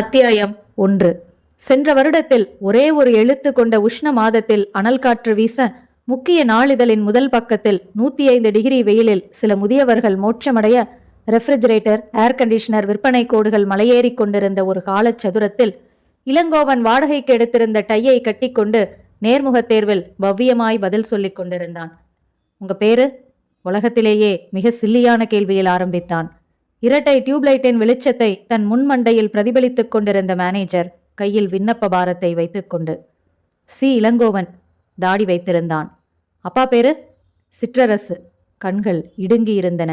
அத்தியாயம் 1. சென்ற வருடத்தில் ஒரே ஒரு எழுத்து கொண்ட உஷ்ண மாதத்தில் அனல் காற்று வீச முக்கிய நாளிதழின் முதல் பக்கத்தில் 105 டிகிரி வெயிலில் சில முதியவர்கள் மோட்சமடைய ரெஃப்ரிஜரேட்டர் ஏர் கண்டிஷனர் விற்பனை கோடுகள் மலையேறி கொண்டிருந்த ஒரு காலச் சதுரத்தில் இளங்கோவன் வாடகைக்கு எடுத்திருந்த டையை கட்டிக்கொண்டு நேர்முகத் தேர்வில் பவ்யமாய் பதில் சொல்லிக் கொண்டிருந்தான். உங்க பேரு? உலகத்திலேயே மிக சில்லியான கேள்வியில் ஆரம்பித்தான். இரட்டை டியூப்லைட்டின் வெளிச்சத்தை தன் முன்மண்டையில் பிரதிபலித்துக் கொண்டிருந்த மேனேஜர் கையில் விண்ணப்ப பாரத்தை வைத்துக்கொண்டு. சி இளங்கோவன். தாடி வைத்திருந்தான். அப்பா பேரு? சிற்றரசு. கண்கள் இடுங்கி இருந்தன.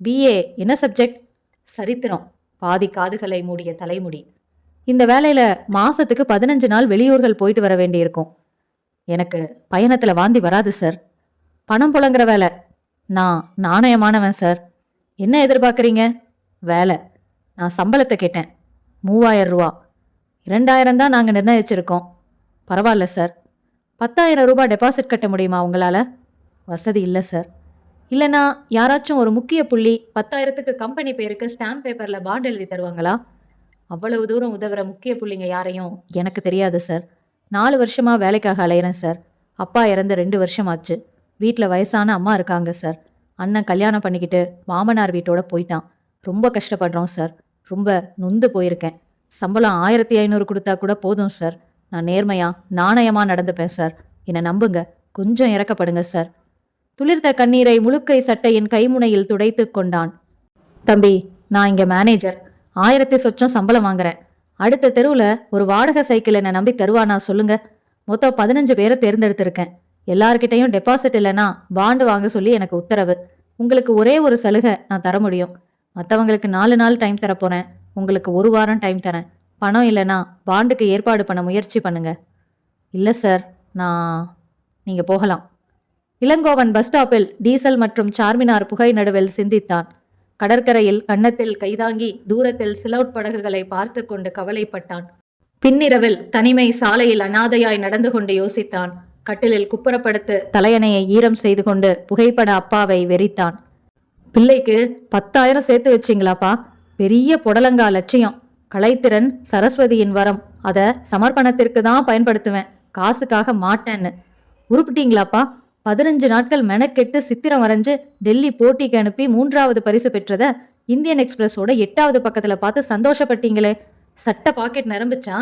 பிஏ. என்ன சப்ஜெக்ட்? சரித்திரம். பாதி காதுகளை மூடிய தலைமுடி. இந்த வேலையில மாசத்துக்கு 15 நாள் வெளியூர்கள் போயிட்டு வர வேண்டியிருக்கும். எனக்கு பயணத்துல வாந்தி வராது சார். பணம் புழங்குற வேலை. நான் நாணயமானவன் சார். என்ன எதிர்பார்க்குறீங்க? வேலை. நான் சம்பளத்தை கேட்டேன். 3000 ரூபா. 2000 தான் நாங்கள் நிர்ணயிச்சிருக்கோம். பரவாயில்ல சார். 10,000 ரூபாய் டெபாசிட் கட்ட முடியுமா உங்களால்? வசதி இல்லை சார். இல்லைனா யாராச்சும் ஒரு முக்கிய புள்ளி 10,000க்கு கம்பெனி பேருக்கு ஸ்டாம்ப் பேப்பரில் பாண்ட் எழுதி தருவாங்களா? அவ்வளவு தூரம் உதவுற முக்கிய புள்ளிங்க யாரையும் எனக்கு தெரியாது சார். 4 வருஷமாக வேலைக்காக அலையிறேன் சார். அப்பா இறந்து 2 வருஷமாச்சு. வீட்டில் வயசான அம்மா இருக்காங்க சார். அண்ணன் கல்யாணம் பண்ணிக்கிட்டு மாமனார் வீட்டோட போயிட்டான். ரொம்ப கஷ்டப்படுறோம் சார். ரொம்ப நொந்து போயிருக்கேன். சம்பளம் 1500 கொடுத்தா கூட போதும் சார். நான் நேர்மையா நாணயமா நடந்துப்பேன் சார். என்னை நம்புங்க. கொஞ்சம் இறக்கப்படுங்க சார். துளிர்த்த கண்ணீரை முழுக்கை சட்டையின் கைமுனையில் துடைத்து கொண்டான். தம்பி, நான் இங்க மேனேஜர். 1000 சொச்சம் சம்பளம் வாங்குறேன். அடுத்த தெருவில் ஒரு வாடகை சைக்கிள் என்னை நம்பி தருவானா சொல்லுங்க. மொத்தம் 15 பேரை தேர்ந்தெடுத்திருக்கேன். எல்லார்கிட்டையும் டெபாசிட் இல்லைன்னா பாண்டு வாங்க சொல்லி எனக்கு உத்தரவு. உங்களுக்கு ஒரே ஒரு சலுகை நான் தர முடியும். மற்றவங்களுக்கு 4 நாள் டைம் தரப்போறேன். உங்களுக்கு 1 வாரம் டைம் தரேன். பணம் இல்லைன்னா பாண்டுக்கு ஏற்பாடு பண்ண முயற்சி பண்ணுங்க. இல்லை சார், நீங்கள் போகலாம். இளங்கோவன் பஸ் ஸ்டாப்பில் டீசல் மற்றும் சார்மினார் புகை நடுவில் சிந்தித்தான். கடற்கரையில் கன்னத்தில் கைதாங்கி தூரத்தில் சிலவுட் படகுகளை பார்த்து கொண்டு கவலைப்பட்டான். பின்னிரவில் தனிமை சாலையில் அனாதையாய் நடந்து கொண்டு யோசித்தான். கட்டிலில் குப்புறப்படுத்து தலையணையை ஈரம் செய்து கொண்டு புகைப்பட அப்பாவை வெறித்தான். பிள்ளைக்கு 10,000 சேர்த்து வச்சிங்களாப்பா? பெரிய புடலங்கா லட்சியம். கலைத்திறன் சரஸ்வதியின் வரம். அதை சமர்ப்பணத்திற்கு தான் பயன்படுத்துவேன். காசுக்காக மாட்டேன்னு. உருப்பிட்டீங்களாப்பா? 15 நாட்கள் மெனக்கெட்டு சித்திரம் வரைஞ்சு டெல்லி போட்டிக்கு அனுப்பி 3வது பரிசு பெற்றத இந்தியன் எக்ஸ்பிரஸோட 8வது பக்கத்துல பார்த்து சந்தோஷப்பட்டீங்களே. சட்ட பாக்கெட் நிரம்பிச்சா?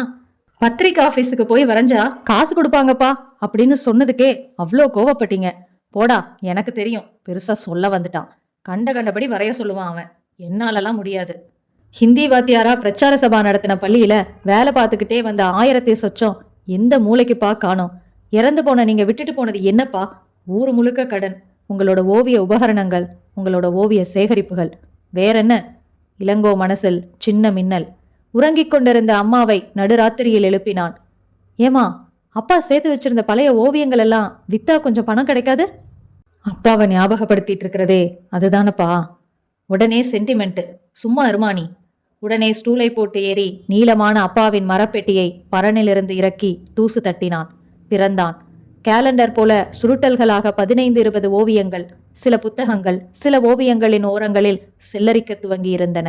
பத்திரிக்கை ஆபீஸுக்கு போய் வரைஞ்சா காசு கொடுப்பாங்கப்பா அப்படின்னு சொன்னதுக்கே அவ்வளோ கோவப்பட்டீங்க. போடா, எனக்கு தெரியும். பெருசா சொல்ல வந்துட்டான். கண்டபடி வரைய சொல்லுவான் அவன். என்னாலலாம் முடியாது. ஹிந்தி வாத்தியாரா பிரச்சார சபா நடத்தின பள்ளியில வேலை பார்த்துக்கிட்டே வந்த 1000 சொச்சம் எந்த மூளைக்குப்பா காணோம்? இறந்து போன நீங்க விட்டுட்டு போனது என்னப்பா? ஊரு முழுக்க கடன். உங்களோட ஓவிய உபகரணங்கள், உங்களோட ஓவிய சேகரிப்புகள். வேறென்ன? இளங்கோ மனசில் சின்ன மின்னல். உறங்கிக் கொண்டிருந்த அம்மாவை நடுராத்திரியில் எழுப்பினான். ஏமா, அப்பா சேர்த்து வச்சிருந்த பழைய ஓவியங்கள் எல்லாம் வித்தா கொஞ்சம் பணம் கிடைக்காது? அப்பாவை ஞாபகப்படுத்திட்டு இருக்கிறதே அதுதானப்பா. உடனே சென்டிமெண்ட். சும்மா இருமானி. உடனே ஸ்டூலை போட்டு ஏறி நீளமான அப்பாவின் மரப்பெட்டியை பரனிலிருந்து இறக்கி தூசு தட்டினான். திறந்தான். கேலண்டர் போல சுருட்டல்களாக 15-20 ஓவியங்கள், சில புத்தகங்கள், சில ஓவியங்களின் ஓரங்களில் செல்லரிக்க துவங்கி இருந்தன.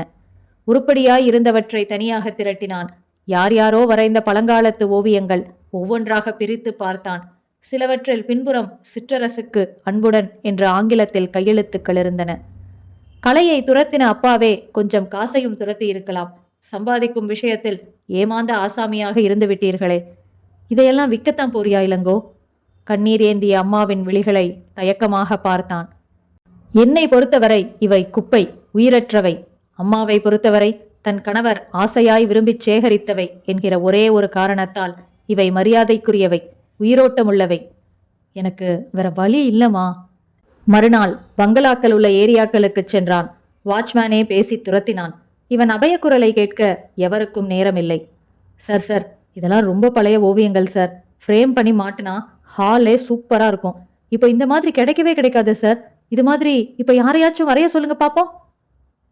உருப்படியாய் இருந்தவற்றை தனியாக திரட்டினான். யார் யாரோ வரைந்த பழங்காலத்து ஓவியங்கள் ஒவ்வொன்றாக பிரித்து பார்த்தான். சிலவற்றில் பின்புறம் சிற்றரசுக்கு அன்புடன் என்ற ஆங்கிலத்தில் கையெழுத்துக்கள் இருந்தன. கலையை துரத்தின அப்பாவே கொஞ்சம் காசையும் துரத்தி இருக்கலாம். சம்பாதிக்கும் விஷயத்தில் ஏமாந்த ஆசாமியாக இருந்து விட்டீர்களே. இதையெல்லாம் விற்கத்தான் போறியா இளங்கோ? கண்ணீர் ஏந்திய அம்மாவின் விழிகளை தயக்கமாக பார்த்தான். என்னை பொறுத்தவரை இவை குப்பை, உயிரற்றவை. அம்மாவை பொறுத்தவரை தன் கணவர் ஆசையாய் விரும்பிச் சேகரித்தவை என்கிற ஒரே ஒரு காரணத்தால் இவை மரியாதைக்குரியவை, உயிரோட்டமுள்ளவை. எனக்கு வேற வழி இல்லம்மா. மறுநாள் பங்களாக்கள் உள்ள ஏரியாக்களுக்கு சென்றான். வாட்ச்மேனே பேசி துரத்தினான். இவன் அபயக்குரலை கேட்க எவருக்கும் நேரமில்லை. சார் சார், இதெல்லாம் ரொம்ப பழைய ஓவியங்கள் சார். ஃப்ரேம் பண்ணி மாட்டினா ஹாலே சூப்பரா இருக்கும். இப்போ இந்த மாதிரி கிடைக்கவே கிடைக்காது சார். இது மாதிரி இப்போ யாரையாச்சும் வரைய சொல்லுங்க பாப்போம்.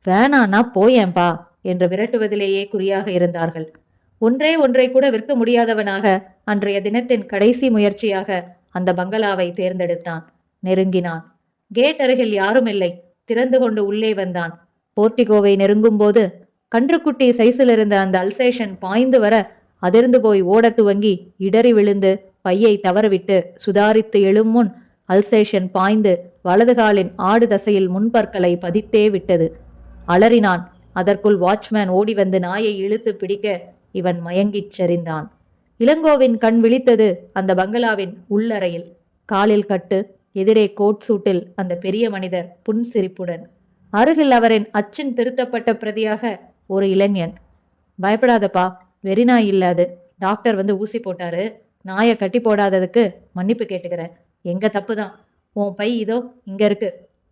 வேணானா போயேன்பா என்று விரட்டுவதிலேயே குறியாக இருந்தார்கள். ஒன்றை கூட விற்க முடியாதவனாக அன்றைய தினத்தின் கடைசி முயற்சியாக அந்த பங்களாவை தேர்ந்தெடுத்தான். நெருங்கினான். கேட் அருகில் யாரும் இல்லை. திறந்து கொண்டு உள்ளே வந்தான். போர்டிகோவை நெருங்கும் போது கன்றுக்குட்டி சைஸில் இருந்த அந்த அல்சேஷன் பாய்ந்து வர அதிர்ந்து போய் ஓடத் துவங்கி இடறி விழுந்து பையை தவறவிட்டு சுதாரித்து எழும் முன் அல்சேஷன் பாய்ந்து வலது காலின் ஆடு தசையில் முன்பற்களை பதித்தே விட்டது. அலறினான். அதற்குள் வாட்ச்மேன் ஓடி வந்து நாயை இழுத்து பிடிக்க இவன் மயங்கிச் சரிந்தான். இளங்கோவின் கண் விழித்தது அந்த பங்களாவின் உள்ளறையில். காலில் கட்டு, எதிரே கோட் சூட்டில் அந்த பெரிய மனிதர் புன்சிரிப்புடன். அருகில் அவரின் அச்சின் திருத்தப்பட்ட பிரதியாக ஒரு இளைஞன். பயப்படாதப்பா, வெறிநாய் இல்லாது. டாக்டர் வந்து ஊசி போட்டாரு. நாயை கட்டி போடாததுக்கு மன்னிப்பு கேட்டுக்கிறேன். எங்க தப்பு தான். உன் பை இதோ இங்க இருக்கு.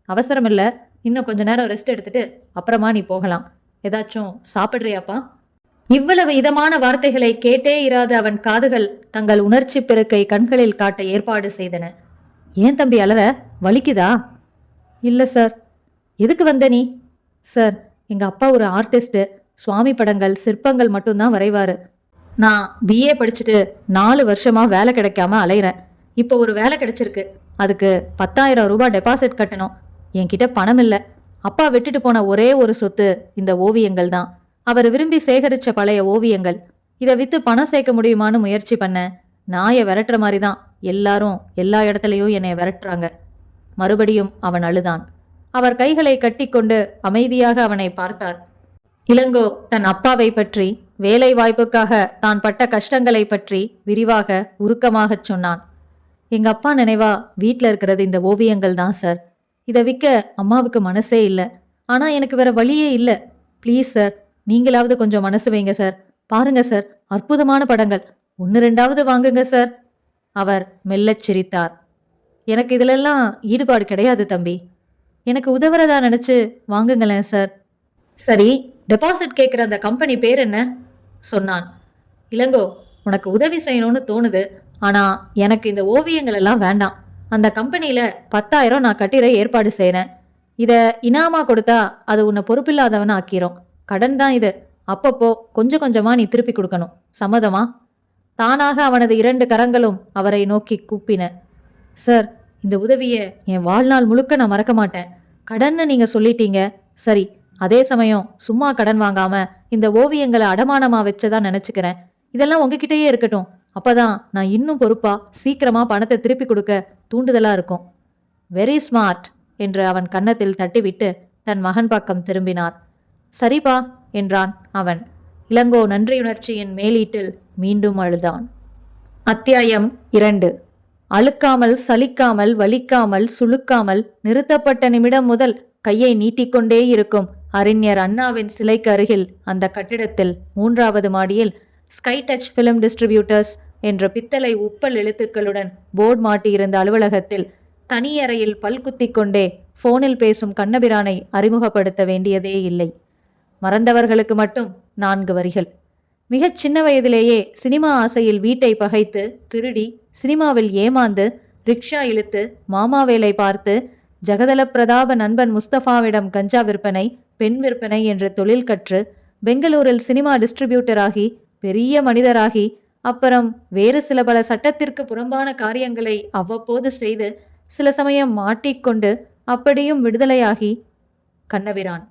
அவசரம் இல்லை, இன்னும் கொஞ்ச நேரம் ரெஸ்ட் எடுத்துட்டு அப்புறமா நீ போகலாம். ஏதாச்சும் சாப்பிட்றியாப்பா? இவ்வளவு இதமான வார்த்தைகளை கேட்டே இராத அவன் காதுகள் தங்கள் உணர்ச்சி பெருக்கை கண்களில் காட்ட ஏற்பாடு செய்தன. ஏன் தம்பி அலற? வலிக்குதா? இல்லை சார். எதுக்கு வந்த நீ? சார், எங்க அப்பா ஒரு ஆர்டிஸ்ட்டு. சுவாமி படங்கள், சிற்பங்கள் மட்டும்தான் வரைவாரு. நான் பிஏ படிச்சுட்டு 4 வருஷமா வேலை கிடைக்காம அலையிறேன். இப்போ ஒரு வேலை கிடைச்சிருக்கு. அதுக்கு 10,000 ரூபாய் டெபாசிட் கட்டணும். என்கிட்ட பணம் இல்லை. அப்பா விட்டுட்டு போன ஒரே ஒரு சொத்து இந்த ஓவியங்கள் தான். அவர் விரும்பி சேகரிச்ச பழைய ஓவியங்கள். இதை வித்து பணம் சேர்க்க முடியுமான்னு முயற்சி பண்ண. நாயை விரட்டுற மாதிரி தான் எல்லாரும் எல்லா இடத்துலையும் என்னை விரட்டுறாங்க. மறுபடியும் அவன் அழுதான். அவர் கைகளை கட்டிக்கொண்டு அமைதியாக அவனை பார்த்தார். இளங்கோ தன் அப்பாவை பற்றி, வேலை வாய்ப்புக்காக தான் பட்ட கஷ்டங்களை பற்றி விரிவாக உருக்கமாகச் சொன்னான். எங்க அப்பா நினைவா வீட்டில் இருக்கிறது இந்த ஓவியங்கள் தான் சார். இதை விற்க அம்மாவுக்கு மனசே இல்லை. ஆனா எனக்கு வேற வழியே இல்லை. ப்ளீஸ் சார், நீங்களாவது கொஞ்சம் மனசு வைங்க சார். பாருங்க சார், அற்புதமான படங்கள். 1-2 வாங்குங்க சார். அவர் மெல்லச் சிரித்தார். எனக்கு இதிலெல்லாம் ஈடுபாடு கிடையாது தம்பி. எனக்கு உதவுறதா நினைச்சு வாங்குங்களேன் சார். சரி, டெபாசிட் கேட்குற அந்த கம்பெனி பேர் என்ன? சொன்னான். இளங்கோ, உனக்கு உதவி செய்யணும்னு தோணுது. ஆனா எனக்கு இந்த ஓவியங்கள் எல்லாம் வேண்டாம். அந்த கம்பெனியில 10,000 நான் கட்டிட ஏற்பாடு செய்கிறேன். இதை இனாமா கொடுத்தா அது உன்னை பொறுப்பில்லாதவன ஆக்கிரும். கடன் தான் இது. அப்பப்போ கொஞ்சம் கொஞ்சமா நீ திருப்பி கொடுக்கணும். சம்மதமா? தானாக அவனது 2 கரங்களும் அவரை நோக்கி கூப்பின. சார், இந்த உதவியை என் வாழ்நாள் முழுக்க நான் மறக்க மாட்டேன். கடன்னு நீங்க சொல்லிட்டீங்க. சரி, அதே சமயம் சும்மா கடன் வாங்காம இந்த ஓவியங்களை அடமானமா வச்சதான் நினைச்சுக்கிறேன். இதெல்லாம் உங்ககிட்டயே இருக்கட்டும். அப்பதான் நான் இன்னும் பொறுப்பா சீக்கிரமா பணத்தை திருப்பி கொடுக்க தூண்டுதலா இருக்கும். வெரி ஸ்மார்ட் என்று அவன் கன்னத்தில் தட்டிவிட்டு தன் மகன் பக்கம் திரும்பினார். சரிப்பா என்றான் அவன். இளங்கோ நன்றியுணர்ச்சியின் மேலீட்டில் மீண்டும் அழுதான். அத்தியாயம் 2. அழுக்காமல், சலிக்காமல், வலிக்காமல், சுளுக்காமல் நிறுத்தப்பட்ட நிமிடம் முதல் கையை நீட்டிக்கொண்டே இருக்கும் அறிஞர் அண்ணாவின் சிலைக்கு அருகில் அந்த கட்டிடத்தில் 3வது மாடியில் ஸ்கை டச் ஃபிலிம் டிஸ்ட்ரிபியூட்டர்ஸ் என்ற பித்தளை உப்பல் எழுத்துக்களுடன் போர்டு மாட்டியிருந்த அலுவலகத்தில் தனியறையில் பல்குத்தி கொண்டே போனில் பேசும் கண்ணபிரானை அறிமுகப்படுத்த வேண்டியதே இல்லை. மறந்தவர்களுக்கு மட்டும் 4 வரிகள். மிகச் சின்ன வயதிலேயே சினிமா ஆசையில் வீட்டை பகைத்து, திருடி, சினிமாவில் ஏமாந்து, ரிக்ஷா இழுத்து, மாமா வேலை பார்த்து, ஜெகதல பிரதாப நண்பன் முஸ்தபாவிடம் கஞ்சா விற்பனை, பெண் விற்பனை என்ற தொழில் கற்று, பெங்களூரில் சினிமா டிஸ்ட்ரிபியூட்டராகி, பெரிய மனிதராகி, அப்புறம் வேறு சில பல சட்டத்திற்கு புறம்பான காரியங்களை அவ்வப்போது செய்து, சில சமயம் மாட்டிக்கொண்டு, அப்படியும் விடுதலையாகி கண்ணபிரான்.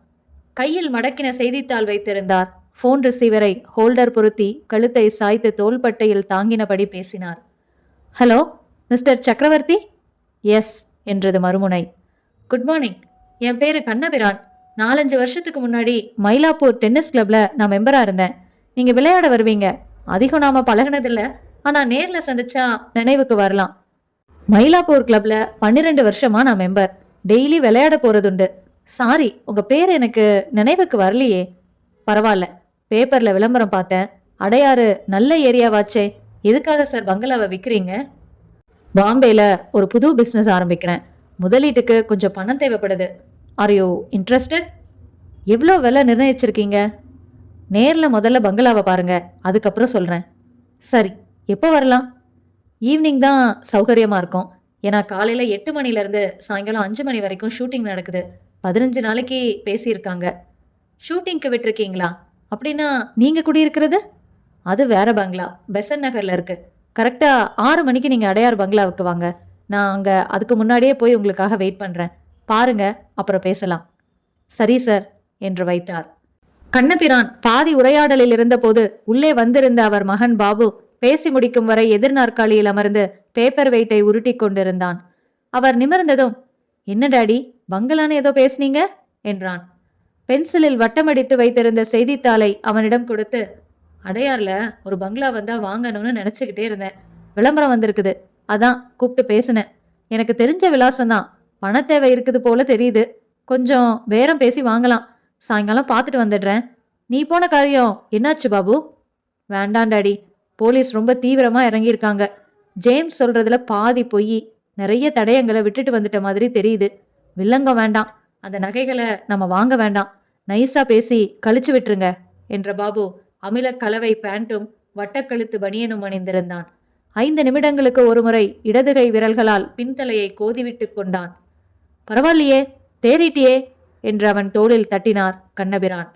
கையில் மடக்கின செய்தித்தாள் வைத்திருந்தார். போன் ரிசீவரை ஹோல்டர் பொருத்தி கழுத்தை சாய்த்து தோள்பட்டையில் தாங்கினபடி பேசினார். ஹலோ, மிஸ்டர் சக்கரவர்த்தி? எஸ் என்றது மறுமுனை. Good morning. என் பேரு கண்ணபிரான். 4-5 வருஷத்துக்கு முன்னாடி மயிலாப்பூர் டென்னிஸ் கிளப்ல நான் மெம்பரா இருந்தேன். நீங்க விளையாட வருவீங்க. அதிகம் நாம பழகினதில்ல, ஆனா நேர்ல சந்திச்சா நினைவுக்கு வரலாம். மயிலாப்பூர் கிளப்ல 12 வருஷமா நான் மெம்பர். டெய்லி விளையாட போறதுண்டு. சாரி, உங்க பேர் எனக்கு நினைவுக்கு வரலையே. பரவாயில்ல, பேப்பர்ல விளம்பரம் பார்த்தேன். அடையாறு நல்ல ஏரியாவாச்சே. எதுக்காக சார் பங்களாவை விற்கிறீங்க? பாம்பேல ஒரு புது பிஸ்னஸ் ஆரம்பிக்கிறேன். முதலீட்டுக்கு கொஞ்சம் பணம் தேவைப்படுது. Are you interested? எவ்வளோ விலை நிர்ணயிச்சிருக்கீங்க? நேரில் முதல்ல பங்களாவை பாருங்க, அதுக்கப்புறம் சொல்கிறேன். சரி, எப்போ வரலாம்? ஈவினிங் தான் சௌகரியமாக இருக்கும். ஏன்னா காலையில் 8 மணிலேருந்து சாயங்காலம் 5 மணி வரைக்கும் ஷூட்டிங் நடக்குது. 15 நாளைக்கு பேசியிருக்காங்க. ஷூட்டிங்க்கு விட்டுருக்கீங்களா? அப்படின்னா நீங்கள் குடியிருக்கிறது? அது வேற பங்களா, பெசன் நகரில் இருக்குது. கரெக்டாக 6 மணிக்கு நீங்கள் அடையார் பங்களாவுக்கு வாங்க. நான் அங்கே அதுக்கு முன்னாடியே போய் உங்களுக்காக வெயிட் பண்ணுறேன். பாருங்க, அப்புறம் பேசலாம். சரி சார் என்று வைத்தார். கண்ணபிரான் பாதி உரையாடலில் இருந்தபோது உள்ளே வந்திருந்த அவர் மகன் பாபு பேசி முடிக்கும் வரை எதிர்நாற்காலியில் அமர்ந்து பேப்பர் வெயிட்டை உருட்டி கொண்டிருந்தான். அவர் நிமிர்ந்ததும், என்ன டாடி, பங்களான்னு ஏதோ பேசுனீங்க என்றான். பென்சிலில் வட்டமடித்து வைத்திருந்த செய்தித்தாளை அவனிடம் கொடுத்து, அடையார்ல ஒரு பங்களா வந்தா வாங்கணும்னு நினைச்சுக்கிட்டே இருந்தேன். விளம்பரம் வந்திருக்குது, அதான் கூப்பிட்டு பேசினேன். எனக்கு தெரிஞ்ச விலாசம்தான். பணத்தேவை இருக்குது போல தெரியுது. கொஞ்சம் பேரம் பேசி வாங்கலாம். சாயங்காலம் பார்த்துட்டு வந்துடுறேன். நீ போன காரியம் என்னாச்சு பாபு? வேண்டாம் டாடி, போலீஸ் ரொம்ப தீவிரமா இறங்கியிருக்காங்க. ஜேம்ஸ் சொல்றதுல பாதி பொய். நிறைய தடயங்களை விட்டுட்டு வந்துட்ட மாதிரி தெரியுது. வில்லங்கம் வேண்டாம். அந்த நகைகளை நம்ம வாங்க வேண்டாம். நைஸா பேசி கழிச்சு விட்டுருங்க என்ற பாபு அமில கலவை பேண்ட்டும் வட்டக்கழுத்து பனியனும் அணிந்திருந்தான். 5 நிமிடங்களுக்கு ஒருமுறை இடதுகை விரல்களால் பின்தலையை கோதிவிட்டு கொண்டான். பரவாயில்லையே, தேறிட்டியே என்று அவன் தோளில் தட்டினார் கண்ணபிரான்.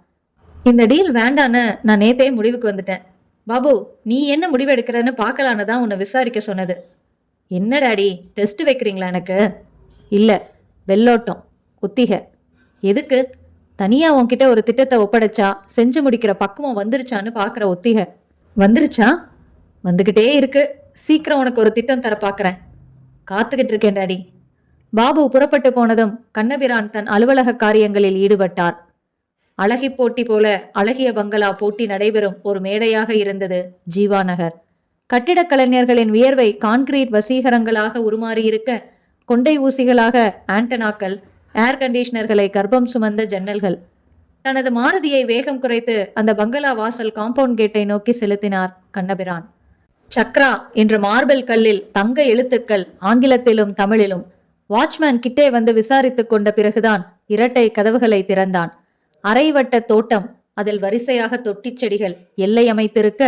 இந்த டீல் வேண்டான்னு நான் நேத்தே முடிவுக்கு வந்துட்டேன். பாபு, நீ என்ன முடிவு எடுக்கிறன்னு பார்க்கலான்னு தான் உன்னை விசாரிக்க சொன்னது. என்ன டாடி, டெஸ்ட் வைக்கிறீங்களா எனக்கு? இல்லை, வெள்ளோட்டம், ஒத்திகை. எதுக்கு? தனியா உன்கிட்ட ஒரு திட்டத்தை ஒப்படைச்சா செஞ்சு முடிக்கிற பக்குவம் வந்துருச்சான்னு பார்க்குற ஒத்திகை. வந்துருச்சா? வந்துக்கிட்டே இருக்கு. சீக்கிரம் உனக்கு ஒரு திட்டம் தர பார்க்குறேன். காத்துக்கிட்டு இருக்கேன் டாடி. பாபு புறப்பட்டு போனதும் கண்ணபிரான் தன் அலுவலக காரியங்களில் ஈடுபட்டார். அழகி போட்டி போல அழகிய பங்களா போட்டி நடைபெறும் ஒரு மேடையாக இருந்தது ஜீவா நகர். கட்டிடக் கலைஞர்களின் வியர்வை கான்கிரீட் வசீகரங்களாக உருமாறியிருக்க, கொண்டை ஊசிகளாக ஆண்டனாக்கள், ஏர் கண்டிஷனர்களை கர்ப்பம் சுமந்த ஜன்னல்கள். தனது மாருதியை வேகம் குறைத்து அந்த பங்களா வாசல் காம்பவுண்ட் கேட்டை நோக்கி செலுத்தினார் கண்ணபிரான். சக்ரா என்ற மார்பிள் கல்லில் தங்க எழுத்துக்கள் ஆங்கிலத்திலும் தமிழிலும். வாட்ச்மேன் கிட்டே வந்து விசாரித்துக் கொண்ட பிறகுதான் இரட்டை கதவுகளை திறந்தான். அரைவட்ட தோட்டம், அதில் வரிசையாக தொட்டிச் செடிகள் எல்லை அமைத்திருக்க,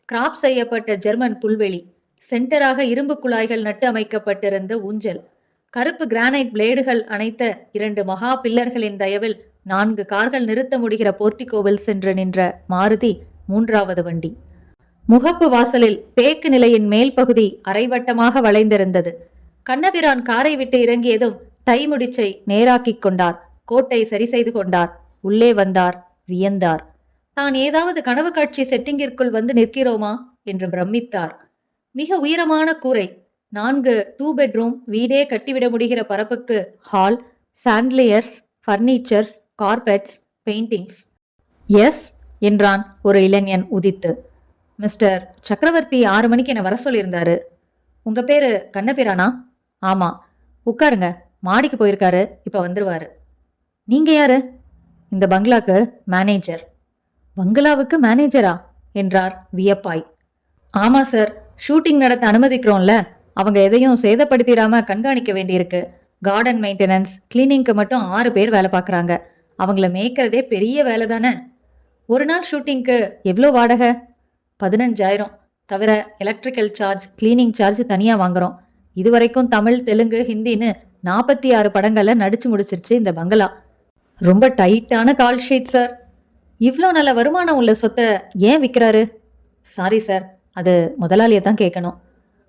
கிராப் செய்யப்பட்ட ஜெர்மன் புல்வெளி, சென்டராக இரும்பு குழாய்கள் நட்டு அமைக்கப்பட்டிருந்த ஊஞ்சல், கருப்பு கிரானைட் பிளேடுகள் அணைத்த 2 மகா பில்லர்களின் தயவில் 4 கார்கள் நிறுத்த முடிகிற போர்ட்டிகோவில் சென்று நின்ற மாருதி 3வது வண்டி. முகப்பு வாசலில் தேக்கு நிலையின் மேல் பகுதி அரைவட்டமாக வளைந்திருந்தது. கண்ணபிரான் காரை விட்டு இறங்கியதும் டை முடிச்சை நேராக்கிக் கொண்டார். கோட்டை சரி செய்து கொண்டார். உள்ளே வந்தார். வியந்தார். தான் ஏதாவது கனவு காட்சி செட்டிங்கிற்குள் வந்து நிற்கிறோமா என்று பிரமித்தார். மிக உயரமான கூரை, 4 2 பெட்ரூம் வீடே கட்டிவிட முடிகிற பரப்புக்கு hall, chandeliers, furnitures, carpets, paintings. Yes என்றான் ஒரு இளைஞன் உதித்து. மிஸ்டர் சக்கரவர்த்தி 6 மணிக்கு என்னை வர சொல்லியிருந்தாரு. உங்க பேரு கண்ணபிரானா? ஆமா. உட்காருங்க, மாடிக்கு போயிருக்காரு, இப்ப வந்துருவாரு. நீங்க யாரு? இந்த பங்களாக்கு மேனேஜர். பங்களாவுக்கு மேனேஜரா என்றார் வியப்பாய். ஆமா சார், ஷூட்டிங் நடத்த அனுமதிக்கிறோம்ல, அவங்க எதையும் சேதப்படுத்திடாம கண்காணிக்க வேண்டியிருக்கு. கார்டன் மெயின்டெனன்ஸ், கிளீனிங்க்கு மட்டும் 6 பேர் வேலை பார்க்குறாங்க. அவங்கள மேய்க்கிறதே பெரிய வேலை தானே. ஒரு நாள் ஷூட்டிங்க்கு எவ்வளோ வாடகை? 15,000. தவிர எலக்ட்ரிக்கல் சார்ஜ், கிளீனிங் சார்ஜ் தனியாக வாங்குறோம். இதுவரைக்கும் தமிழ், தெலுங்கு, ஹிந்தின்னு 46 படங்களை நடிச்சு முடிச்சிருச்சு இந்த பங்களா. ரொம்ப டைட்டான கால் ஷீட் சார். இவ்வளோ நல்ல வருமானம் உள்ள சொத்தை ஏன் விற்கிறாரு? சாரி சார், அது முதலாளியை தான் கேட்கணும்.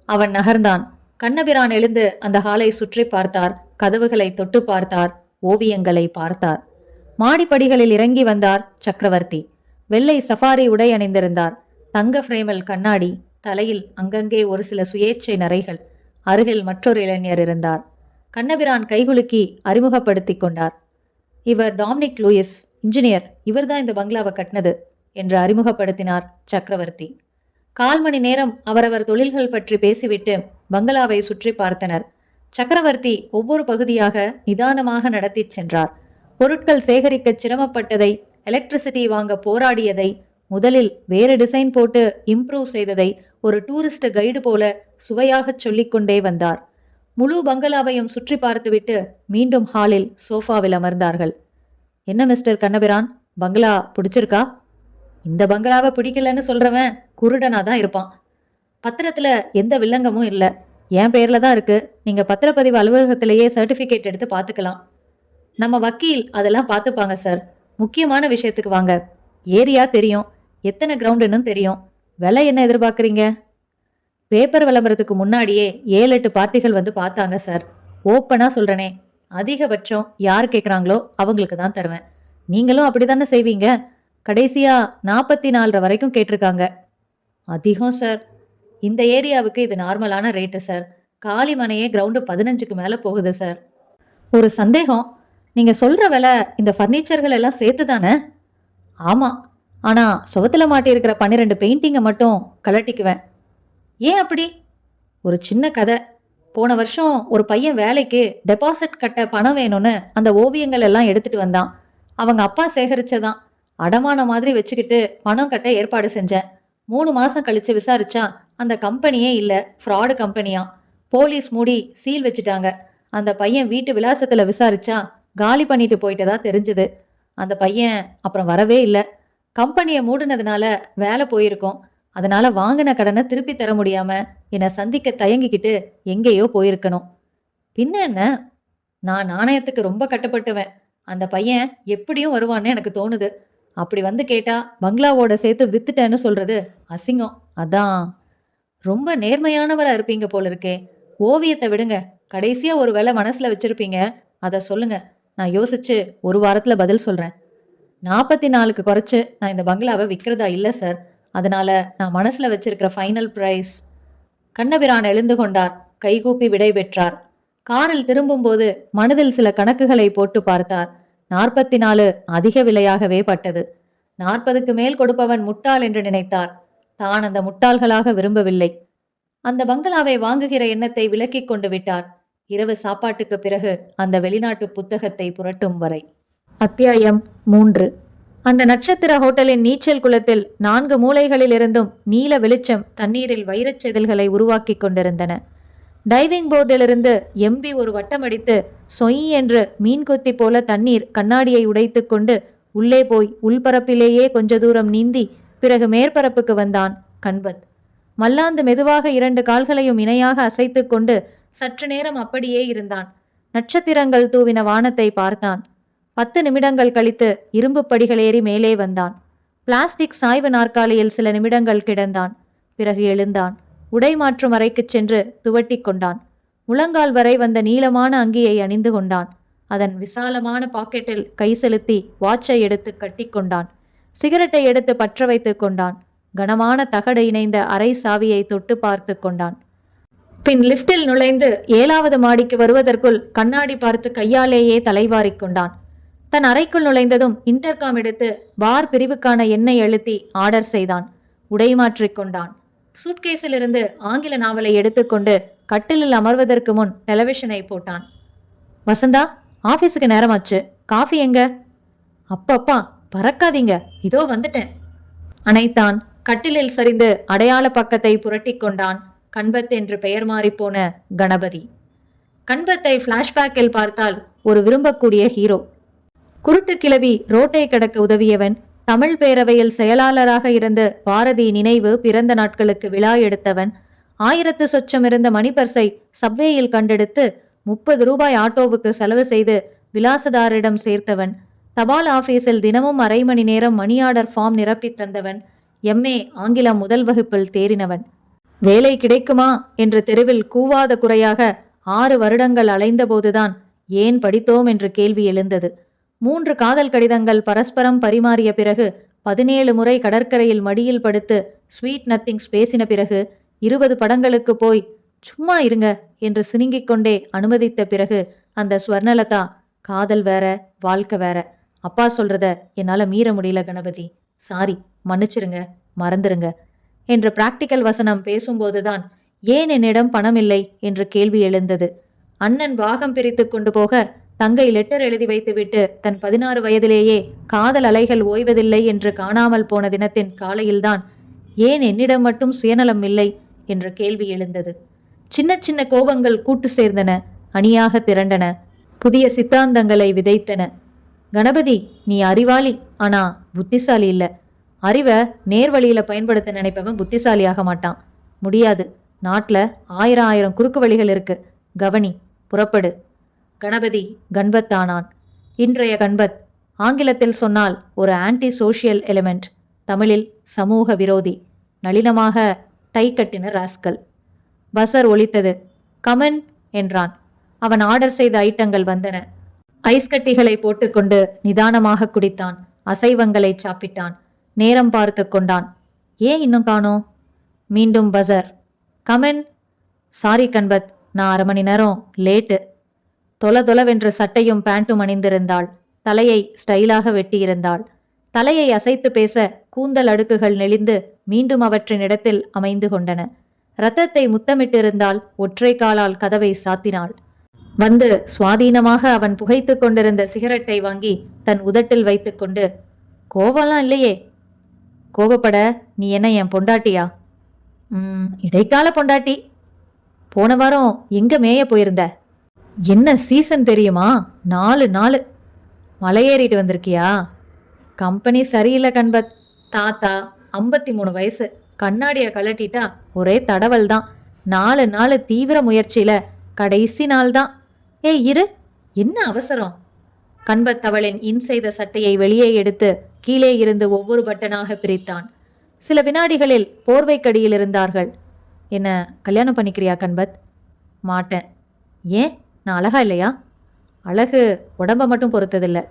அவன் நகர்ந்தான். கண்ணபிரான் எழுந்து அந்த ஹாலை சுற்றி பார்த்தார். கதவுகளை தொட்டு பார்த்தார். ஓவியங்களை பார்த்தார். மாடிப்படிகளில் இறங்கி வந்தார் சக்கரவர்த்தி. வெள்ளை சஃபாரி உடை அணிந்திருந்தார். தங்க ஃப்ரேமில் கண்ணாடி, தலையில் அங்கங்கே ஒரு சில சுயேட்சை நரைகள். அருகில் மற்றொரு இளைஞர் இருந்தார். கண்ணபிரான் கைகுலுக்கி அறிமுகப்படுத்தி கொண்டார். இவர் டாமினிக் லூயிஸ், இன்ஜினியர். இவர்தான் இந்த பங்களாவை கட்டினது என்று அறிமுகப்படுத்தினார் சக்கரவர்த்தி. 1/4 மணி நேரம் அவரவர் தொழில்கள் பற்றி பேசிவிட்டு பங்களாவை சுற்றி பார்த்தனர். சக்கரவர்த்தி ஒவ்வொரு பகுதியாக நிதானமாக நடத்தி சென்றார். பொருட்கள் சேகரிக்க சிரமப்பட்டதை, எலக்ட்ரிசிட்டி வாங்க போராடியதை, முதலில் வேறு டிசைன் போட்டு இம்ப்ரூவ் செய்ததை ஒரு டூரிஸ்ட் கைடு போல சுவையாகச் சொல்லிக்கொண்டே வந்தார். முழு பங்களாவையும் சுற்றி பார்த்துவிட்டு மீண்டும் ஹாலில் சோஃபாவில் அமர்ந்தார்கள். என்ன மிஸ்டர் கண்ணபிரான், பங்களா பிடிச்சிருக்கா? இந்த பங்களாவை பிடிக்கலன்னு சொல்றவன் குருடனா தான் இருப்பான். பத்திரத்துல எந்த வில்லங்கமும் இல்லை. என் பேர்ல தான் இருக்கு. நீங்க பத்திரப்பதிவு அலுவலகத்திலேயே சர்டிபிகேட் எடுத்து பார்த்துக்கலாம். நம்ம வக்கீல் அதெல்லாம் பார்த்துப்பாங்க சார். முக்கியமான விஷயத்துக்கு வாங்க. ஏரியா தெரியும், எத்தனை கிரவுண்டுன்னு தெரியும். விலை என்ன எதிர்பார்க்குறீங்க? பேப்பர் விளம்பரத்துக்கு முன்னாடியே 7-8 பார்ட்டிகள் வந்து பார்த்தாங்க சார். ஓப்பனாக சொல்கிறனே, அதிகபட்சம் யார் கேட்குறாங்களோ அவங்களுக்கு தான் தருவேன். நீங்களும் அப்படி தானே செய்வீங்க. கடைசியா 44 வரைக்கும் கேட்டிருக்காங்க. அதிகம் சார். இந்த ஏரியாவுக்கு இது நார்மலான ரேட்டு சார். காலி மனையே கிரவுண்டு 15க்கு மேல போகுது சார். ஒரு சந்தேகம். நீங்க சொல்ற விலை இந்த ஃபர்னிச்சர்கள் எல்லாம் சேர்த்து தானே? ஆமா. ஆனா சுவத்துல மாட்டியிருக்கிற 12 பெயிண்டிங்கை மட்டும் கலட்டிக்குவேன். ஏன் அப்படி? ஒரு சின்ன கதை. போன வருஷம் ஒரு பையன் வேலைக்கு டெபாசிட் கட்ட பணம் வேணும்னு அந்த ஓவியங்கள் எல்லாம் எடுத்துட்டு வந்தான். அவங்க அப்பா சேகரிச்சதான். அடமான மாதிரி வச்சுக்கிட்டு பணம் கட்ட ஏற்பாடு செஞ்சேன். 3 மாசம் கழிச்சு விசாரிச்சா அந்த கம்பெனியே இல்லை, ஃப்ராடு கம்பெனியா. போலீஸ் மூடி சீல் வச்சுட்டாங்க. அந்த பையன் வீட்டு விலாசத்துல விசாரிச்சா காலி பண்ணிட்டு போயிட்டதா தெரிஞ்சுது. அந்த பையன் அப்புறம் வரவே இல்லை. கம்பெனியை மூடினதுனால வேலை போயிருக்கோம். அதனால வாங்கின கடனை திருப்பி தர முடியாம என்னை சந்திக்க தயங்கிக்கிட்டு எங்கேயோ போயிருக்கணும். பின்ன என்ன, நான் நாணயத்துக்கு ரொம்ப கட்டுப்பட்டுவேன். அந்த பையன் எப்படியும் வருவான்னு எனக்கு தோணுது. அப்படி வந்து கேட்டா பங்களாவோட சேர்த்து வித்துட்டேன்னு சொல்றது அசிங்கம். அதான். ரொம்ப நேர்மையானவரா இருப்பீங்க போல இருக்கே. ஓவியத்தை விடுங்க, கடைசியா ஒரு வேலை மனசுல வச்சிருப்பீங்க, அதை சொல்லுங்க. நான் யோசிச்சு ஒரு வாரத்துல பதில் சொல்றேன். 44க்கு குறைச்சு நான் இந்த பங்களாவை விற்கிறதா இல்லை சார். அதனால நான் மனசுல வச்சிருக்கிற ஃபைனல் பிரைஸ். கண்ணபிரான் எழுந்து கொண்டார். கைகூப்பி விடை பெற்றார். காரில் திரும்பும்போது மனதில் சில கணக்குகளை போட்டு பார்த்தார். 44 அதிக விலையாகவே பட்டது. 40க்கு மேல் கொடுப்பவன் முட்டாள் என்று நினைத்தார். தான் அந்த முட்டாள்களாக விரும்பவில்லை. அந்த பங்களாவை வாங்குகிற எண்ணத்தை விலக்கிக் கொண்டு விட்டார். இரவு சாப்பாட்டுக்கு பிறகு அந்த வெளிநாட்டு புத்தகத்தை புரட்டும் வரை. அத்தியாயம் 3. அந்த நட்சத்திர ஹோட்டலின் நீச்சல் குளத்தில் 4 மூலைகளிலிருந்தும் நீல வெளிச்சம் தண்ணீரில் வைரச் செதில்களை உருவாக்கி கொண்டிருந்தன. டைவிங் போர்டிலிருந்து எம்பி ஒரு வட்டமடித்து சொய் என்று மீன்கொத்தி போல தண்ணீர் கண்ணாடியை உடைத்து கொண்டு உள்ளே போய் உள்பரப்பிலேயே கொஞ்ச தூரம் நீந்தி பிறகு மேற்பரப்புக்கு வந்தான் கண்பத். மல்லாந்து மெதுவாக 2 கால்களையும் இணையாக அசைத்து கொண்டு சற்று நேரம் அப்படியே இருந்தான். நட்சத்திரங்கள் தூவின வானத்தை பார்த்தான். 10 நிமிடங்கள் கழித்து இரும்பு படிகள் ஏறி மேலே வந்தான். பிளாஸ்டிக் சாய்வு நாற்காலியில் சில நிமிடங்கள் கிடந்தான். பிறகு எழுந்தான். உடை மாற்றும் அறைக்குச் சென்று துவட்டி கொண்டான். முழங்கால் வரை வந்த நீளமான அங்கியை அணிந்து கொண்டான். அதன் விசாலமான பாக்கெட்டில் கை செலுத்தி வாட்சை எடுத்து கட்டி கொண்டான். சிகரெட்டை எடுத்து பற்ற வைத்து கொண்டான். கனமான தகடு இணைந்த அறை சாவியை தொட்டு பார்த்து கொண்டான். பின் லிப்டில் நுழைந்து 7வது மாடிக்கு வருவதற்குள் கண்ணாடி பார்த்து கையாலேயே தலைவாரிக் கொண்டான். தன் அறைக்குள் நுழைந்ததும் இன்டர்காம் எடுத்து பார் பிரிவுக்கான எண்ணை அழுத்தி ஆர்டர் செய்தான். உடை மாற்றிக் கொண்டான். சூட்கேஸில் இருந்து ஆங்கில நாவலை எடுத்துக்கொண்டு கட்டிலில் அமர்வதற்கு முன் டெலிவிஷனை போட்டான். வசந்தா, ஆபீஸுக்கு நேரமாச்சு. காஃபி எங்க? அப்பப்பா பறக்காதீங்க, இதோ வந்துட்டேன். அணைத்தான். கட்டிலில் சரிந்து அடையாள பக்கத்தை புரட்டி கொண்டான். கண்பத் என்று பெயர் மாறிப்போன கணபதி. கண்பத்தை பிளாஷ்பேக்கில் பார்த்தால் ஒரு விரும்பக்கூடிய ஹீரோ. குருட்டு கிழவி ரோட்டை கடக்க உதவியவன். தமிழ் பேரவையில் செயலாளராக இருந்து பாரதி நினைவு பிறந்த நாட்களுக்கு விழா எடுத்தவன். 1000 சொச்சம் இருந்த மணிபர்ஸை சப்வேயில் கண்டெடுத்து 30 ரூபாய் ஆட்டோவுக்கு செலவு செய்து விலாசதாரிடம் சேர்த்தவன். தபால் ஆபீஸில் தினமும் அரை மணி நேரம் மணி ஆர்டர் ஃபார்ம் நிரப்பி தந்தவன். எம்ஏ ஆங்கிலம் முதல் வகுப்பில் தேறினவன். வேலை கிடைக்குமா என்று தெருவில் கூவாத குறையாக 6 வருடங்கள் அலைந்தபோதுதான் ஏன் படித்தோம் என்று கேள்வி எழுந்தது. 3 காதல் கடிதங்கள் பரஸ்பரம் பரிமாறிய பிறகு 17 முறை கடற்கரையில் மடியில் படுத்து ஸ்வீட் நத்திங்ஸ் பேசின பிறகு 20 படங்களுக்கு போய் சும்மா இருங்க என்று சினுங்கிக் கொண்டே அனுமதித்த பிறகு அந்த ஸ்வர்ணலதா காதல் வேற வாழ்க்கை வேற, அப்பா சொல்றத என்னால மீற முடியல கணபதி, சாரி, மன்னிச்சிருங்க, மறந்துருங்க என்று பிராக்டிக்கல் வசனம் பேசும்போதுதான் ஏன் என்னிடம் பணம் இல்லை என்று கேள்வி எழுந்தது. அண்ணன் பாகம் பிரித்து கொண்டு போக தங்கை லெட்டர் எழுதி வைத்துவிட்டு தன் 16 வயதிலேயே காதல் அலைகள் ஓய்வதில்லை என்று காணாமல் போன தினத்தின் காலையில்தான் ஏன் என்னிடம் மட்டும் சுயநலம் இல்லை என்ற கேள்வி எழுந்தது. சின்ன சின்ன கோபங்கள் கூட்டு சேர்ந்தன, அணியாக திரண்டன, புதிய சித்தாந்தங்களை விதைத்தன. கணபதி, நீ அறிவாளி, ஆனா புத்திசாலி இல்ல. அறிவை நேர்வழியில பயன்படுத்த நினைப்பவன் புத்திசாலியாக மாட்டான். முடியாது. நாட்டில் 1000 குறுக்கு வழிகள் இருக்கு. கவனி, புறப்படு. கணபதி கண்பத்தானான். இன்றைய கண்பத் ஆங்கிலத்தில் சொன்னால் ஒரு ஆன்டி சோஷியல் எலிமெண்ட், தமிழில் சமூக விரோதி. நளினமாக டை கட்டின ராஸ்கல். பசர் ஒலித்தது. கமன் என்றான். அவன் ஆர்டர் செய்த ஐட்டங்கள் வந்தன. ஐஸ் கட்டிகளை போட்டுக்கொண்டு நிதானமாக குடித்தான். அசைவங்களை சாப்பிட்டான். நேரம் பார்த்து கொண்டான். ஏன் இன்னும் காணோம்? மீண்டும் பசர். கமென். சாரி கண்பத், நான் 1/2 மணி நேரம் லேட்டு. தொலதொலவென்று சட்டையும் பேண்ட்டும் அணிந்திருந்தாள். தலையை ஸ்டைலாக வெட்டியிருந்தாள். தலையை அசைத்து பேச கூந்தல் அடுக்குகள் நெளிந்து மீண்டும் அவற்றின் இடத்தில் அமைந்து கொண்டன. இரத்தத்தை முத்தமிட்டிருந்தால் ஒற்றை காலால் கதவை சாத்தினாள். வந்து சுவாதீனமாக அவன் புகைத்து கொண்டிருந்த சிகரெட்டை வாங்கி தன் உதட்டில் வைத்துக்கொண்டு, கோபம்லாம் இல்லையே? கோபப்பட நீ என்ன என் பொண்டாட்டியா? இடைக்கால பொண்டாட்டி. போன வாரம் எங்க மேய போயிருந்த? என்ன சீசன் தெரியுமா? 4 நாள் மலையேறிட்டு வந்திருக்கியா? கம்பெனி சரியில்லை கண்பத். தாத்தா 53 வயசு, கண்ணாடியை கழட்டிட்டா ஒரே தடவல் தான். 4 நாள் தீவிர முயற்சியில கடைசி நாள் தான். ஏய் இரு, என்ன அவசரம்? கண்பத் அவளின் இன் செய்த சட்டையை வெளியே எடுத்து கீழே இருந்து ஒவ்வொரு பட்டனாக பிரித்தான். சில வினாடிகளில் போர்வைக்கடியில் இருந்தார்கள். என்ன கல்யாணம் பண்ணிக்கிறியா கண்பத்? மாட்டேன். ஏன்? நான் அழகா இல்லையா? அழகு உடம்ப மட்டும் பொறுத்ததில்லை.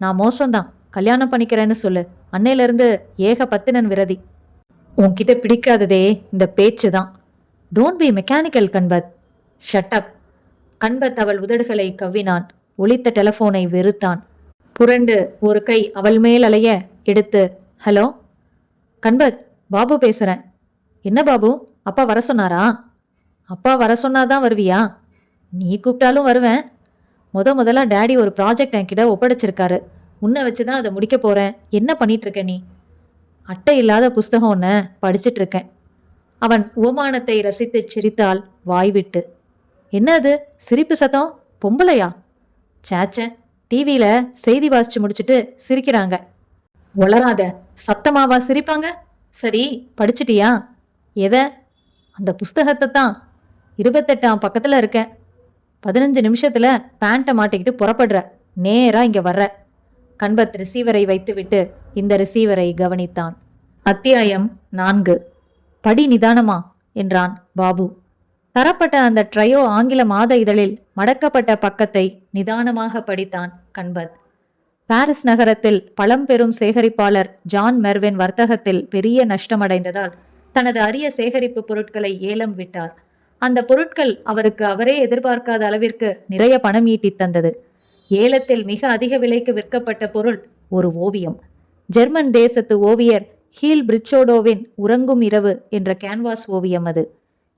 நான் மோசம்தான். கல்யாணம் பண்ணிக்கிறேன்னு சொல்லு. அன்னையிலிருந்து ஏக பத்தினன் விரதி. உன்கிட்ட பிடிக்காததே இந்த பேச்சு தான். Don't be mechanical Ganpat. Shut up. Ganpat அவள் உதடுகளை கவ்வினான். ஒலித்த டெலஃபோனை வெறுத்தான். புரண்டு ஒரு கை அவள் மேல் அலைய எடுத்து, ஹலோ கண்பத், பாபு பேசுறேன். என்ன பாபு, அப்பா வர சொன்னாரா? அப்பா வர சொன்னாதான் வருவியா? நீ கூப்பிட்டாலும் வருவேன். முதல்ல டேடி ஒரு ப்ராஜெக்ட் என்கிட்ட ஒப்படைச்சிருக்காரு. உன்னை வச்சுதான் அதை முடிக்க போறேன். என்ன பண்ணிட்டு இருக்க நீ? அட்டை இல்லாத புஸ்தகம் ஒன்ன படிச்சிட்டு இருக்கேன். அவன் உவமானத்தை ரசித்து சிரித்தாள் வாய்விட்டு. என்ன அது சிரிப்பு சத்தம்? பொம்பளையா? சேச்ச, டிவியில செய்தி வாசிச்சு முடிச்சுட்டு சிரிக்கிறாங்க. வளராத, சத்தமாவா சிரிப்பாங்க? சரி, படிச்சிட்டியா? எதை? அந்த புஸ்தகத்தை தான். 28ஆம் பக்கத்துல இருக்கேன். 15 நிமிஷத்துல பேண்ட்டை மாட்டிக்கிட்டு புறப்படுற. நேரா இங்க வர்ற. கண்பத் ரிசீவரை வைத்துவிட்டு இந்த ரிசீவரை கவனித்தான். அத்தியாயம் 4. படி நிதானமா என்றான் பாபு. தரப்பட்ட அந்த ட்ரையோ ஆங்கில மாத இதழில் மடக்கப்பட்ட பக்கத்தை நிதானமாக படித்தான் கண்பத். பாரிஸ் நகரத்தில் பழம்பெரும் சேகரிப்பாளர் ஜான் மெர்வின் வர்த்தகத்தில் பெரிய நஷ்டமடைந்ததால் தனது அரிய சேகரிப்பு பொருட்களை ஏலம் விட்டார். அந்த பொருட்கள் அவருக்கு அவரே எதிர்பார்க்காத அளவிற்கு நிறைய பணம் ஈட்டி தந்தது. ஏலத்தில் மிக அதிக விலைக்கு விற்கப்பட்ட பொருள் ஒரு ஓவியம். ஜெர்மன் தேசத்து ஓவியர் ஹீல் பிரிச்சோடோவின் உறங்கும் இரவு என்ற கேன்வாஸ் ஓவியம் அது.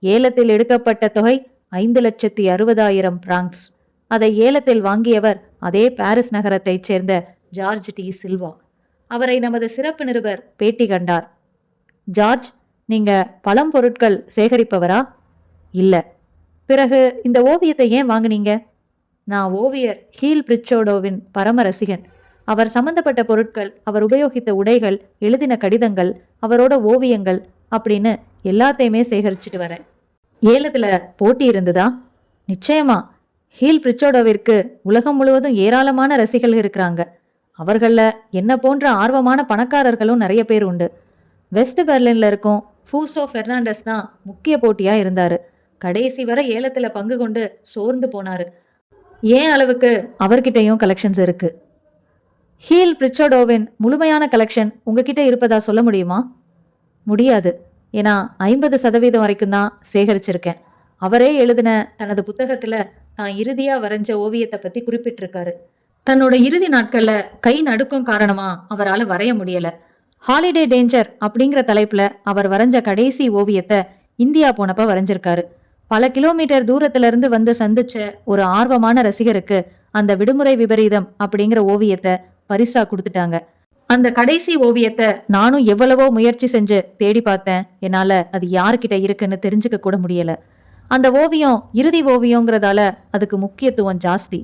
ஏலத்தில் எடுக்கப்பட்ட தொகை 5,60,000 பிராங்க்ஸ். அதை ஏலத்தில் வாங்கியவர் அதே பாரிஸ் நகரத்தைச் சேர்ந்த ஜார்ஜ் டி சில்வா. அவரை நமது சிறப்பு நிருபர் பேட்டி கண்டார். ஜார்ஜ், நீங்க பழம் பொருட்கள் சேகரிப்பவரா? இல்ல. பிறகு இந்த ஓவியத்தை ஏன் வாங்குனீங்க? நான் ஓவியர் ஹீல் பிரிச்சோடோவின் பரம ரசிகன். அவர் சம்பந்தப்பட்ட பொருட்கள், அவர் உபயோகித்த உடைகள், எழுதின கடிதங்கள், அவரோட ஓவியங்கள் அப்படின்னு எல்லாத்தையுமே சேகரிச்சுட்டு வரேன். ஏலத்துல போட்டி இருந்ததா? நிச்சயமா. ஹீல் பிரிச்சோடோவிற்கு உலகம் முழுவதும் ஏராளமான ரசிகர்கள் இருக்கிறாங்க. அவர்கள என்ன போன்ற ஆர்வமான பணக்காரர்களும் நிறைய பேர் உண்டு. வெஸ்ட் பெர்லின்ல இருக்கும் ஃபூசோ பெர்னாண்டஸ் தான் முக்கிய போட்டியா இருந்தாரு. கடைசி வரை ஏலத்துல பங்கு கொண்டு சோர்ந்து போனாரு. ஏன் அளவுக்கு அவர்கிட்டையும் கலெக்ஷன்ஸ் இருக்கு. ஹீல் பிரிச்சோடோவின் முழுமையான கலெக்ஷன் உங்ககிட்ட இருப்பதா சொல்ல முடியுமா? முடியாது. ஏன்னா 50% வரைக்கும் தான் சேகரிச்சிருக்கேன். அவரே எழுதின தனது புத்தகத்துல தான் இறுதியா வரைஞ்ச ஓவியத்தை பத்தி குறிப்பிட்டிருக்காரு. தன்னோட இறுதி நாட்கள்ல கை நடுக்கும் காரணமா அவரால் வரைய முடியல. ஹாலிடே டேஞ்சர் அப்படிங்கிற தலைப்புல அவர் வரைஞ்ச கடைசி ஓவியத்தை இந்தியா போனப்ப வரைஞ்சிருக்காரு. பல கிலோமீட்டர் தூரத்துல இருந்து வந்து சந்திச்ச ஒரு ஆர்வமான ரசிகருக்கு அந்த விடுமுறை விபரீதம் அப்படிங்கிற ஓவியத்தை பரிசா கொடுத்துட்டாங்க. அந்த கடைசி ஓவியத்தை நானும் எவ்வளவோ முயற்சி செஞ்சு தேடி பார்த்தேன். என்னால அது யாருக்கிட்ட இருக்குன்னு தெரிஞ்சுக்க கூட முடியல. அந்த ஓவியம் இறுதி ஓவியங்கிறதால அதுக்கு முக்கியத்துவம் ஜாஸ்தி.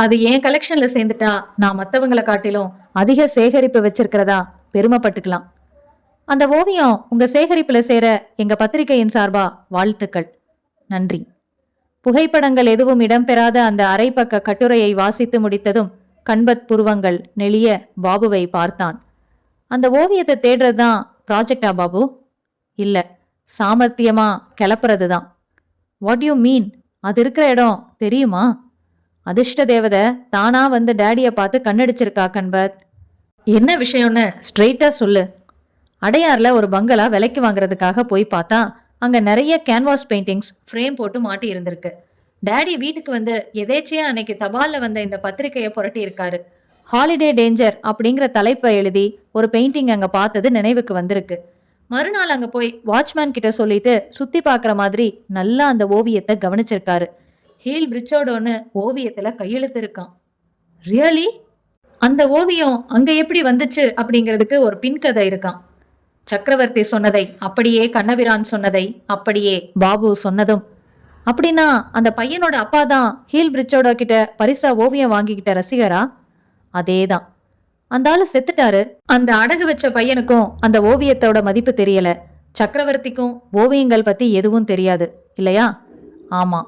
அது என் கலெக்ஷன்ல சேர்ந்துட்டா நான் மற்றவங்களை காட்டிலும் அதிக சேகரிப்பு வச்சிருக்கிறதா பெருமைப்பட்டுக்கலாம். அந்த ஓவியம் உங்க சேகரிப்புல சேர எங்க பத்திரிகையின் சார்பா வாழ்த்துக்கள். நன்றி. புகைப்படங்கள் எதுவும் இடம்பெறாத அந்த அரை பக்க கட்டுரையை வாசித்து முடித்ததும் கண்பத் புருவங்கள் நெளிய பாபுவை பார்த்தான். அந்த ஓவியத்தை தேடுறதுதான் ப்ராஜெக்டா பாபு? இல்ல, சாமர்த்தியமா கிளப்புறது தான். What you mean? அது இருக்கிற இடம் தெரியுமா? அதிர்ஷ்ட தேவதை தானா வந்து டேடியை பார்த்து கண்ணடிச்சிருக்கா கண்பத். என்ன விஷயம்னு ஸ்ட்ரெயிட்டா சொல்லு. அடையார்ல ஒரு பங்களா விலைக்கு வாங்குறதுக்காக போய் பார்த்தா அங்க நிறைய கேன்வாஸ் பெயிண்டிங்ஸ் ஃப்ரேம் போட்டு மாட்டி இருந்திருக்கு. டேடி வீட்டுக்கு வந்து எதேச்சியா அன்னைக்கு தபால்ல வந்த இந்த பத்திரிக்கையை புரட்டி இருக்காரு. ஹாலிடே டேஞ்சர் அப்படிங்கிற தலைப்பை எழுதி ஒரு பெயிண்டிங் அங்க பார்த்தது நினைவுக்கு வந்திருக்கு. மறுநாள் அங்க போய் வாட்ச்மேன் கிட்ட சொல்லிட்டு சுத்தி பார்க்குற மாதிரி நல்லா அந்த ஓவியத்தை கவனிச்சிருக்காரு. ஹீல் பிரிச்சோடோன்னு ஓவியத்துல கையெழுத்து இருக்கான். ரியலி? அந்த ஓவியம் அங்க எப்படி வந்துச்சு அப்படிங்கிறதுக்கு ஒரு பின்கதை இருக்கான். சக்கரவர்த்தி சொன்னதை அப்படியே கண்ணபிரான் சொன்னதை அப்படியே பாபு சொன்னதும். அப்படின்னா அந்த பையனோட அப்பா தான் ஹீல் பிரிட்ஜோட கிட்ட பரிசா ஓவியம் வாங்கிக்கிட்ட ரசிகரா? அதேதான். அந்த ஆளு செத்துட்டாரு. அந்த அடகு வச்ச பையனுக்கும் அந்த ஓவியத்தோட மதிப்பு தெரியல. சக்கரவர்த்திக்கும் ஓவியங்கள் பத்தி எதுவும் தெரியாது இல்லையா? ஆமா.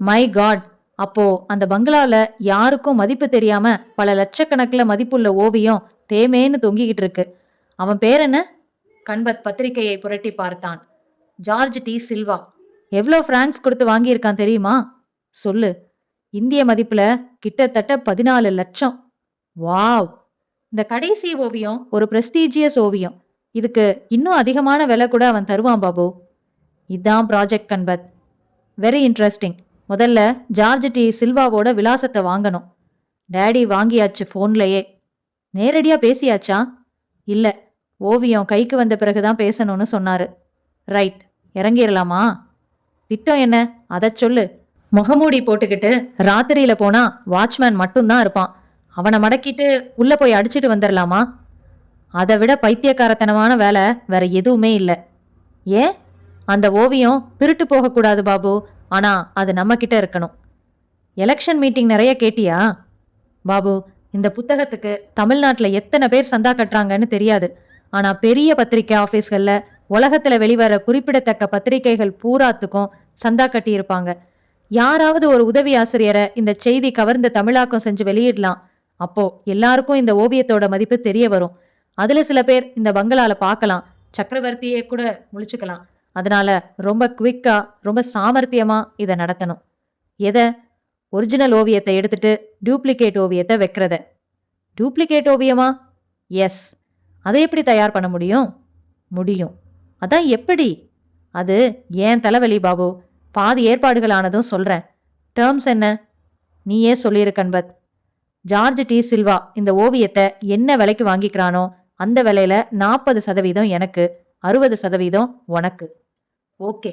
My God. அப்போ அந்த பங்களால யாருக்கும் மதிப்பு தெரியாம பல லட்சக்கணக்கில் மதிப்புள்ள ஓவியம் தேமேன்னு தொங்கிக்கிட்டு இருக்கு. அவன் பேர் என்ன? கண்பத் பத்திரிகையை புரட்டி பார்த்தான். George D Silva. எவ்வளோ பிராங்க்ஸ் கொடுத்து வாங்கியிருக்கான் தெரியுமா? சொல்லு. இந்திய மதிப்புல கிட்டத்தட்ட 14 லட்சம். வாவ். இந்த கடைசி ஓவியம் ஒரு பிரஸ்டீஜியஸ் ஓவியம். இதுக்கு இன்னும் அதிகமான விலை கூட அவன் தருவான் பாபு. இதான் ப்ராஜெக்ட் கண்பத். Very interesting. முதல்ல ஜார்ஜ் டி சில்வாவோட விலாசத்தை வாங்கணும். டேடி வாங்கியாச்சு ஃபோன்லயே. நேரடியா பேசியாச்சா? இல்ல, ஓவியம் கைக்கு வந்த பிறகுதான் பேசணும்னு சொன்னாரு. ரைட், இறங்கிடலாமா? திட்டம் என்ன, அதை சொல்லு. முகமூடி போட்டுக்கிட்டு ராத்திரியில போனா வாட்ச்மேன் மட்டும்தான் இருப்பான். அவனை மடக்கிட்டு உள்ள போய் அடிச்சிட்டு வந்துடலாமா? அதை விட பைத்தியக்காரத்தனமான வேலை வேற எதுவுமே இல்லை. ஏன்? அந்த ஓவியம் திருட்டு போகக்கூடாது பாபு. ஆனா அது நம்ம கிட்ட இருக்கணும். எலெக்ஷன் மீட்டிங் நிறைய கேட்டியா? பாபு, இந்த புத்தகத்துக்கு தமிழ்நாட்டில் எத்தனை பேர் சந்தா கட்டுறாங்கன்னு தெரியாது. ஆனா பெரிய பத்திரிகை ஆபீஸ்கள்ல உலகத்துல வெளிவர குறிப்பிடத்தக்க பத்திரிகைகள் பூராத்துக்கும் சந்தா கட்டி இருப்பாங்க. யாராவது ஒரு உதவி ஆசிரியரை இந்த செய்தி கவர்ந்து தமிழாக்கம் செஞ்சு வெளியிடலாம். அப்போ எல்லாருக்கும் இந்த ஓவியத்தோட மதிப்பு தெரிய வரும். அதுல சில பேர் இந்த பங்களால பார்க்கலாம், சக்கரவர்த்தியே கூட முழிச்சுக்கலாம். அதனால ரொம்ப குவிக்கா, ரொம்ப சாமர்த்தியமா இதை நடத்தணும். எதை? ஒரிஜினல் ஓவியத்தை எடுத்துட்டு டூப்ளிகேட் ஓவியத்தை வைக்கிறத. டூப்ளிகேட் ஓவியமா? எஸ். அதை எப்படி தயார் பண்ண முடியும்? முடியும். அதான் எப்படி? அது ஏன் தலைவலி பாபு. பாதி ஏற்பாடுகள் ஆனதும் சொல்றேன். டேர்ம்ஸ் என்ன? நீயே சொல்லிரு கண்பத். ஜார்ஜ் டி சில்வா இந்த ஓவியத்தை என்ன விலைக்கு வாங்கிக்கிறானோ அந்த விலையில 40% எனக்கு, 60% உனக்கு. ஓகே.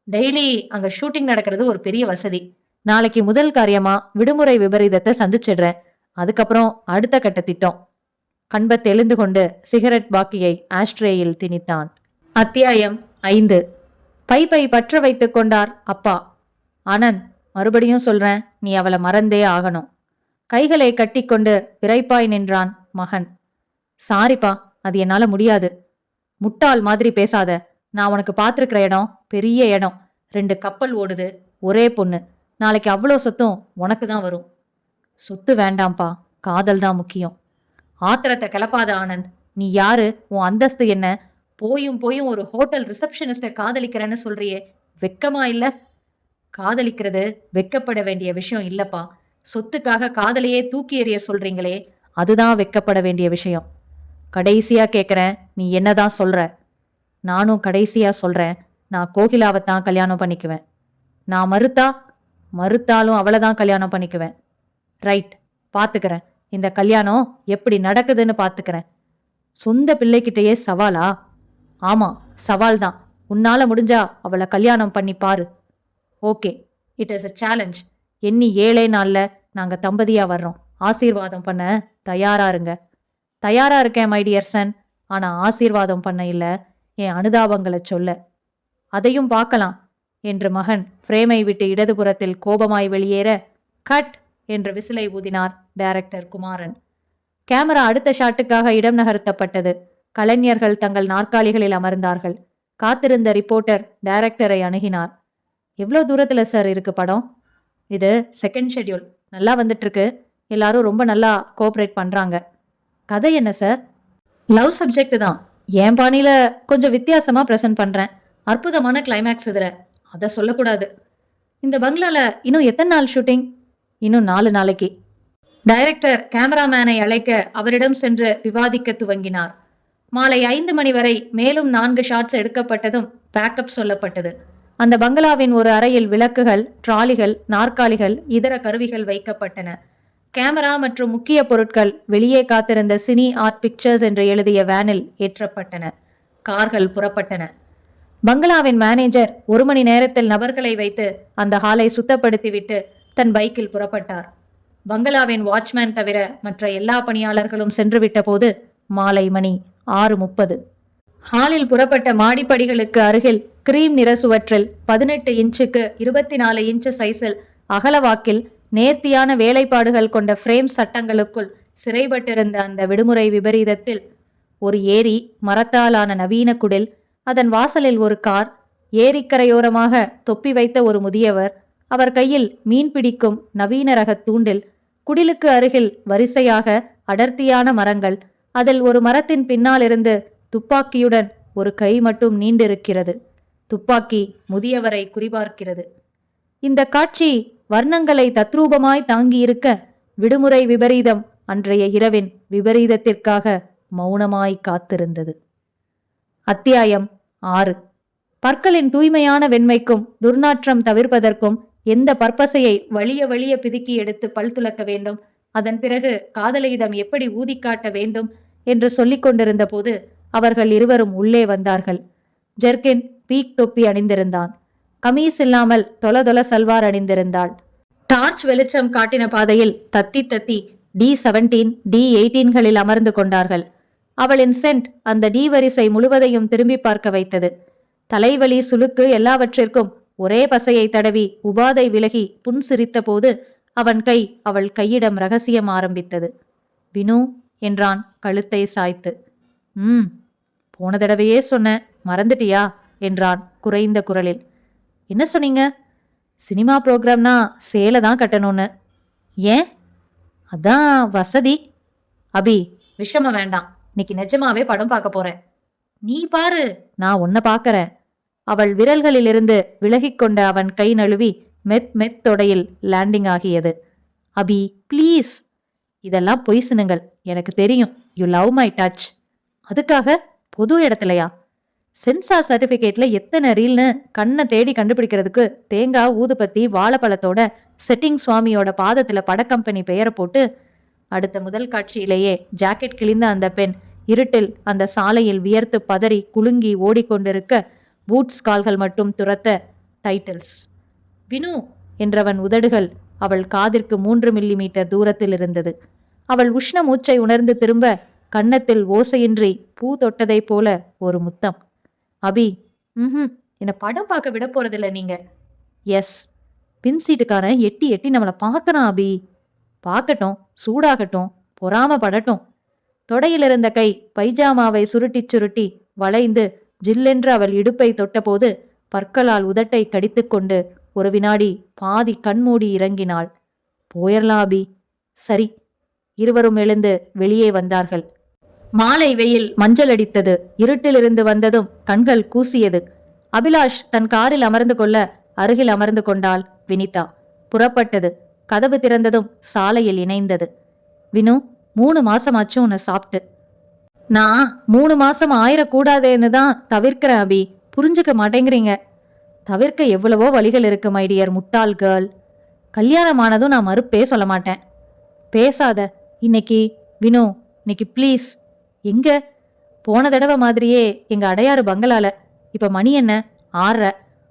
டெய்லி அங்க ஷூட்டிங் நடக்கிறது ஒரு பெரிய வசதி. நாளைக்கு முதல் காரியமா விடுமுறை விபரீதத்தை சந்திச்சிடுறேன். அதுக்கப்புறம் அடுத்த கட்ட திட்டம். கண்பத் எழுந்து கொண்டு சிகரெட் பாக்கியை ஆஸ்ட்ரேயில் திணித்தான். அத்தியாயம் 5. பைப்பை பற்ற வைத்து கொண்டார் அப்பா. ஆனந்த், மறுபடியும் சொல்றேன், நீ அவளை மறந்தே ஆகணும். கைகளை கட்டிக்கொண்டு விரைப்பாய் நின்றான் மகன். சாரிப்பா, அது என்னால முடியாது. முட்டாள் மாதிரி பேசாத. நான் உனக்கு பார்த்துருக்கிற இடம் பெரிய இடம். 2 கப்பல் ஓடுது, ஒரே பொண்ணு. நாளைக்கு அவ்வளோ சொத்தும் உனக்கு தான் வரும். சொத்து வேண்டாம்ப்பா, காதல் தான் முக்கியம். ஆத்திரத்தை கிளப்பாத ஆனந்த். நீ யாரு? உன் அந்தஸ்து என்ன? போயும் போயும் ஒரு ஹோட்டல் ரிசப்ஷனிஸ்ட காதலிக்கிறேன்னு சொல்றியே, வெக்கமா இல்ல? காதலிக்கிறது வெக்கப்பட வேண்டிய விஷயம் இல்லப்பா. சொத்துக்காக காதலையே தூக்கி எறிய சொல்றீங்களே, அதுதான் வெக்கப்பட வேண்டிய விஷயம். கடைசியா கேக்குறேன், நீ என்னதான் சொல்ற? நானும் கடைசியா சொல்றேன், நான் கோகிலாவைத்தான் கல்யாணம் பண்ணிக்குவேன். நான் மறுத்தாலும் அவளைதான் கல்யாணம் பண்ணிக்குவேன். ரைட், பாத்துக்கிறேன். இந்த கல்யாணம் எப்படி நடக்குதுன்னு பாத்துக்கிறேன். சொந்த பிள்ளைகிட்டயே சவாலா? ஆமா, சவால் தான். உன்னால முடிஞ்சா அவளை கல்யாணம் பண்ணி பாரு. Okay, it is a challenge. எண்ணி 7 நாள்ல நாங்க தம்பதியா வர்றோம். ஆசீர்வாதம் பண்ண தயாரா இருங்க. தயாரா இருக்கேன் மை டியர் சன். ஆனா ஆசீர்வாதம் பண்ண இல்ல, என் அனுதாபங்களை சொல்ல. அதையும் பார்க்கலாம் என்று மகன் ஃப்ரேமை விட்டு இடதுபுறத்தில் கோபமாய் வெளியேற, கட் என்று விசிலை ஊதினார் டைரக்டர் குமாரன். கேமரா அடுத்த ஷாட்டுக்காக இடம் நகர்த்தப்பட்டது. கலைஞர்கள் தங்கள் நாற்காலிகளில் அமர்ந்தார்கள். காத்திருந்த ரிப்போர்ட்டர் டைரக்டரை அணுகினார். எவ்வளோ தூரத்துல சார் இருக்கு படம்? இது செகண்ட் ஷெட்யூல். நல்லா வந்துட்டு இருக்கு. எல்லாரும் ரொம்ப நல்லா கோஆப்ரேட் பண்றாங்க. கதை என்ன சார்? லவ் சப்ஜெக்ட் தான். என் பாணியில கொஞ்சம் வித்தியாசமா ப்ரெசென்ட் பண்றேன். அற்புதமான கிளைமேக்ஸ் இதுல. அதை சொல்லக்கூடாது. இந்த பங்களால இன்னும் எத்தனை நாள் ஷூட்டிங்? இன்னும் 4 நாளைக்கு. டைரக்டர் கேமராமேனை அழைக்க அவரிடம் சென்று விவாதிக்க துவங்கினார். மாலை 5 மணி வரை மேலும் 4 ஷாட்ஸ் எடுக்கப்பட்டதும் பேக்கப் சொல்லப்பட்டது. அந்த பங்களாவின் ஒரு அறையில் விளக்குகள், டிராலிகள், நாற்காலிகள், இதர கருவிகள் வைக்கப்பட்டன. கேமரா மற்றும் முக்கிய பொருட்கள் வெளியே காத்திருந்த சினி ஆர்ட் பிக்சர்ஸ் என்று எழுதிய வேனில் ஏற்றப்பட்டன. கார்கள் புறப்பட்டன. பங்களாவின் மேனேஜர் 1 மணி நேரத்தில் நபர்களை வைத்து அந்த ஹாலை சுத்தப்படுத்திவிட்டு தன் பைக்கில் புறப்பட்டார். பங்களாவின் வாட்ச்மேன் தவிர மற்ற எல்லா பணியாளர்களும் சென்றுவிட்ட போது மாலை மணி 6:30. ஹாலில் புறப்பட்ட மாடிப்படிகளுக்கு அருகில் கிரீம் நிற சுவற்றில் 18 இன்ச்சுக்கு 24 இன்ச்சு சைஸில் அகலவாக்கில் நேர்த்தியான வேலைப்பாடுகள் கொண்ட ஃப்ரேம் சட்டங்களுக்குள் சிறைப்பட்டிருந்த அந்த விடுமுறை விபரீதத்தில் ஒரு ஏரி, மரத்தாலான நவீன குடில், அதன் வாசலில் ஒரு கார், ஏரிக்கரையோரமாக தொப்பி வைத்த ஒரு முதியவர், அவர் கையில் மீன் பிடிக்கும் நவீன ரக தூண்டில், குடிலுக்கு அருகில் வரிசையாக அடர்த்தியான மரங்கள், அதில் ஒரு மரத்தின் பின்னால் இருந்து துப்பாக்கியுடன் ஒரு கை மட்டும் நீண்டிருக்கிறது. துப்பாக்கி முதியவரை குறிபார்க்கிறது. இந்த காட்சி வர்ணங்களை தத்ரூபமாய் தாங்கியிருக்க விடுமுறை விபரீதம் அன்றைய இரவின் விபரீதத்திற்காக மௌனமாய் காத்திருந்தது. அத்தியாயம் 6. பற்களின் தூய்மையான வெண்மைக்கும் துர்நாற்றம் தவிர்ப்பதற்கும் எந்த பற்பசையை வலிய வலிய பிதுக்கி எடுத்து பல் துலக்க வேண்டும், அதன் பிறகு காதலியிடம் எப்படி ஊதிக்காட்ட வேண்டும் என்று சொல்லிக் கொண்டிருந்த போது அவர்கள் இருவரும் உள்ளே வந்தார்கள். ஜெர்கின் பீக் தொப்பி அணிந்திருந்தான். கமீஸ் இல்லாமல் தொல சல்வார் அணிந்திருந்தாள். டார்ச் வெளிச்சம் காட்டின பாதையில் தத்தி தத்தி D17, D18களில் அமர்ந்து கொண்டார்கள். அவளின் சென்ட் அந்த டி வரிசை முழுவதையும் திரும்பி பார்க்க வைத்தது. தலைவலி, சுளுக்கு எல்லாவற்றிற்கும் ஒரே பசையை தடவி உபாதை விலகி புன் சிரித்த போது அவன் கை அவள் கையிடம் ரகசியம் ஆரம்பித்தது. வினு என்றான் கழுத்தை சாய்த்து. போன தடவையே சொன்ன, மறந்துட்டியா என்றான் குறைந்த குரலில். என்ன சொன்னீங்க? சினிமா ப்ரோக்ராம்னா சேலை தான் கட்டணும்னு. ஏன்? அதான் வசதி. அபி, விஷம வேண்டாம். இன்னைக்கு நிஜமாவே படம் பார்க்க போறேன். நீ பாரு, நான் உன்னை பார்க்கறேன். அவள் விரல்களிலிருந்து விலகிக்கொண்ட அவன் கை நழுவி மெத் தொடையில் லேண்டிங் ஆகியது. அபி ப்ளீஸ். இதெல்லாம் பொய்சுனுங்கள், எனக்கு தெரியும். You love my touch. அதுக்காக பொது இடத்துலையா? சென்சார் சர்டிபிகேட்ல எத்தனை ரீல்னு கண்ணை தேடி கண்டுபிடிக்கிறதுக்கு தேங்காய், ஊதுபத்தி, வாழைப்பழத்தோட செட்டிங் சுவாமியோட பாதத்துல படக்கம்பெனி பெயரை போட்டு அடுத்த முதல் காட்சியிலேயே ஜாக்கெட் கிழிந்த அந்த பெண் இருட்டில் அந்த சாலையில் வியர்த்து பதறி குலுங்கி ஓடிக்கொண்டிருக்க பூட்ஸ் கால்கள் மட்டும் துரத்த டைட்டில்ஸ். வினு என்றவன் உதடுகள் அவள் காதிற்கு 3 மில்லிமீட்டர் தூரத்தில் இருந்தது. அவள் உஷ்ண மூச்சை உணர்ந்து திரும்ப கன்னத்தில் ஓசையின்றி பூ தொட்டதை போல ஒரு முத்தம். அபி, என்னை படம் பார்க்க விட போறதில்ல நீங்க. எஸ். பின் சீட்டுக்காரன் எட்டி எட்டி நம்மளை பார்க்கறான் அபி. பார்க்கட்டும், சூடாகட்டும், பொறாமப்படட்டும். தொடையிலிருந்த கை பைஜாமாவை சுருட்டி சுருட்டி வளைந்து ஜில்லென்று அவள் இடுப்பை தொட்டபோது பற்களால் உதட்டை கடித்துக்கொண்டு ஒரு வினாடி பாதி கண்மூடி இறங்கினாள். போயர்லாம் அபி. சரி. இருவரும் எழுந்து வெளியே வந்தார்கள். மாலை வெயில் மஞ்சள் அடித்தது. இருட்டிலிருந்து வந்ததும் கண்கள் கூசியது. அபிலாஷ் தன் காரில் அமர்ந்து கொள்ள அருகில் அமர்ந்து கொண்டாள் வினிதா. புறப்பட்டது. கதவு திறந்ததும் சாலையில் இணைந்தது. வினு, 3 மாசமாச்சும் உன்னை சாப்பிட்டு. நான் 3 மாசம் ஆயிரக்கூடாதேன்னு தான் தவிர்க்கிறேன் அபி. புரிஞ்சுக்க மாட்டேங்கிறீங்க. தவிர்க்க எவ்வளவோ வழிகள் இருக்கு மை டியர் முட்டாள் கேர்ள். கல்யாணமானதும் நான் மறுப்பே சொல்ல மாட்டேன். பேசாத. இன்னைக்கு வினு, இன்னைக்கு ப்ளீஸ். எங்க? போன தடவை மாதிரியே எங்க அடையாறு பங்களால. இப்ப மணி என்ன? 6:30.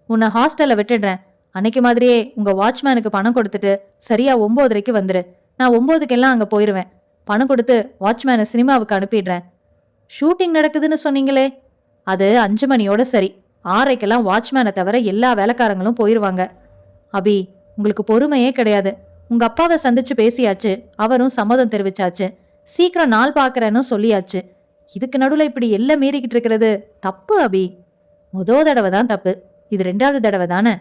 உன்னை ஹாஸ்டல்ல விட்டுடுறேன். அன்னைக்கு மாதிரியே உங்க வாட்ச்மேனுக்கு பணம் கொடுத்துட்டு சரியா 9:30க்கு வந்துரு. நான் 9க்கெல்லாம் அங்க போயிருவேன். பணம் கொடுத்து வாட்ச்மேனை சினிமாவுக்கு அனுப்பிடுறேன். ஷூட்டிங் நடக்குதுன்னு சொன்னீங்களே, அது 5 மணியோட சரி. 6:30க்கெல்லாம் வாட்ச்மேனை தவிர எல்லா வேலைக்காரங்களும் போயிருவாங்க. அபி, உங்களுக்கு பொறுமையே கிடையாது. உங்க அப்பாவை சந்திச்சு பேசியாச்சு. அவரும் சம்மதம் தெரிவிச்சாச்சு. சீக்கிரம் நாள் பாக்குறேன்னு சொல்லியாச்சு. இதுக்கு நடுவில் இப்படி எல்லாம் மீறிக்கிட்டு இருக்கிறது தப்பு அபி. முதல் தடவை தான் தப்பு. இது 2வது தடவை தானே.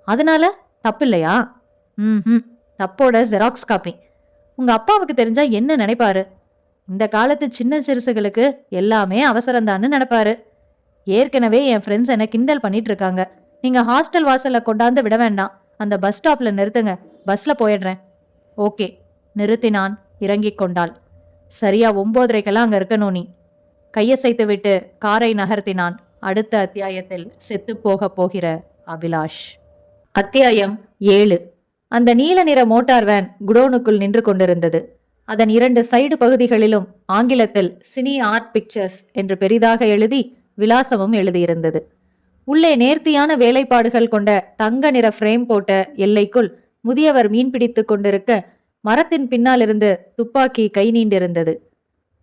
அதனால தப்பு இல்லையா? தப்போட ஜெராக்ஸ் காப்பி. உங்க அப்பாவுக்கு தெரிஞ்சா என்ன நினைப்பாரு? இந்த காலத்து சின்ன சிறுசுகளுக்கு எல்லாமே அவசரம்தான்னு நினைப்பாரு. ஏற்கனவே என் ஃப்ரெண்ட்ஸ் என்ன கிண்டல் பண்ணிட்டு இருக்காங்க. நீங்க ஹாஸ்டல் வாசல்ல கொண்டாந்து விட வேண்டாம். அந்த பஸ் ஸ்டாப்ல நிறுத்துங்க. பஸ்ல போயிடுறேன். ஓகே, நிறுத்தினான். இறங்கிக் கொண்டாள். சரியா 9:30க்கெல்லாம் அங்க இருக்கணும் நீ. கையசைத்து விட்டு காரை நகர்த்தினான். அடுத்த அத்தியாயத்தில் செத்துப்போக போகிற அபிலாஷ். அத்தியாயம் 7. அந்த நீல நிற மோட்டார் வேன் குடோனுக்குள் நின்று கொண்டிருந்தது. அதன் 2 சைடு பகுதிகளிலும் ஆங்கிலத்தில் சினி ஆர்ட் பிக்சர்ஸ் என்று பெரிதாக எழுதி விலாசமும் எழுதியிருந்தது. உள்ளே நேர்த்தியான வேலைப்பாடுகள் கொண்ட தங்க நிற ஃப்ரேம் போட்ட எல்லைக்குள் முதியவர் மீன் பிடித்து கொண்டிருக்க மரத்தின் பின்னாலிருந்து துப்பாக்கி கை நீண்டிருந்தது.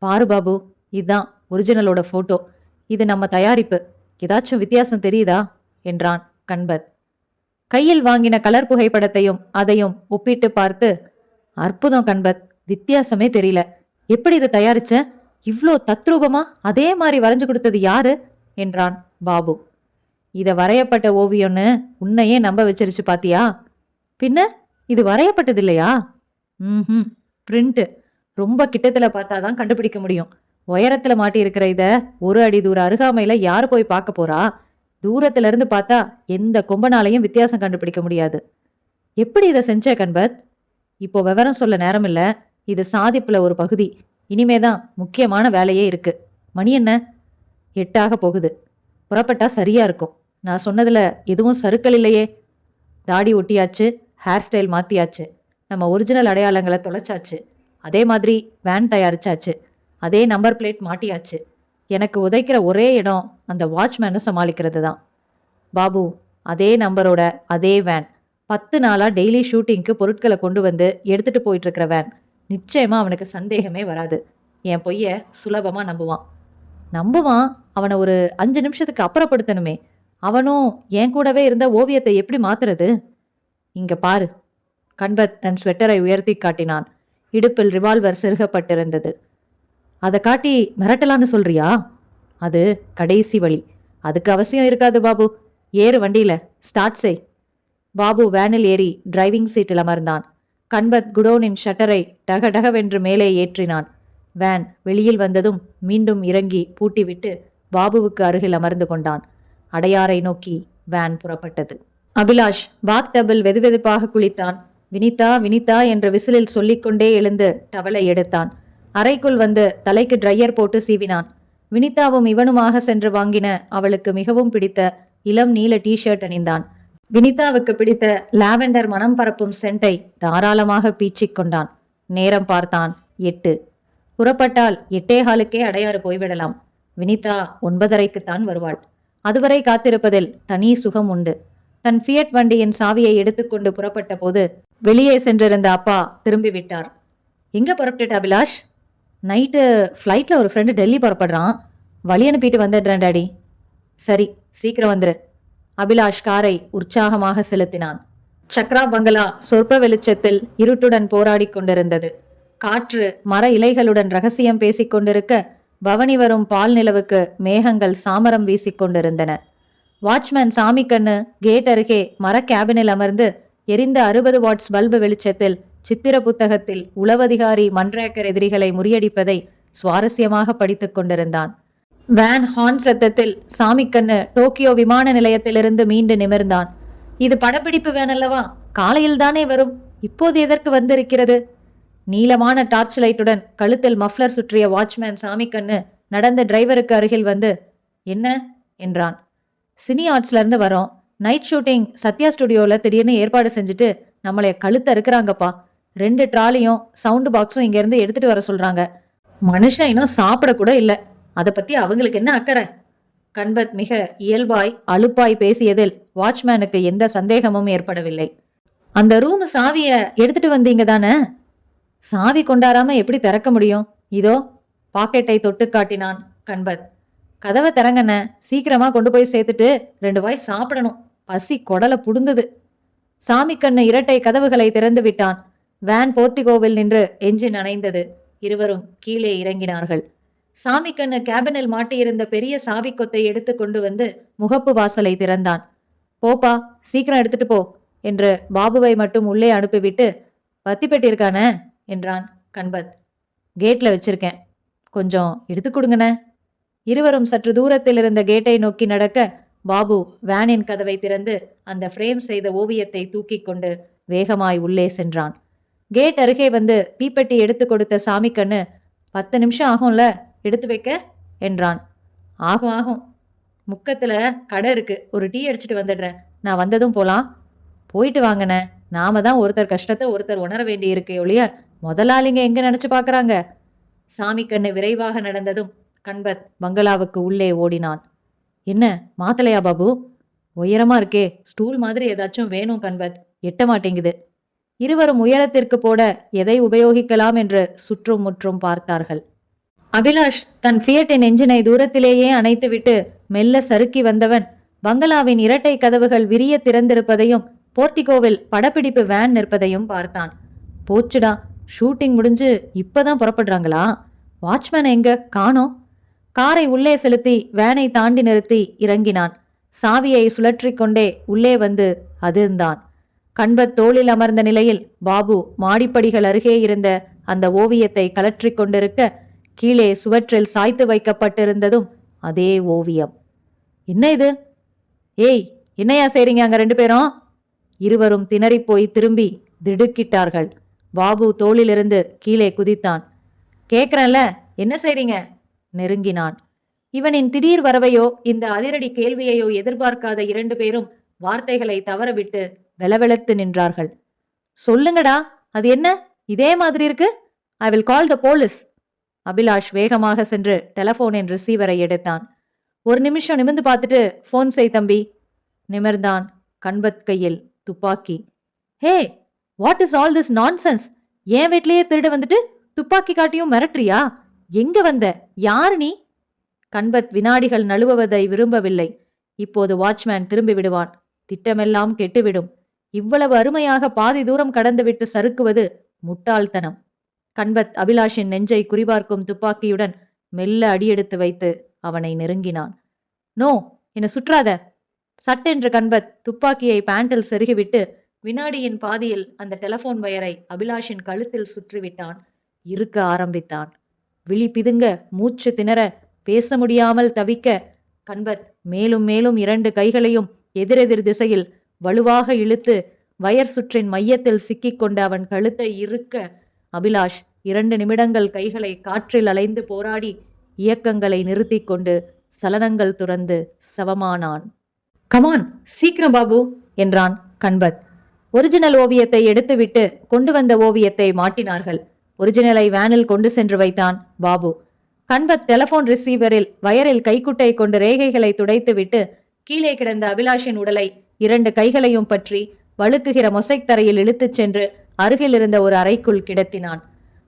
பாரு பாபு, இதுதான் ஒரிஜினலோட போட்டோ. இது நம்ம தயாரிப்பு. ஏதாச்சும் வித்தியாசம் தெரியுதா என்றான் கண்பத். கையில் வாங்கின கலர் புகைப்படத்தையும் அதையும் ஒப்பிட்டு பார்த்து, அற்புதம் கண்பத், வித்தியாசமே தெரியல. எப்படி இதை தயாரிச்ச? இவ்ளோ தத்ரூபமா அதே மாதிரி வரைஞ்சு கொடுத்தது யாரு என்றான் பாபு. இத வரையப்பட்ட ஓவியம்னு உன்னையே நம்ப வச்சிருச்சு பாத்தியா? பின்ன இது வரையப்பட்டது இல்லையா? பிரிண்ட். ரொம்ப கிட்டத்துல பார்த்தாதான் கண்டுபிடிக்க முடியும். உயரத்துல மாட்டி இருக்கிற இத 1 அடி தூர அருகாமையில யாரு போய் பார்க்க போறா? தூரத்துல இருந்து பார்த்தா எந்த கொம்பனாலையும் வித்தியாசம் கண்டுபிடிக்க முடியாது. எப்படி இதை செஞ்ச கண்பத்? இப்போ விவரம் சொல்ல நேரம் இல்ல. இது சாதிப்புல ஒரு பகுதி. இனிமேதான் முக்கியமான வேலையே இருக்கு. மணி என்ன? 8 போகுது. புறப்பட்டா சரியா இருக்கும். நான் சொன்னதுல எதுவும் சறுக்கல் இல்லையே. தாடி ஒட்டியாச்சு, ஹேர் ஸ்டைல் மாத்தியாச்சு, நம்ம ஒரிஜினல் அடையாளங்களை தொலைச்சாச்சு, அதே மாதிரி வேன் தயாரிச்சாச்சு, அதே நம்பர் பிளேட் மாட்டியாச்சு. எனக்கு உதைக்கிற ஒரே இடம் அந்த வாட்ச்மேனை சமாளிக்கிறது தான். பாபு, அதே நம்பரோட அதே வேன் 10 நாளா டெய்லி ஷூட்டிங்க்கு பொருட்களை கொண்டு வந்து எடுத்துட்டு போயிட்டு இருக்கிற வேன். நிச்சயமா அவனுக்கு சந்தேகமே வராது. என் பொய்ய சுலபமா நம்புவான். அவனை ஒரு 5 நிமிஷத்துக்கு அப்புறப்படுத்தணுமே. அவனும் என் கூடவே இருந்த ஓவியத்தை எப்படி மாத்துறது? இங்க பாரு. கண்பத் தன் ஸ்வெட்டரை உயர்த்தி காட்டினான். இடுப்பில் ரிவால்வர் செருகப்பட்டிருந்தது. அதை காட்டி மிரட்டலான்னு சொல்றியா? அது கடைசி வழி. அதுக்கு அவசியம் இருக்காது பாபு. ஏறு வண்டியில, ஸ்டார்ட் செய். பாபு வேனில் ஏறி டிரைவிங் சீட்டில் அமர்ந்தான். கண்பத் குடோனின் ஷட்டரை டகடகவென்று மேலே ஏற்றினான். வேன் வெளியில் வந்ததும் மீண்டும் இறங்கி பூட்டிவிட்டு பாபுவுக்கு அருகில் அமர்ந்து கொண்டான். அடையாரை நோக்கி வேன் புறப்பட்டது. அபிலாஷ் பாத் டப்பில் வெதுவெதுப்பாக குளித்தான். வினிதா வினிதா என்ற விசிலில் சொல்லிக்கொண்டே எழுந்து டவலை எடுத்தான். அறைக்குள் வந்து தலைக்கு ட்ரையர் போட்டு சீவினான். வினிதாவும் இவனுமாக சென்று வாங்கின அவளுக்கு மிகவும் பிடித்த இளம் நீல டிஷர்ட் அணிந்தான். வினிதாவுக்கு பிடித்த லாவெண்டர் மனம் பரப்பும் சென்ட்டை தாராளமாக பீச்சிக் கொண்டான். நேரம் பார்த்தான். 8. புறப்பட்டால் 8:15க்கே அடையாறு போய்விடலாம். வினிதா 9:30க்குத்தான் வருவாள். அதுவரை காத்திருப்பதில் தனி சுகம் உண்டு. தன் ஃபியட் வண்டியின் சாவியை எடுத்துக்கொண்டு புறப்பட்ட போது வெளியே சென்றிருந்த அப்பா திரும்பிவிட்டார். எங்க புறப்பட்டுட்ட அபிலாஷ்? நைட்டு ஃப்ளைட்ல ஒரு ஃப்ரெண்டு டெல்லி புறப்படுறான். வழி அனுப்பிட்டு வந்துடுறேன் டாடி. சரி, சீக்கிரம் வந்துரு. அபிலாஷ் காரை உற்சாகமாக செலுத்தினான். சக்ரா பங்களா சொற்ப வெளிச்சத்தில் இருட்டுடன் போராடி கொண்டிருந்தது. காற்று மர இலைகளுடன் ரகசியம் பேசிக் கொண்டிருக்க பவனி வரும் பால் நிலவுக்கு மேகங்கள் சாமரம் வீசிக்கொண்டிருந்தன. வாட்ச்மேன் சாமிக்கண்ணு கேட் அருகே மர கேபினில் அமர்ந்து எரிந்த 60 வாட்ஸ் பல்பு வெளிச்சத்தில் சித்திர புத்தகத்தில் உளவதிகாரி மன்ரேக்கர் எதிரிகளை முறியடிப்பதை சுவாரஸ்யமாக படித்துக் கொண்டிருந்தான். வேன் ஹார்ன் சத்தத்தில் சாமிக்கண்ணு டோக்கியோ விமான நிலையத்திலிருந்து மீண்டு நிமிர்ந்தான். இது படப்பிடிப்பு வேன் அல்லவா? காலையில் தானே வரும். இப்போது எதற்கு வந்திருக்கிறது? நீளமான டார்ச் லைட்டுடன் கழுத்தில் மஃப்ளர் சுற்றிய வாட்ச்மேன் சாமிக்கண்ணு நடந்த டிரைவருக்கு அருகில் வந்து, என்ன என்றான். சினி ஆர்ட்ஸ்ல இருந்து வரோம். நைட் ஷூட்டிங் சத்யா ஸ்டுடியோல திடீர்னு ஏற்பாடு செஞ்சுட்டு நம்மளைய கழுத்த இருக்கிறாங்கப்பா. 2 ட்ராலியும் சவுண்டு பாக்ஸும் இங்க இருந்து எடுத்துட்டு வர சொல்றாங்க. மனுஷன் இன்னும் சாப்பிட கூட இல்ல. அதை பத்தி அவங்களுக்கு என்ன அக்கறை? கண்பத் மிக இயல்பாய் அலுப்பாய் பேசியதில் வாட்ச்மேனுக்கு எந்த சந்தேகமும் ஏற்படவில்லை. அந்த ரூம் சாவிய எடுத்துட்டு வந்தீங்க தானே? சாவி கொண்டாராம எப்படி திறக்க முடியும்? இதோ. பாக்கெட்டை தொட்டு காட்டினான் கண்பத். கதவை திறங்கண்ண, சீக்கிரமா கொண்டு போய் சேர்த்துட்டு 2 வாய் சாப்பிடணும். பசி கொடலை புடுங்குது. சாமிக்கண்ணு இரட்டை கதவுகளை திறந்து விட்டான். வேன் போர்ட்டிகோவில் நின்று என்ஜின் அணைந்தது. இருவரும் கீழே இறங்கினார்கள். சாமிக்கண்ணு கேபினில் மாட்டியிருந்த பெரிய சாவி கொத்தை எடுத்து கொண்டு வந்து முகப்பு வாசலை திறந்தான். போப்பா, சீக்கிரம் எடுத்துட்டு போ என்று பாபுவை மட்டும் உள்ளே அனுப்பிவிட்டு, பத்தி பெட்டி இருக்கானே என்றான் கண்பத். கேட்ல வச்சிருக்கேன், கொஞ்சம் எடுத்து கொடுங்கண்ணே. இருவரும் சற்று தூரத்தில் இருந்த கேட்டை நோக்கி நடக்க பாபு வேனின் கதவை திறந்து அந்த ஃப்ரேம் செய்த ஓவியத்தை தூக்கி கொண்டு வேகமாய் உள்ளே சென்றான். கேட் அருகே வந்து தீப்பெட்டி எடுத்து கொடுத்த சாமி கண்ணு, 10 நிமிஷம் ஆகும்ல எடுத்து வைக்க என்றான். ஆகும் ஆகும், முக்கத்துல கடை இருக்கு, ஒரு டீ அடிச்சிட்டு வந்துடுறேன், நான் வந்ததும் போலாம். போயிட்டு வாங்கண்ணே, நாம தான் ஒருத்தர் கஷ்டத்தை ஒருத்தர் உணர வேண்டி இருக்கே ஒழிய முதலாளிங்க எங்க நினைச்சு பாக்குறாங்க. சாமி கண்ணு விரைவாக நடந்ததும் கண்பத் பங்களாவுக்கு உள்ளே ஓடினான். என்ன மாத்தலையா பாபு? உயரமா இருக்கே, ஸ்டூல் மாதிரி ஏதாச்சும் வேணும் கண்பத், எட்ட மாட்டேங்குது. இருவரும் உயரத்திற்கு போட எதை உபயோகிக்கலாம் என்று சுற்றும் முற்றும் பார்த்தார்கள். அபிலாஷ் தன் ஃபியட்டின் என்ஜினை தூரத்திலேயே அணைத்துவிட்டு மெல்ல சறுக்கி வந்தவன் பங்களாவின் இரட்டை கதவுகள் விரிய திறந்திருப்பதையும் போர்டிகோவில் படப்பிடிப்பு வேன் நிற்பதையும் பார்த்தான். போச்சுடா, ஷூட்டிங் முடிஞ்சு இப்பதான் புறப்படுறாங்களா? வாட்ச்மேன் எங்க காணோம்? காரை உள்ளே செலுத்தி வேனை தாண்டி நிறுத்தி இறங்கினான். சாவியை சுழற்றி கொண்டே உள்ளே வந்து அதிர்ந்தான். கண்பத் தோளில் அமர்ந்த நிலையில் பாபு மாடிப்படிகள் அருகே இருந்த அந்த ஓவியத்தை கலற்றி கொண்டிருக்க, கீழே சுவற்றில் சாய்த்து வைக்கப்பட்டிருந்ததும் அதே ஓவியம். என்ன இது? ஏய், என்னையா செய்றீங்க அங்க 2 பேரும்? இருவரும் திணறிப்போய் திரும்பி திடுக்கிட்டார்கள். பாபு தோளிலிருந்து கீழே குதித்தான். கேக்குறேன்ல, என்ன செய்றீங்க? நெருங்கினான். இவனின் திடீர் வரவையோ இந்த அதிரடி கேள்வியையோ எதிர்பார்க்காத 2 பேரும் வார்த்தைகளை தவறவிட்டு வெலவெலத்து நின்றார்கள். சொல்லுங்கடா, அது என்ன இதே மாதிரி இருக்கு? I will call the police. Abhilash வேகமாக சென்று டெலபோனின் ரிசீவரை எடுத்தான். 1 நிமிஷம் நிமிர்ந்து பார்த்துட்டு போன் செய் தம்பி. நிமிர்ந்தான். கண்பத் கையில் துப்பாக்கி. Hey, what is all this nonsense? என் வீட்லயே திருட வந்துட்டு துப்பாக்கி காட்டியும் மிரட்டுறியா? எங்க வந்த? யாரு நீ? கண்பத் வினாடிகள் நழுவுவதை விரும்பவில்லை. இப்போது வாட்ச்மேன் திரும்பி விடுவான், திட்டமெல்லாம் கெட்டுவிடும். இவ்வளவு அருமையாக பாதி தூரம் கடந்துவிட்டு சறுக்குவது முட்டாள்தனம். கண்பத் அபிலாஷின் நெஞ்சை குறிபார்க்கும் துப்பாக்கியுடன் மெல்ல அடியெடுத்து வைத்து அவனை நெருங்கினான். நோ, என்ன சுற்றாத! சட்டென்று கண்பத் துப்பாக்கியை பேண்டில் செருகிவிட்டு வினாடியின் பாதியில் அந்த டெலபோன் வயரை அபிலாஷின் கழுத்தில் சுற்றிவிட்டான். இருக்க ஆரம்பித்தான். விழி பிதுங்க, மூச்சு திணற, பேச முடியாமல் தவிக்க கண்பத் மேலும் மேலும் 2 கைகளையும் எதிரெதிர் திசையில் வலுவாக இழுத்து வயர் சுற்றின் மையத்தில் சிக்கிக்கொண்ட அவன் கழுத்தை இறுக்க அபிலாஷ் 2 நிமிடங்கள் கைகளை காற்றில் அலைந்து போராடி இயக்கங்களை நிறுத்தி கொண்டு சலனங்கள் துறந்து சவமானான். கமான், சீக்கிரம் பாபு என்றான் கண்பத். ஒரிஜினல் ஓவியத்தை எடுத்துவிட்டு கொண்டு வந்த ஓவியத்தை மாட்டினார்கள். ஒரிஜினலை வேனில் கொண்டு சென்று வைத்தான் பாபு. கண்பத் டெலபோன் ரிசீவரில் வயரில் கைக்குட்டை கொண்டு ரேகைகளை துடைத்துவிட்டு கீழே கிடந்த அபிலாஷின் உடலை 2 கைகளையும் பற்றி வழுக்குகிற மொசைக் தரையில் இழுத்துச் சென்று அருகில் இருந்த ஒரு அறைக்குள் கிடத்தினான்.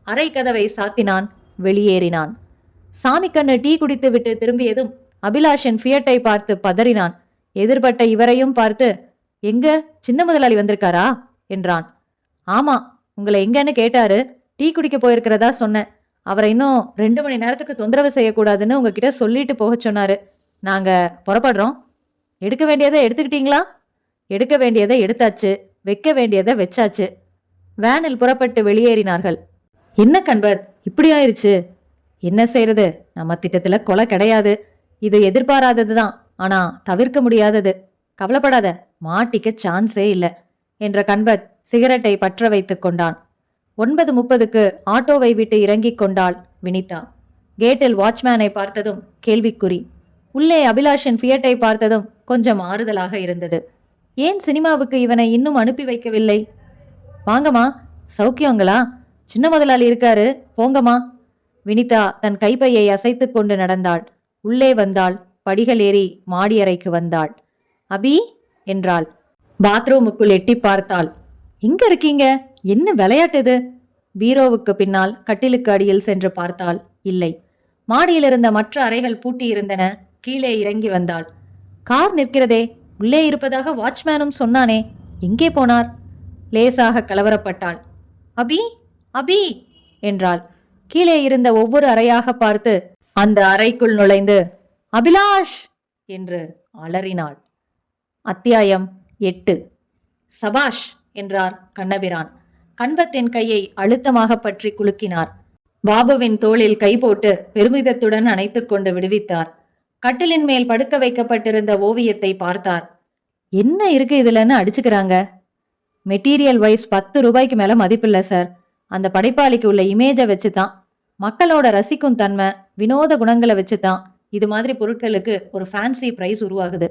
அறை கதவை சாத்தினான். வெளியேறினான். சாமி கண்ணு டீ குடித்துவிட்டு திரும்பியதும் அபிலாஷின் ஃபியட்டை பார்த்து பதறினான். எதிர்பட்ட இவரையும் பார்த்து, எங்க சின்ன முதலாளி வந்திருக்காரா என்றான். ஆமா, உங்களை எங்கன்னு கேட்டாரு. டீ குடிக்க போயிருக்கிறதா சொன்னேன். அவரை இன்னும் 2 மணி நேரத்துக்கு தொந்தரவு செய்யக்கூடாதுன்னு உங்ககிட்ட சொல்லிட்டு போக சொன்னாரு. நாங்க புறப்படுறோம். எடுக்க வேண்டியதை எடுத்துக்கிட்டீங்களா? எடுக்க வேண்டியதை எடுத்தாச்சு, வைக்க வேண்டியதை வச்சாச்சு. வேனில் புறப்பட்டு வெளியேறினார்கள். என்ன கண்பத், இப்படி ஆயிருச்சு? என்ன செய்யறது, நம்ம திட்டத்துல கொலை கிடையாது. இது எதிர்பாராததுதான், ஆனா தவிர்க்க முடியாதது. கவலைப்படாத, மாட்டிக்க சான்ஸே இல்லை என்ற கண்பத் சிகரெட்டை பற்ற வைத்துக் கொண்டான். 9:30க்கு ஆட்டோவை விட்டு இறங்கிக் கொண்டாள் வினிதா. கேட்டில் வாட்ச்மேனை பார்த்ததும் கேள்விக்குறி. உள்ளே அபிலாஷின் ஃபியட்டை பார்த்ததும் கொஞ்சம் ஆறுதலாக இருந்தது. ஏன் சினிமாவுக்கு இவனை இன்னும் அனுப்பி வைக்கவில்லை? வாங்கம்மா, சௌக்கியங்களா? சின்ன முதலாளி இருக்காரு, போங்கம்மா. வினிதா தன் கைப்பையை அசைத்து கொண்டு நடந்தாள். உள்ளே வந்தாள். படிகள் ஏறி மாடியறைக்கு வந்தாள். அபி என்றாள். பாத்ரூமுக்குள் எட்டி பார்த்தாள். எங்க இருக்கீங்க? என்ன விளையாட்டு இது? பீரோவுக்கு பின்னால் கட்டிலுக்கு அடியில் சென்று பார்த்தாள். இல்லை. மாடியில் இருந்த மற்ற அறைகள் பூட்டியிருந்தன. கீழே இறங்கி வந்தாள். கார் நிற்கிறதே, உள்ளே இருப்பதாக வாட்ச்மேனும் சொன்னானே, எங்கே போனார்? லேசாக கலவரப்பட்டாள். அபி அபி என்றாள். கீழே இருந்த ஒவ்வொரு அறையாக பார்த்து அந்த அறைக்குள் நுழைந்து அபிலாஷ் என்று அலறினாள். அத்தியாயம் 8. சபாஷ் என்றார் கண்ணபிரான். கண்பத்தின் கையை அழுத்தமாக பற்றி குலுக்கினார். பாபுவின் தோளில் கை போட்டு பெருமிதத்துடன் அணைத்துக் கொண்டு விடுவித்தார். கட்டிலின் மேல் படுக்க வைக்கப்பட்டிருந்த ஓவியத்தை பார்த்தார். என்ன இருக்கு இதுலன்னு அடிச்சுக்கிறாங்க? மெட்டீரியல் வைஸ் 10 ரூபாய்க்கு மேல மதிப்பில்லை சார். அந்த படைப்பாளிக்கு உள்ள இமேஜை வச்சு தான், மக்களோட ரசிக்கும் தன்மை, வினோத குணங்களை வச்சு தான் இது மாதிரி பொருட்களுக்கு ஒரு ஃபேன்சி பிரைஸ் உருவாகுது.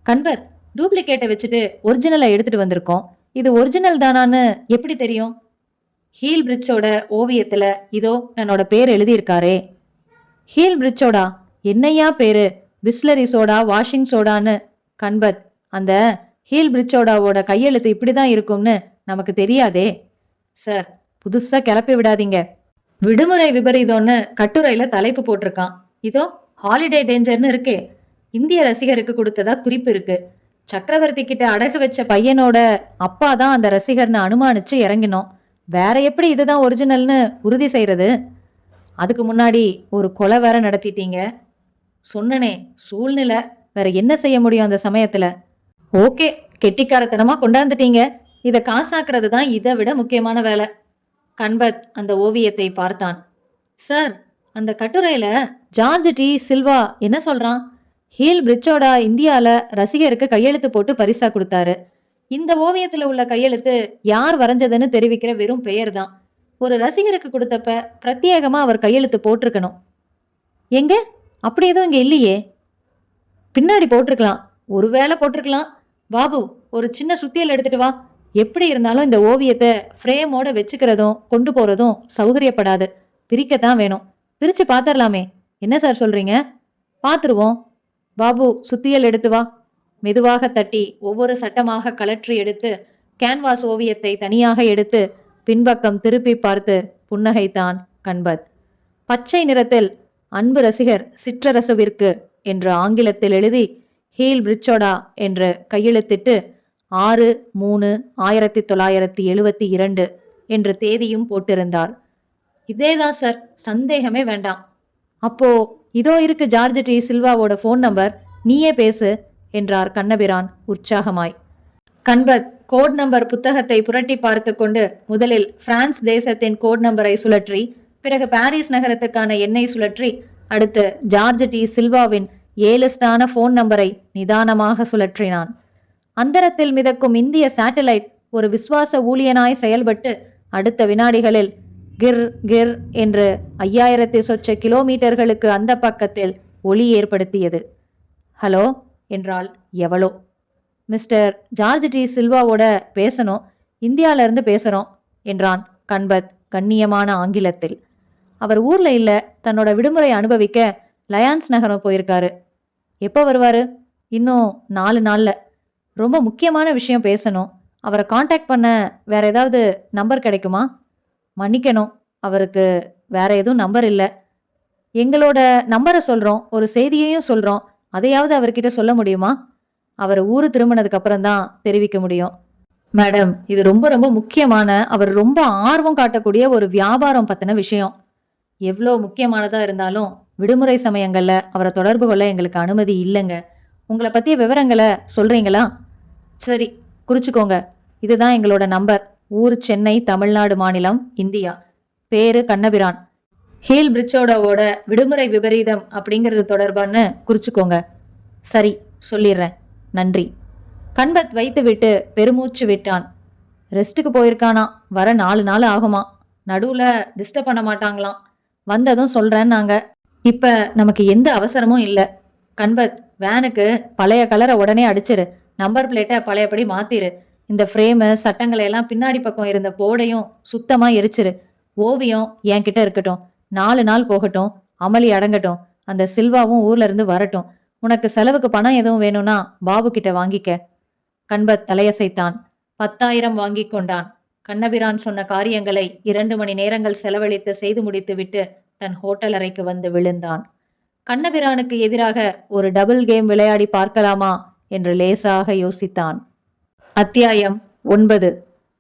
கண்பத், டூப்ளிகேட்டை வச்சுட்டு ஒரிஜினலை எடுத்துட்டு வந்திருக்கோம். இது ஒரிஜினல் தானான்னு எப்படி தெரியும்? ஹீல் பிரிட்ஜோட ஓவியத்துல இதோ தன்னோட பேர் எழுதியிருக்காரே. ஹீல் பிரிட்ஜோடா? என்னையா பேரு? பிஸ்லரி சோடா, வாஷிங் சோடான்னு. கண்பத், அந்த ஹீல் பிரிட்ஜோடாவோட கையெழுத்து இப்படிதான் இருக்கும்னு நமக்கு தெரியாதே. சார், புதுசா கிளப்பி விடாதீங்க. விடுமுறை விபரீதம்னு கட்டுரையில தலைப்பு போட்டிருக்கான். இதோ ஹாலிடே டேஞ்சர்னு இருக்கே. இந்திய ரசிகருக்கு கொடுத்ததா குறிப்பு இருக்கு. சக்கரவர்த்தி கிட்ட அடகு வச்ச பையனோட அப்பா தான் அந்த ரசிகர்னு அனுமானிச்சு இறங்கினோம். வேற எப்படி இதுதான் ஒரிஜினல்னு உறுதி செய்யறது? அதுக்கு முன்னாடி ஒரு கொலை வேற நடத்திட்டீங்க. சொன்னனே, சூழ்நிலை. வேற என்ன செய்ய முடியும் அந்த சமயத்துல? ஓகே, கெட்டிக்காரத்தனமா கொண்டாந்துட்டீங்க. இதை காசாக்குறது தான் இதை விட முக்கியமான வேலை. கண்பத் அந்த ஓவியத்தை பார்த்தான். சார், அந்த கட்டுரையில ஜார்ஜ் டி சில்வா என்ன சொல்றான்? ஹீல் பிரிட்ஜோட இந்தியால ரசிகருக்கு கையெழுத்து போட்டு பரிசா கொடுத்தாரு. இந்த ஓவியத்துல உள்ள கையெழுத்து யார் வரைஞ்சதுன்னு தெரிவிக்கிற வெறும் பெயர் தான். ஒரு ரசிகருக்கு கொடுத்தப்ப பிரத்யேகமா அவர் கையெழுத்து போட்டிருக்கணும். எங்க? அப்படி எதுவும் இங்க இல்லையே. பின்னாடி போட்டிருக்கலாம், ஒருவேளை போட்டிருக்கலாம். பாபு, ஒரு சின்ன சுத்தியல் எடுத்துட்டு வா. எப்படி இருந்தாலும் இந்த ஓவியத்தை ஃப்ரேமோட வச்சுக்கிறதும் கொண்டு போறதும் சௌகரியப்படாது. பிரிக்கத்தான் வேணும். பிரிச்சு பாத்திரலாமே. என்ன சார் சொல்றீங்க? பாத்துருவோம். பாபு, சுத்தியல் எடுத்து வா. மெதுவாக தட்டி ஒவ்வொரு சட்டமாக கலற்றி எடுத்து கேன்வாஸ் ஓவியத்தை தனியாக எடுத்து பின்பக்கம் திருப்பி பார்த்து புன்னகைத்தான் கண்பத். பச்சை நிறத்தில் அன்பு ரசிகர் சிற்றரசுவிற்கு என்று ஆங்கிலத்தில் எழுதி ஹீல் பிரிட்ஜோடா என்று கையெழுத்திட்டு 6/3/1972 என்று தேதியும் போட்டிருந்தார். இதேதான் சார், சந்தேகமே வேண்டாம். அப்போ இதோ இருக்கு ஜார்ஜ் டி சில்வாவோட ஃபோன் நம்பர், நீயே பேசு என்றார் கண்ணபிரான் உற்சாகமாய். கண்பத் கோட் நம்பர் புத்தகத்தை புரட்டி பார்த்து கொண்டு முதலில் பிரான்ஸ் தேசத்தின் கோட் நம்பரை சுழற்றி, பிறகு பாரிஸ் நகரத்துக்கான எண்ணை சுழற்றி, அடுத்து ஜார்ஜ் டி சில்வாவின் 7 ஸ்தான போன் நம்பரை நிதானமாக சுழற்றினான். அந்தரத்தில் மிதக்கும் இந்திய சேட்டலைட் ஒரு விசுவாச ஊழியனாய் செயல்பட்டு அடுத்த வினாடிகளில் கிர் கிர் என்று 5000 சொச்ச கிலோமீட்டர்களுக்கு அந்த பக்கத்தில் ஒளி ஏற்படுத்தியது. ஹலோ என்றாள் எவளோ. மிஸ்டர் ஜார்ஜ் டி சில்வாவோட பேசணும், இந்தியால இருந்து பேசுறோம் என்றான் கண்பத் கண்ணியமான ஆங்கிலத்தில். அவர் ஊர்ல இல்ல, தன்னோட விடுமுறை அனுபவிக்க லயான்ஸ் நகரம் போயிருக்காரு. எப்போ வருவாரு? இன்னும் 4 நாள்ல. ரொம்ப முக்கியமான விஷயம் பேசணும். அவரை காண்டாக்ட் பண்ண வேற ஏதாவது நம்பர் கிடைக்குமா? மன்னிக்கணும், அவருக்கு வேற எதுவும் நம்பர் இல்லை. எங்களோட நம்பரை சொல்றோம், ஒரு செய்தியையும் சொல்றோம். அதையாவது அவர்கிட்ட சொல்ல முடியுமா? அவர் ஊரு திரும்பினதுக்கு அப்புறம் தான் தெரிவிக்க முடியும். மேடம், இது ரொம்ப ரொம்ப முக்கியமான, அவர் ரொம்ப ஆர்வம் காட்டக்கூடிய ஒரு வியாபாரம் பத்தின விஷயம். எவ்வளோ முக்கியமானதா இருந்தாலும் விடுமுறை சமயங்கள்ல அவரை தொடர்பு கொள்ள எங்களுக்கு அனுமதி இல்லைங்க. உங்களை பத்திய விவரங்களை சொல்றீங்களா? சரி, குறிச்சுக்கோங்க. இதுதான் எங்களோட நம்பர். ஊர் சென்னை, தமிழ்நாடு மாநிலம், இந்தியா. பேரு கண்ணபிரான். ஹீல் பிரிட்ஜோடாவோட விடுமுறை விபரீதம் அப்படிங்கிறது தொடர்பான்னு குறிச்சுக்கோங்க. சரி, சொல்லிடுறேன். நன்றி. கண்பத் வைத்து விட்டு பெருமூச்சு விட்டான். ரெஸ்ட்டுக்கு போயிருக்கானா, வர 4 நாள் ஆகுமா. நடுவுல டிஸ்டர்ப் பண்ண மாட்டாங்களாம். வந்ததும் சொல்றேன்னாங்க. இப்ப நமக்கு எந்த அவசரமும் இல்லை. கண்பத், வேனுக்கு பழைய கலரை உடனே அடிச்சிரு. நம்பர் பிளேட்டை பழையபடி மாத்திரு. இந்த ஃப்ரேமு சட்டங்களை எல்லாம் பின்னாடி பக்கம் இருந்த போர்டையும் சுத்தமா எரிச்சிரு. ஓவியம் என்கிட்ட இருக்கட்டும். 4 நாள் போகட்டும். அமளி அடங்கட்டும். அந்த சில்வாவும் ஊர்ல இருந்து வரட்டும். உனக்கு செலவுக்கு பணம் எதுவும் வேணும்னா பாபு கிட்ட வாங்கிக்க. கண்பத் தலையசைத்தான். 10,000 வாங்கி கொண்டான். கண்ணபிரான் சொன்ன காரியங்களை 2 மணி நேரங்கள் செலவழித்து செய்து முடித்துவிட்டு தன் ஹோட்டல் அறைக்கு வந்து விழுந்தான். கண்ணபிரானுக்கு எதிராக ஒரு டபுள் கேம் விளையாடி பார்க்கலாமா என்று லேசாக யோசித்தான். அத்தியாயம் 9.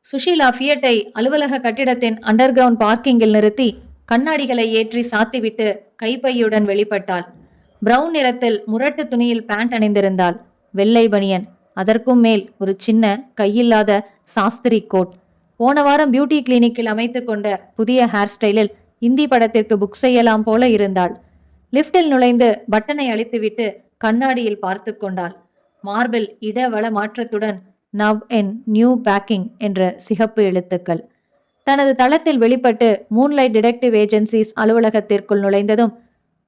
சுஷீலா ஃபியட்டை அலுவலக கட்டிடத்தின் அண்டர் கிரவுண்ட் பார்க்கிங்கில் நிறுத்தி கண்ணாடிகளை ஏற்றி சாத்திவிட்டு கைப்பையுடன் வெளிப்பட்டாள். பிரவுன் நிறத்தில் முரட்டு துணியில் பேண்ட் அணிந்திருந்தாள். வெள்ளை பனியன், அதற்கும் மேல் ஒரு சின்ன கையில்லாத சாஸ்திரி கோட். போன வாரம் பியூட்டி கிளினிக்கில் அமைத்து கொண்ட புதிய ஹேர் ஸ்டைலில் இந்தி படத்திற்கு புக் செய்யலாம் போல இருந்தாள். லிப்டில் நுழைந்து பட்டனை அழித்துவிட்டு கண்ணாடியில் பார்த்து கொண்டாள். மார்பில் இடவள மாற்றத்துடன் நவ் இன் நியூ பேக்கிங் என்ற சிகப்பு எழுத்துக்கள். தனது தளத்தில் வெளிப்பட்டு மூன்லைட் டிடெக்டிவ் ஏஜென்சிஸ் அலுவலகத்திற்குள் நுழைந்ததும்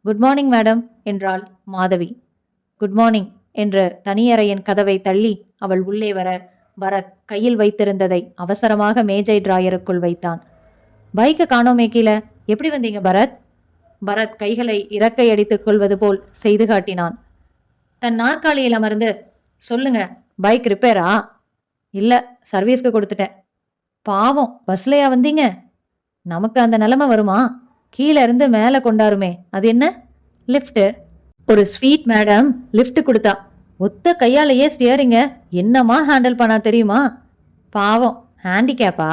குட் மார்னிங் மேடம் என்றாள் மாதவி. குட் மார்னிங் என்று தனியறையின் கதவை தள்ளி அவள் உள்ளே வர பரத் கையில் வைத்திருந்ததை அவசரமாக மேஜை டிராயருக்குள் வைத்தான். பைக்கை காணோமே கீழே, எப்படி வந்தீங்க பரத்? பரத் கைகளை இறக்கை அடித்துக் கொள்வது போல் செய்து காட்டினான். தன் நாற்காலியில் அமர்ந்து, சொல்லுங்க, பைக் ரிப்பேரா? இல்ல, சர்வீஸ்க்கு கொடுத்துட்டேன். பாவம், பஸ்லையா வந்தீங்க? நமக்கு அந்த நிலைமை வருமா? கீழே இருந்து மேலே கொண்டாருமே, அது என்ன? லிஃப்ட்டு. ஒரு ஸ்வீட் மேடம் லிஃப்ட் கொடுத்தா. ஒத்த கையாலேயே ஸ்டியரிங்க என்னமா ஹேண்டில் பண்ணா தெரியுமா? பாவம், ஹேண்டிகேப்பா?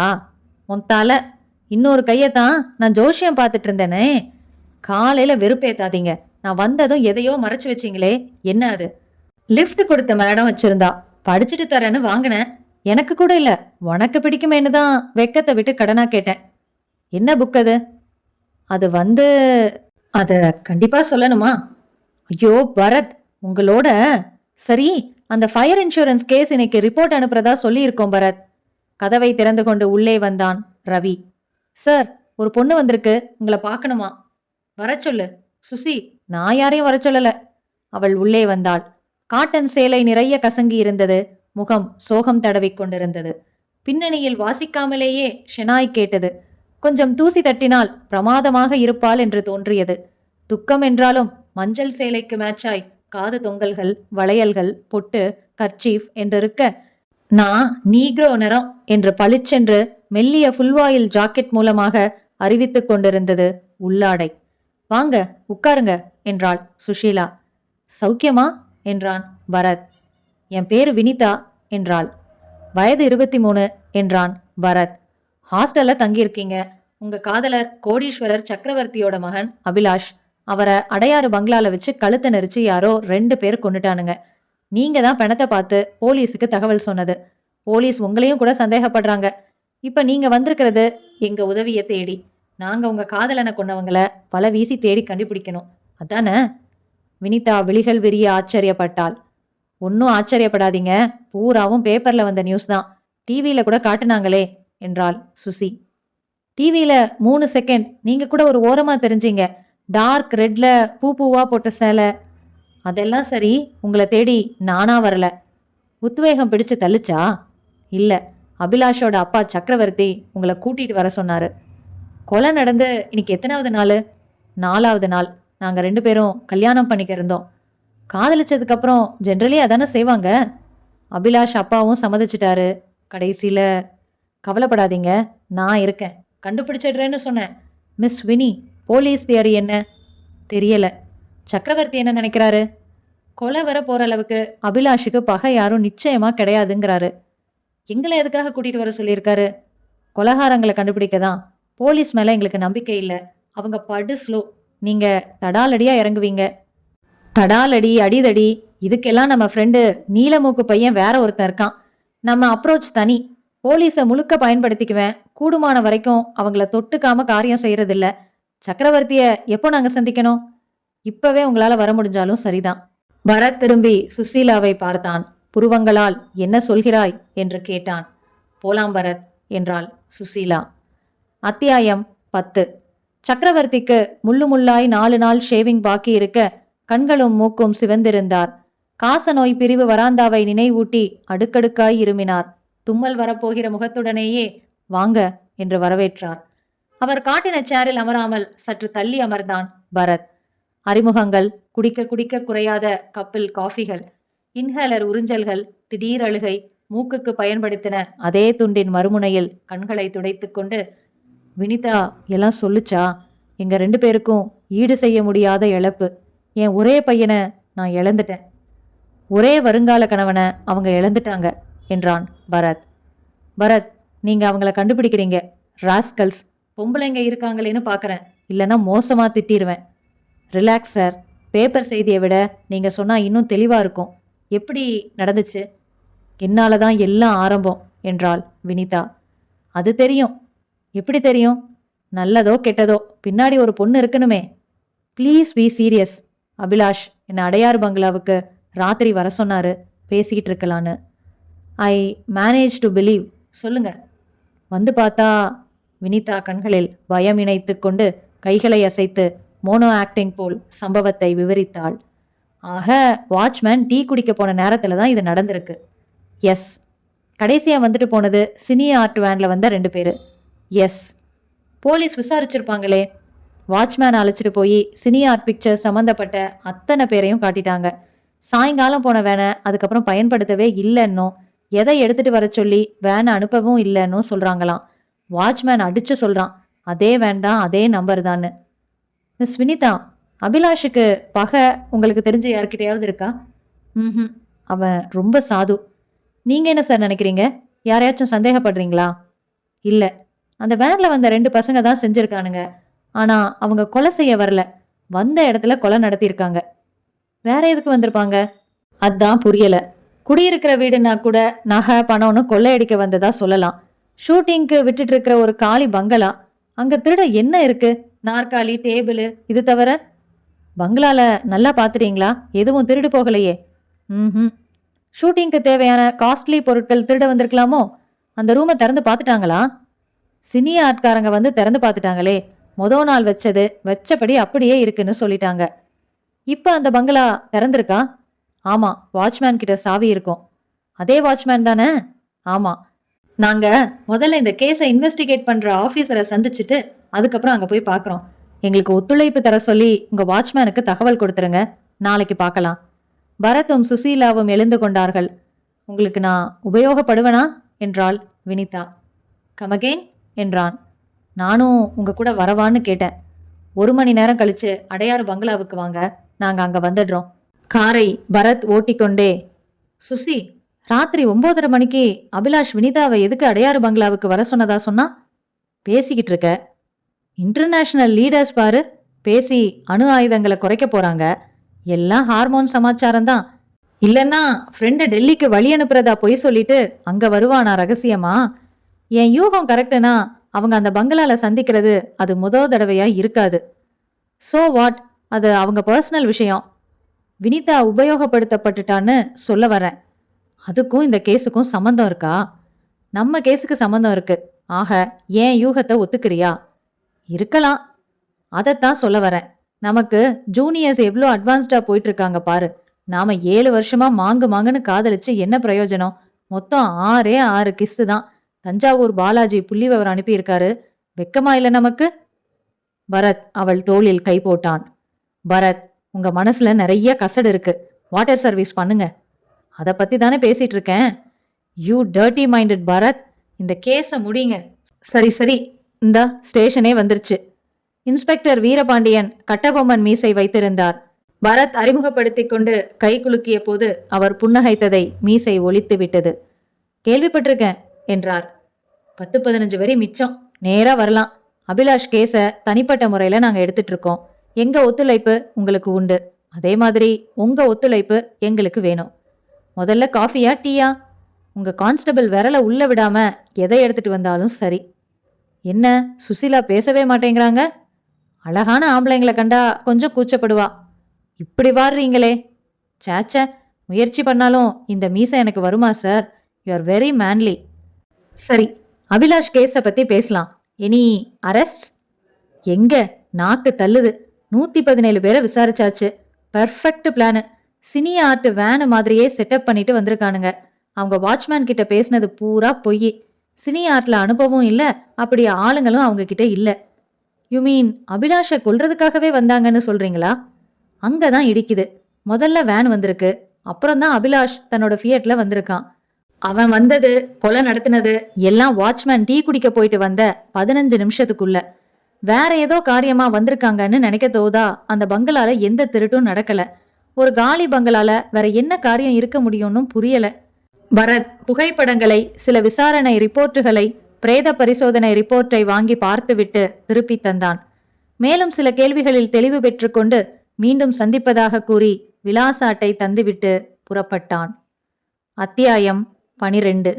உன் தலை. இன்னொரு கையத்தான் நான் ஜோஷியம் பார்த்துட்டு இருந்தேனே. காலையில வெறுப்பேத்தாதீங்க. நான் வந்ததும் எதையோ மறைச்சு வச்சிங்களே, என்ன அது? லிஃப்ட் கொடுத்த மேடம் வச்சிருந்தா, படிச்சுட்டு தரேன்னு வாங்கினேன். எனக்கு கூட இல்ல, உனக்கு பிடிக்குமேனு தான் வெக்கத்தை விட்டு கடனா கேட்டேன். என்ன புக் அது? அது அத கண்டிப்பா சொல்லணுமா? ஐயோ பரத், உங்களோட. சரி, அந்த ஃபயர் இன்சூரன்ஸ் கேஸ் இன்னைக்கு ரிப்போர்ட் அனுப்புறதா சொல்லியிருக்கோம் பரத். கதவை திறந்து கொண்டு உள்ளே வந்தான் ரவி. சார், ஒரு பொண்ணு வந்திருக்கு, உங்களை பார்க்கணுமா? வர சொல்லு. சுசி, நான் யாரையும் வர சொல்லல. அவள் உள்ளே வந்தாள். காட்டன் சேலை நிறைய கசங்கி இருந்தது. முகம் சோகம் தடவிக் கொண்டிருந்தது. பின்னணியில் வாசிக்காமலேயே ஷெனாய் கேட்டது. கொஞ்சம் தூசி தட்டினால் பிரமாதமாக இருப்பாள் என்று தோன்றியது. துக்கம் என்றாலும் மஞ்சள் சேலைக்கு மேட்சாய் காது தொங்கல்கள், வளையல்கள், பொட்டு, கர்ச்சீஃப் என்றிருக்க, நான் நீக்ரோ நிறம் என்று பளிச்சென்று மெல்லிய ஃபுல்வாயில் ஜாக்கெட் மூலமாக அறிவித்துக் கொண்டிருந்தது உள்ளாடை. வாங்க, உட்காருங்க என்றாள் சுஷீலா. சௌக்கியமா என்றான் பரத். என் பேரு வினிதா என்றாள். வயது 23 என்றான் பரத். ஹாஸ்டல்ல தங்கியிருக்கீங்க. உங்க காதலர் கோடீஸ்வரர் சக்கரவர்த்தியோட மகன் அபிலாஷ். அவரை அடையாறு பங்களால வச்சு கழுத்தை நெரிச்சு யாரோ 2 பேர் கொண்டுட்டானுங்க. நீங்க தான் பணத்தை பார்த்து போலீஸுக்கு தகவல் சொன்னது. போலீஸ் உங்களையும் கூட சந்தேகப்படுறாங்க. இப்ப நீங்க வந்திருக்கிறது எங்க உதவியை தேடி. நாங்க உங்க காதலனை கொண்டவங்களை பல வீசி தேடி கண்டுபிடிக்கணும், அதானே? வினிதா விழிகள் விரிய ஆச்சரியப்பட்டாள். ஒன்னும் ஆச்சரியப்படாதீங்க, பூராவும் பேப்பர்ல வந்த நியூஸ் தான். டிவியில கூட காட்டுனாங்களே என்றாள் சுசி. டிவியில 3 செகண்ட் நீங்க கூட ஒரு ஓரமா தெரிஞ்சீங்க. டார்க் ரெட்ல பூவா போட்ட சேலை. அதெல்லாம் சரி, உங்களை தேடி நானா வரல. உத்வேகம் பிடிச்சு தள்ளுச்சா? இல்ல, அபிலாஷோட அப்பா சக்கரவர்த்தி உங்களை கூட்டிட்டு வர சொன்னாரு. கொலை நடந்து இன்னைக்கு எத்தனாவது நாள்? 4வது நாள். நாங்க 2 பேரும் கல்யாணம் பண்ணிக்க இருந்தோம். காதலிச்சதுக்கு அப்புறம் ஜென்ரலி அதானே செய்வாங்க. அபிலாஷ் அப்பாவும் சம்மதிச்சிட்டாரு. கடைசியில. கவலைப்படாதீங்க, நான் இருக்கேன், கண்டுபிடிச்சிடுறேன்னு சொன்னேன். மிஸ் வினி, போலீஸ் தியரி என்ன? தெரியல. சக்கரவர்த்தி என்ன நினைக்கிறாரு? கொலை வர போற அளவுக்கு அபிலாஷுக்கு பகை யாரும் நிச்சயமா கிடையாதுங்கிறாரு. எங்களை எதுக்காக கூட்டிட்டு வர சொல்லியிருக்காரு? கொலகாரங்களை கண்டுபிடிக்கதான். போலீஸ் மேல எங்களுக்கு நம்பிக்கை இல்லை. அவங்க படு ஸ்லோ. நீங்க தடாலடியா இறங்குவீங்க. தடாலடி, அடிதடி, இதுக்கெல்லாம் நம்ம ஃப்ரெண்டு நீலமூக்கு பையன் வேற ஒருத்தன் இருக்கான். நம்ம அப்ரோச் தனி. போலீஸை முழுக்க பயன்படுத்திக்குவேன். கூடுமான வரைக்கும் அவங்கள தொட்டுக்காம காரியம் செய்யறதில்ல. சக்கரவர்த்திய எப்போ நாங்க சந்திக்கணும்? இப்பவே உங்களால வர முடிஞ்சாலும் சரிதான். பரத் திரும்பி சுசீலாவை பார்த்தான். புருவங்களால் என்ன சொல்கிறாய் என்று கேட்டான். போலாம் பரத் என்றாள் சுசீலா. அத்தியாயம் 10. சக்கரவர்த்திக்கு முள்ளாய் 4 நாள் ஷேவிங் பாக்கி இருக்க கண்களும் மூக்கும் சிவந்திருந்தார். காசநோய் பிரிவு வராந்தாவை நினைவூட்டி அடுக்கடுக்காய் இருமினார். தும்மல் வரப்போகிற முகத்துடனேயே வாங்க என்று வரவேற்றார். அவர் காட்டின சேரில் அமராமல் சற்று தள்ளி அமர்ந்தான் பரத். அறிமுகங்கள், குடிக்க குடிக்க குறையாத கப்பில் காஃபிகள், இன்ஹேலர் உறிஞ்சல்கள், திடீர் அழுகை, மூக்குக்கு பயன்படுத்தின அதே துண்டின் மறுமுனையில் கண்களை துடைத்து கொண்டு, வினிதா எல்லாம் சொல்லுச்சா? எங்க 2 பேருக்கும் ஈடு செய்ய முடியாத இழப்பு. என் ஒரே பையனை நான் இழந்துட்டேன். ஒரே வருங்கால கணவனை அவங்க இழந்துட்டாங்க என்றான் பரத். பரத், நீங்க அவங்கள கண்டுபிடிக்கிறீங்க. ராஸ்கல்ஸ். பொம்பளைங்க இருக்காங்களேன்னு பார்க்குறேன், இல்லைன்னா மோசமா திட்டிடுவேன். Relax sir. பேப்பர் செய்தியை விட நீங்க சொன்னா இன்னும் தெளிவா இருக்கும். எப்படி நடந்துச்சு? என்னால தான் எல்லாம் ஆரம்பம் என்றாள் வினிதா. அது தெரியும். எப்படி தெரியும்? நல்லதோ கெட்டதோ பின்னாடி ஒரு பொண்ணு இருக்கணுமே. Please be serious. அபிலாஷ் என்னை அடையாறு பங்களாவுக்கு ராத்திரி வர சொன்னாரு, பேசிக்கிட்டு இருக்கலான்னு. I manage to believe. சொல்லுங்க. வந்து பார்த்தா வினிதா கண்களில் பயம் இணைத்து கொண்டு கைகளை அசைத்து மோனோ ஆக்டிங் போல் சம்பவத்தை விவரித்தாள். ஆக வாட்ச்மேன் டீ குடிக்க போன நேரத்துல தான் இது நடந்திருக்கு. எஸ். கடைசியா வந்துட்டு போனது சினி ஆர்ட் வேன்ல வந்த 2 பேரு. எஸ். போலீஸ் விசாரிச்சிருப்பாங்களே. வாட்ச்மேன் அழைச்சிட்டு போய் சினி ஆர்ட் பிக்சர் சம்மந்தப்பட்ட அத்தனை பேரையும் காட்டிட்டாங்க. சாயங்காலம் போன வேனை அதுக்கப்புறம் பயன்படுத்தவே இல்லைன்னும் எதை எடுத்துட்டு வர சொல்லி வேனை அனுப்பவும் இல்லைன்னும் சொல்றாங்களாம். வாட்ச்மேன் அடிச்சு சொல்றான், அதே வேன் தான், அதே நம்பர் தான்னு. மிஸ் வினிதா, அபிலாஷுக்கு பகை உங்களுக்கு தெரிஞ்ச யார்கிட்டயாவது இருக்கா? ம். அவன் ரொம்ப சாது. நீங்க என்ன சார் நினைக்கிறீங்க? யாரையாச்சும் சந்தேகப்படுறீங்களா? இல்ல. அந்த வேன்ல வந்த 2 பசங்க தான் செஞ்சிருக்கானுங்க. ஆனா அவங்க கொலை செய்ய வரல. வந்த இடத்துல கொலை நடத்தியிருக்காங்க. வேற எதுக்கு வந்திருப்பாங்க? அதான் புரியல. குடியிருக்கிற வீடுனா கூட நகை பணம்னு கொள்ளையடிக்க வந்ததா சொல்லலாம். ஷூட்டிங்க்கு விட்டுட்டு இருக்கிற ஒரு காலி பங்களா, அங்க திருட என்ன இருக்கு? நாற்காலி, டேபிள், இது தவிர? பங்களால நல்லா பாத்துட்டீங்களா? எதுவும் திருடு போகலையே. ம். ஷூட்டிங்க்கு தேவையான காஸ்ட்லி பொருட்கள் திருட வந்திருக்கலாமோ? அந்த ரூமை திறந்து பார்த்துட்டாங்களா? சினி ஆட்காரங்க வந்து திறந்து பார்த்துட்டாங்களே. மொதல் நாள் வச்சது வச்சபடி அப்படியே இருக்குன்னு சொல்லிட்டாங்க. இப்ப அந்த பங்களா திறந்திருக்கா? ஆமா, வாட்ச்மேன் கிட்ட சாவி இருக்கும். அதே வாட்ச்மேன் தானே? ஆமா. நாங்க முதல்ல இந்த கேஸை இன்வெஸ்டிகேட் பண்ற ஆபீசரை சந்திச்சுட்டு அதுக்கப்புறம் அங்க போய் பார்க்கறோம். எங்களுக்கு ஒத்துழைப்பு தர சொல்லி உங்க வாட்ச்மேனுக்கு தகவல் கொடுத்துருங்க. நாளைக்கு பார்க்கலாம். பரத்தும் சுசீலாவும் எழுந்து கொண்டார்கள். உங்களுக்கு நான் உபயோகப்படுவனா என்றாள் வினிதா. கமகேன் என்றான். நானும் உங்க கூட வரவான்னு கேட்டேன். 1 மணி நேரம் கழிச்சு அடையாறு பங்களாவுக்கு வாங்க, நாங்க அங்க வந்துடுறோம். காரை பரத் ஓட்டிக்கொண்டே, சுசி, ராத்திரி 9:30 மணிக்கு அபிலாஷ் வினிதாவை எதுக்கு அடையாறு பங்களாவுக்கு வர சொன்னதா சொன்னா? பேசிக்கிட்டு இருக்க. இன்டர்நேஷனல் லீடர்ஸ் பாரு, பேசி அணு ஆயுதங்களை குறைக்க போறாங்க. எல்லாம் ஹார்மோன் சமாச்சாரம் தான். இல்லைன்னா ஃப்ரெண்டை டெல்லிக்கு வழி அனுப்புறதா பொய் சொல்லிட்டு அங்க வருவானா ரகசியமா? என் யூகம் கரெக்டுனா அவங்க அந்த பங்களால சந்திக்கிறது அது முதல் தடவையா இருக்காது. சோ வாட், அது அவங்க பர்சனல் விஷயம். வினிதா உபயோகப்படுத்தப்பட்டுட்டான்னு சொல்ல வரேன். அதுக்கும் இந்த கேஸுக்கும் சம்மந்தம் இருக்கா? நம்ம கேஸுக்கு சம்மந்தம் இருக்கு. ஆக ஏன் யூகத்தை ஒத்துக்கிறியா? இருக்கலாம். அதைத்தான் சொல்ல வரேன். நமக்கு ஜூனியர்ஸ் எவ்வளோ அட்வான்ஸ்டா போயிட்டு இருக்காங்க பாரு. நாம 7 வருஷமா மாங்குன்னு காதலிச்சு என்ன பிரயோஜனம்? மொத்தம் 6 கிஸ்ஸு தான். தஞ்சாவூர் பாலாஜி புள்ளி விவரம் அனுப்பியிருக்காரு. வெக்கமா இல்ல நமக்கு? பரத் அவள் தோளில் கை போட்டான். பரத், உங்க மனசுல நிறைய கசடு இருக்கு. வாட்டர் சர்வீஸ் பண்ணுங்க. அதை பத்தி தானே பேசிட்டு இருக்கேன். யூ டர்ட்டி மைண்டட் பரத், இந்த கேஸை முடிங்க. சரி, இந்த ஸ்டேஷனே வந்துருச்சு. இன்ஸ்பெக்டர் வீரபாண்டியன் கட்டபொம்மன் மீசை வைத்திருந்தார். பரத் அறிமுகப்படுத்திக் கொண்டு கை குலுக்கிய போது அவர் புன்னகைத்ததை மீசை ஒலித்து விட்டது. கேள்விப்பட்டிருக்கேன் என்றார். 10-15 வரை மிச்சம். நேரா வரலாம். அபிலாஷ் கேஸ தனிப்பட்ட முறையில நாங்க எடுத்துட்டு இருக்கோம். எங்க ஒத்துழைப்பு உங்களுக்கு உண்டு. அதே மாதிரி உங்க ஒத்துழைப்பு எங்களுக்கு வேணும். முதல்ல காஃபியா டீயா? உங்க கான்ஸ்டபிள் விரல உள்ள விடாம எதை எடுத்துட்டு வந்தாலும் சரி. என்ன சுசீலா பேசவே மாட்டேங்கிறாங்க? அழகான ஆம்பளைங்களை கண்டா கொஞ்சம் கூச்சப்படுவா. இப்படி வாடுறீங்களே. சேச்ச, முயற்சி பண்ணாலும் இந்த மீசை எனக்கு வருமா sir? You are very manly. சரி, அபிலாஷ் கேஸை பத்தி பேசலாம். Any arrest? எங்க, நாக்கு தள்ளுது. 117 பேரை விசாரிச்சாச்சு. Perfect plan. Cine art van மாதிரியே செட்டப் பண்ணிட்டு வந்திருக்கானுங்க. அவங்க வாட்ச்மேன் கிட்ட பேசினது பூரா பொய். சினி ஆர்ட்ல அனுப்பவும் இல்லை, அப்படி ஆளுங்களும் அவங்க கிட்ட இல்லை. யூ மீன் அபிலாஷை கொல்றதுக்காகவே வந்தாங்கன்னு சொல்றீங்களா? அங்கதான் இடிக்குது. முதல்ல வேன் வந்திருக்கு, அப்புறம்தான் அபிலாஷ் தன்னோட ஃபியட்ல வந்திருக்கான். அவன் வந்தது, கொலை நடத்தினது எல்லாம் வாட்ச்மேன் டீ குடிக்க போயிட்டு வந்த 15 நிமிஷத்துக்குள்ள. வேற ஏதோ காரியமா வந்திருக்காங்கன்னு நினைக்க தோதா அந்த பங்களால எந்த திருட்டும் நடக்கல. ஒரு காலி பங்களால வேற என்ன காரியம் இருக்க முடியும்னு புரியல. பரத் புகைப்படங்களை, சில விசாரணை ரிப்போர்ட்டுகளை, பிரேத பரிசோதனை ரிப்போர்ட்டை வாங்கி பார்த்துவிட்டு திருப்பி தந்தான். மேலும் சில கேள்விகளில் தெளிவு பெற்றுக்கொண்டு மீண்டும் சந்திப்பதாக கூறி விலாச அட்டை தந்துவிட்டு புறப்பட்டான். அத்தியாயம் 12.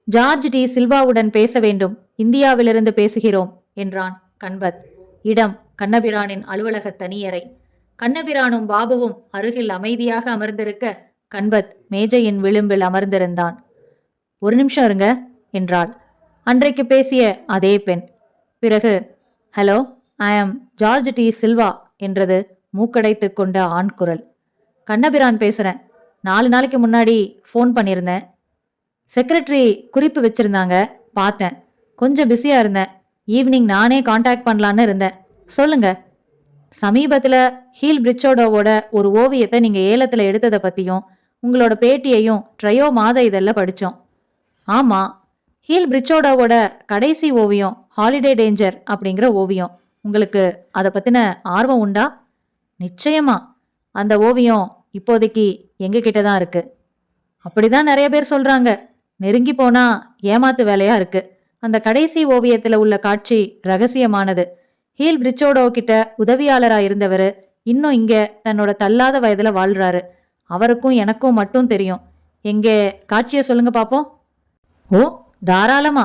ஜார்ஜ் டி சில்வாவுடன் பேச வேண்டும். இந்தியாவிலிருந்து பேசுகிறோம் என்றான் கண்பத். இடம் கண்ணபிரானின் அலுவலக தனியறை. கண்ணபிரானும் பாபுவும் அருகில் அமைதியாக அமர்ந்திருக்க கண்பத் மேஜையின் விளிம்பில் அமர்ந்திருந்தான். ஒரு நிமிஷம் இருங்க என்றாள். அன்றைக்கு பேசிய அதே பெண். பிறகு, ஹலோ, ஐ ஆம் ஜார்ஜ் டி சில்வா என்றது மூக்கடைத்து கொண்ட ஆண் குரல். கண்ணபிரான் பேசுறேன். 4 நாளைக்கு முன்னாடி ஃபோன் பண்ணியிருந்தேன். செக்ரட்டரி குறிப்பு வச்சிருந்தாங்க, பார்த்தேன். கொஞ்சம் பிஸியா இருந்தேன். ஈவினிங் நானே காண்டாக்ட் பண்ணலான்னு இருந்தேன். சொல்லுங்க. சமீபத்துல ஹீல் பிரிச்சோடோவோட ஒரு ஓவியத்தை நீங்க ஏலத்துல எடுத்ததை பத்தியும் உங்களோட பேட்டியையும் ட்ரையோ மாத இதழ்ல படிச்சோம். ஆமா, ஹீல் பிரிச்சோடோவோட கடைசி ஓவியம் ஹாலிடே டேஞ்சர் அப்படிங்கிற ஓவியம். உங்களுக்கு அதை பத்தின ஆர்வம் உண்டா? நிச்சயமா. அந்த ஓவியம் இப்போதைக்கு எங்க கிட்ட தான் இருக்கு. அப்படிதான் நிறைய பேர் சொல்றாங்க. நெருங்கி போனா ஏமாத்து வேலையா இருக்கு. அந்த கடைசி ஓவியத்துல உள்ள காட்சி ரகசியமானது. ஹீல் பிரிச்சோடோ கிட்ட உதவியாளரா இருந்தவரு இன்னும் இங்க தன்னோட தள்ளாத வயதுல வாழ்றாரு. அவருக்கும் எனக்கும் மட்டும் தெரியும். எங்கே காட்சிய சொல்லுங்க பாப்போம். ஓ, தாராளமா.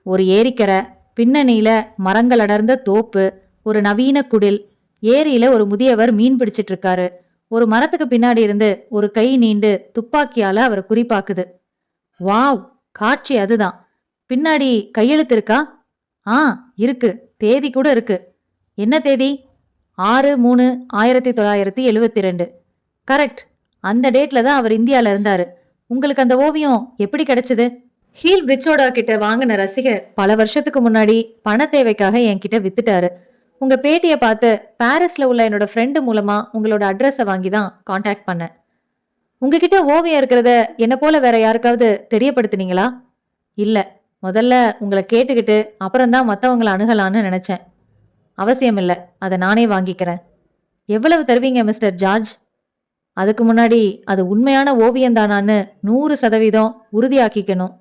ஒரு ஏரிக்கரை, பின்னணியில மரங்கள் அடர்ந்த தோப்பு, ஒரு நவீன குடில், ஏரியில ஒரு முதியவர் மீன் பிடிச்சிட்டு இருக்காரு. ஒரு மரத்துக்கு பின்னாடி இருந்து ஒரு கை நீண்டு துப்பாக்கியால அவரை குறிப்பாக்குது. வாவ், காட்சி அதுதான். பின்னாடி கையெழுத்து இருக்கா? ஆ, இருக்கு. தேதி கூட இருக்கு. என்ன தேதி? 6/3/1972. கரெக்ட். அந்த டேட்ல தான் அவர் இந்தியால இருந்தாரு. உங்களுக்கு அந்த ஓவியம் எப்படி கிடைச்சது? ஹீல் பிரிச்சோடா கிட்ட வாங்கின ரசிகர் பல வருஷத்துக்கு முன்னாடி பண தேவைக்காக என்கிட்ட வித்துட்டாரு. உங்க பேட்டியை பார்த்து பாரிஸ்ல உள்ள என்னோட ஃப்ரெண்டு மூலமா உங்களோட அட்ரஸை வாங்கி தான் காண்டாக்ட் பண்ணேன். உங்ககிட்ட ஓவியம் இருக்கிறத என்ன போல வேற யாருக்காவது தெரியப்படுத்தினீங்களா? இல்ல, முதல்ல உங்களை கேட்டுக்கிட்டு அப்புறம்தான் மற்றவங்களை அணுகலான்னு நினைச்சேன். அவசியம் இல்லை, அதை நானே வாங்கிக்கிறேன். எவ்வளவு தருவீங்க மிஸ்டர் ஜார்ஜ்? அதுக்கு முன்னாடி அது உண்மையான ஓவியம்தானான்னு 100% உறுதியாக்கிக்கணும்.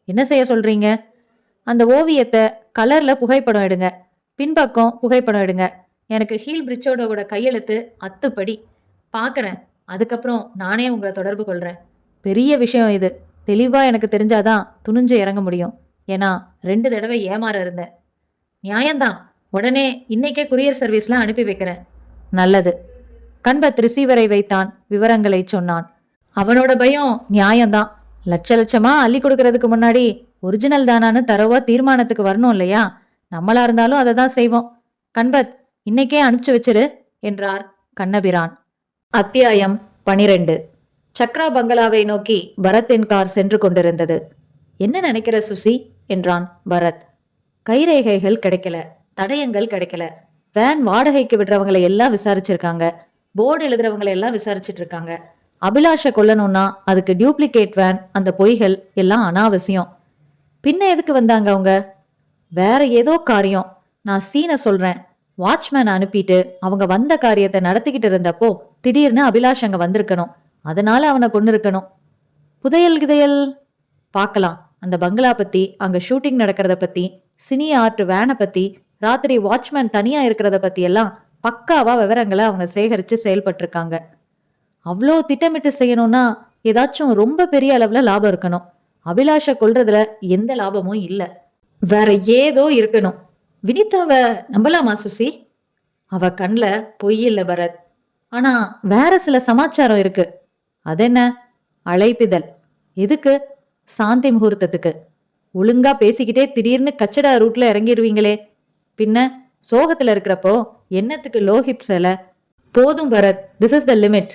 என்ன செய்ய சொல்றீங்க? அந்த ஓவியத்தை கலர்ல புகைப்படம் எடுங்க, பின்பக்கம் புகைப்படம் எடுங்க. எனக்கு ஹீல் பிரிச்சோடோட கையெழுத்து அத்துப்படி பார்க்கறேன். அதுக்கப்புறம் நானே உங்களை தொடர்பு கொள்றேன். பெரிய விஷயம் இது. தெளிவா எனக்கு தெரிஞ்சாதான் துணிஞ்சு இறங்க முடியும். ஏன்னா 2 தடவை ஏமாற இருந்தேன். நியாயம்தான். உடனே இன்னைக்கே குரியர் சர்வீஸ்ல அனுப்பி வைக்கிறேன். நல்லது. கண்பத் ரிசீவரை வைத்தான். விவரங்களை சொன்னான். அவனோட பயம் நியாயம்தான். லட்சமா அள்ளி கொடுக்கறதுக்கு முன்னாடி ஒரிஜினல் தானான்னு தரவா தீர்மானத்துக்கு வரணும் இல்லையா? நம்மளா இருந்தாலும் அதை தான் செய்வோம். கண்பத், இன்னைக்கே அனுப்பிச்சு வச்சிரு என்றார் கண்ணபிரான். அத்தியாயம் 12. சக்ரா பங்களாவை நோக்கி பரத்தின் கார் சென்று கொண்டிருந்தது. என்ன நினைக்கிற சுசி என்றான் பரத். கைரேகைகள் கிடைக்கல, தடயங்கள் கிடைக்கல. வேன் வாடகைக்கு விடுறவங்களை எல்லாம் விசாரிச்சிருக்காங்க. போர்டு எழுதுறவங்களை எல்லாம் விசாரிச்சுட்டு இருக்காங்க. அபிலாஷ கொல்லணும்னா அதுக்கு டியூப்ளிகேட் வேன், அந்த பொய்கள் எல்லாம் அனாவசியம். பின்ன எதுக்கு வந்தாங்க அவங்க? வேற ஏதோ காரியம். நான் சீனை சொல்றேன். வாட்ச்மேன் அனுப்பிட்டு அவங்க வந்த காரியத்தை நடத்திக்கிட்டு இருந்தப்போ திடீர்னு அபிலாஷ் அங்க வந்திருக்கணும். அதனால அவனை கொண்டு இருக்கணும். புதையல் கிதையல் பார்க்கலாம். அந்த பங்களா பத்தி, அங்க ஷூட்டிங் நடக்கிறத பத்தி, சினி ஆர்ட் வேனை பத்தி, ராத்திரி வாட்ச்மேன் தனியா இருக்கிறத பத்தி எல்லாம் பக்காவா விவரங்களை அவங்க சேகரிச்சு செயல்பட்டிருக்காங்க. அவ்வளோ திட்டமிட்டு செய்யணும்னா ஏதாச்சும் ரொம்ப பெரிய அளவுல லாபம் இருக்கணும். அபிலாஷ கொல்றதுல எந்த லாபமும் இல்ல. வேற ஏதோ இருக்கணும். வினிதாவை நம்பலாமா சுசி? அவ கண்ல பொய் இல்ல பரத். ஆனா வேற சில சமாச்சாரம் இருக்கு. அதென்ன? அழைப்பிதழ். எதுக்கு? சாந்தி முகூர்த்தத்துக்கு. ஒழுங்கா பேசிக்கிட்டே திடீர்னு கச்சடா ரூட்ல இறங்கிடுவீங்களே. பின்ன சோகத்துல இருக்கிறப்போ என்னத்துக்கு லோஹிப் சேல? போதும் Bharat, this is the limit.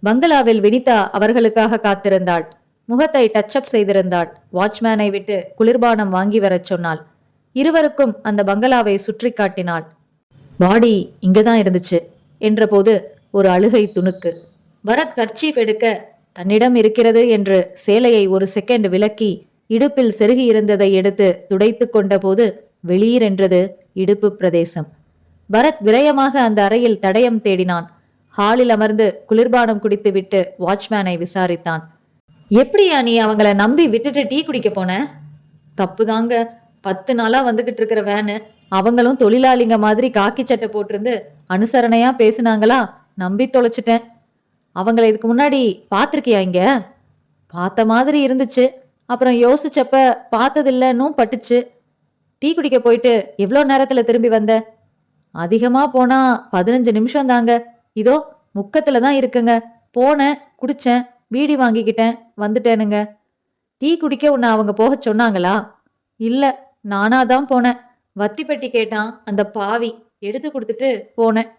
பங்களாவில் வினிதா அவர்களுக்காக காத்திருந்தாள். முகத்தை டச்சப் செய்திருந்தாள். வாட்ச்மேனை விட்டு குளிர்பானம் வாங்கி வரச் சொன்னாள். இருவருக்கும் அந்த பங்களாவை சுற்றி காட்டினாள். பாடி இங்கதான் இருந்துச்சு என்றபோது ஒரு அழுகை துணுக்கு. பரத் கர்ச்சீஃப் எடுக்க தன்னிடம் இருக்கிறது என்று சேலையை ஒரு செகண்ட் விலக்கி இடுப்பில் செருகி இருந்ததை எடுத்து துடைத்து கொண்ட போது வெளியீரென்றது இடுப்பு பிரதேசம். பரத் விரயமாக அந்த அறையில் தடயம் தேடினான். ஹாலில் அமர்ந்து குளிர்பானம் குடித்துவிட்டு வாட்ச்மேனை விசாரித்தான். எப்படியா நீ அவங்கள நம்பி விட்டுட்டு டீ குடிக்க போன? தப்புதாங்க. 10 நாளா வந்துகிட்டு இருக்கிற வேனு. அவங்களும் தொழிலாளிங்க மாதிரி காக்கி சட்டை போட்டிருந்து அனுசரணையா பேசுனாங்களா, நம்பி தொலைச்சிட்டேன். அவங்கள இதுக்கு முன்னாடி பார்த்திருக்கியா? இங்க பார்த்த மாதிரி இருந்துச்சு. அப்புறம் யோசிச்சப்ப பார்த்ததில்லன்னும் பட்டுச்சு. டீ குடிக்க போயிட்டு எவ்வளோ நேரத்துல திரும்பி வந்த? அதிகமா போனா 15 நிமிஷம் தாங்க. இதோ முக்கத்துல தான் இருக்குங்க. போனேன், குடிச்சேன், பீடி வாங்கிக்கிட்டேன், வந்துட்டேனுங்க. டீ குடிக்க உன்னை அவங்க போக சொன்னாங்களா? இல்ல, நானாதான் போனேன். வத்தி பெட்டி கேட்டான் அந்த பாவி, எடுத்து கொடுத்துட்டு போனேன்.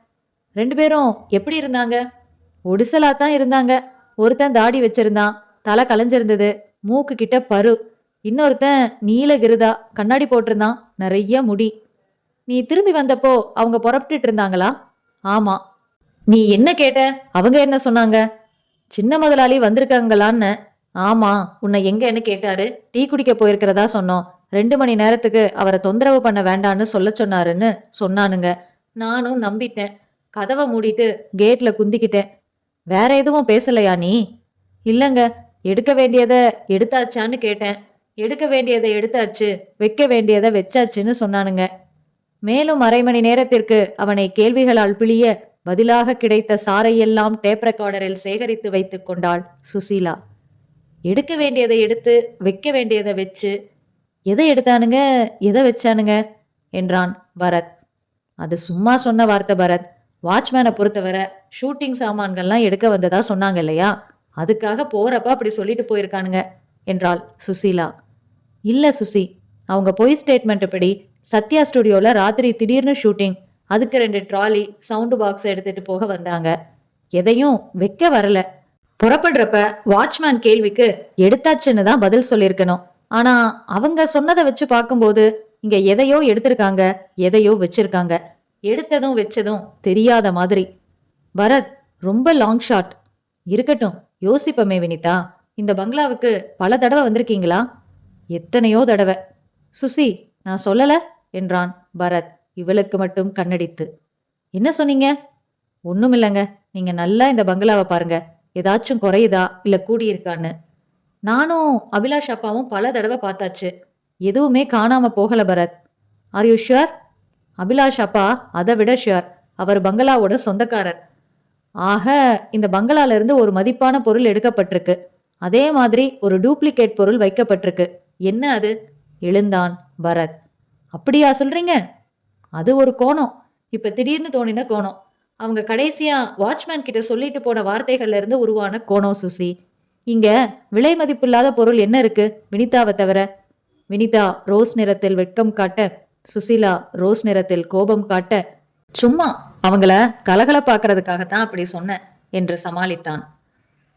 2 பேரும் எப்படி இருந்தாங்க? ஒடிசலா தான் இருந்தாங்க. ஒருத்தன் தாடி வச்சிருந்தான், தலை கலைஞ்சிருந்தது, மூக்கு கிட்ட பரு. இன்னொருத்தன் நீலகிருதா, கண்ணாடி போட்டிருந்தான், நிறைய முடி. நீ திரும்பி வந்தப்போ அவங்க புறப்பட்டுட்டு இருந்தாங்களா? ஆமா. நீ என்ன கேட்ட? அவங்க என்ன சொன்னாங்க? சின்ன முதலாளி வந்திருக்காங்களான்னு. ஆமா. உன்னை எங்கன்னு கேட்டாரு. டீ குடிக்க போயிருக்கிறதா சொன்னோம். 2 மணி நேரத்துக்கு அவரை தொந்தரவு பண்ண வேண்டான்னு சொல்ல சொன்னாருன்னு சொன்னானுங்க. நானும் நம்பிட்டேன். கதவை மூடிட்டு கேட்ல குந்திக்கிட்டேன். வேற எதுவும் பேசலையா நீ? இல்லங்க. எடுக்க வேண்டியதை எடுத்தாச்சான்னு கேட்டேன். எடுக்க வேண்டியதை எடுத்தாச்சு, வைக்க வேண்டியதை வச்சாச்சுன்னு சொன்னானுங்க. மேலும் 1/2 மணி நேரத்திற்கு அவனை கேள்விகளால் பிழிய பதிலாக கிடைத்த சாரையெல்லாம் டேப் ரெக்கார்டரில் சேகரித்து வைத்துக் கொண்டாள் சுசீலா. எடுக்க வேண்டியதை எடுத்து, வைக்க வேண்டியதை வச்சு, எதை எடுத்தானுங்க, எதை வச்சானுங்க என்றான் பரத். அது சும்மா சொன்ன வார்த்தை பரத். வாட்ச்மேனை பொறுத்தவரை ஷூட்டிங் சாமான்கள்லாம் எடுக்க வந்ததா சொன்னாங்க இல்லையா? அதுக்காக போறப்ப அப்படி சொல்லிட்டு போயிருக்கானுங்க என்றாள் சுசீலா. இல்ல சுசி, அவங்க பொய் ஸ்டேட்மெண்ட் படி சத்யா ஸ்டுடியோல ராத்திரி திடீர்னு ஷூட்டிங். அதுக்கு 2 ட்ராலி சவுண்டு பாக்ஸ் எடுத்துட்டு போக வந்தாங்க. எதையும் வைக்க வரல. புறப்படுறப்ப வாட்ச்மேன் கேள்விக்கு எடுத்தாச்சுன்னு தான் பதில் சொல்லியிருக்கணும். ஆனா அவங்க சொன்னதை வச்சு பார்க்கும்போது இங்க எதையோ எடுத்திருக்காங்க, எதையோ வச்சிருக்காங்க. எடுத்ததும் வச்சதும் தெரியாத மாதிரி. பரத், ரொம்ப லாங் ஷாட். இருக்கட்டும், யோசிப்பமே வினிதா. இந்த பங்களாவுக்கு பல தடவை வந்திருக்கீங்களா? எத்தனையோ தடவை. சுசி, நான் சொல்லல என்றான் பரத் இவளுக்கு மட்டும் கண்ணடித்து. என்ன சொன்னீங்க? ஒண்ணுமில்லைங்க. நீங்க நல்லா இந்த பங்களாவை பாருங்க. ஏதாச்சும் குறையுதா இல்ல கூடியிருக்கான்னு. நானும் அபிலாஷ் அப்பாவும் பல தடவை பார்த்தாச்சு. எதுவுமே காணாம போகல Bharat. Are you sure? Abhilash அப்பா அதை விட ஷுர். அவர் பங்களாவோட சொந்தக்காரர். ஆக இந்த பங்களால இருந்து ஒரு மதிப்பான பொருள் எடுக்கப்பட்டிருக்கு. அதே மாதிரி ஒரு டூப்ளிகேட் பொருள் வைக்கப்பட்டிருக்கு. என்ன அது? எழுந்தான் பரத். அப்படியா சொல்றீங்க? அது ஒரு கோணம். இப்ப திடீர்னு தோணின கோணம். அவங்க கடைசியா வாட்ச்மேன் கிட்ட சொல்லிட்டு போன வார்த்தைகள்ல இருந்து உருவான கோணம் சுசி. இங்க விலை மதிப்பில்லாத பொருள் என்ன இருக்கு வினிதாவை தவிர? வினிதா ரோஸ் நிறத்தில் வெட்கம் காட்ட, சுசீலா ரோஸ் நிறத்தில் கோபம் காட்ட, சும்மா அவங்கள கலகலப்பாக்குறதுக்காகத்தான் அப்படி சொன்னேன் என்று சமாளித்தான்.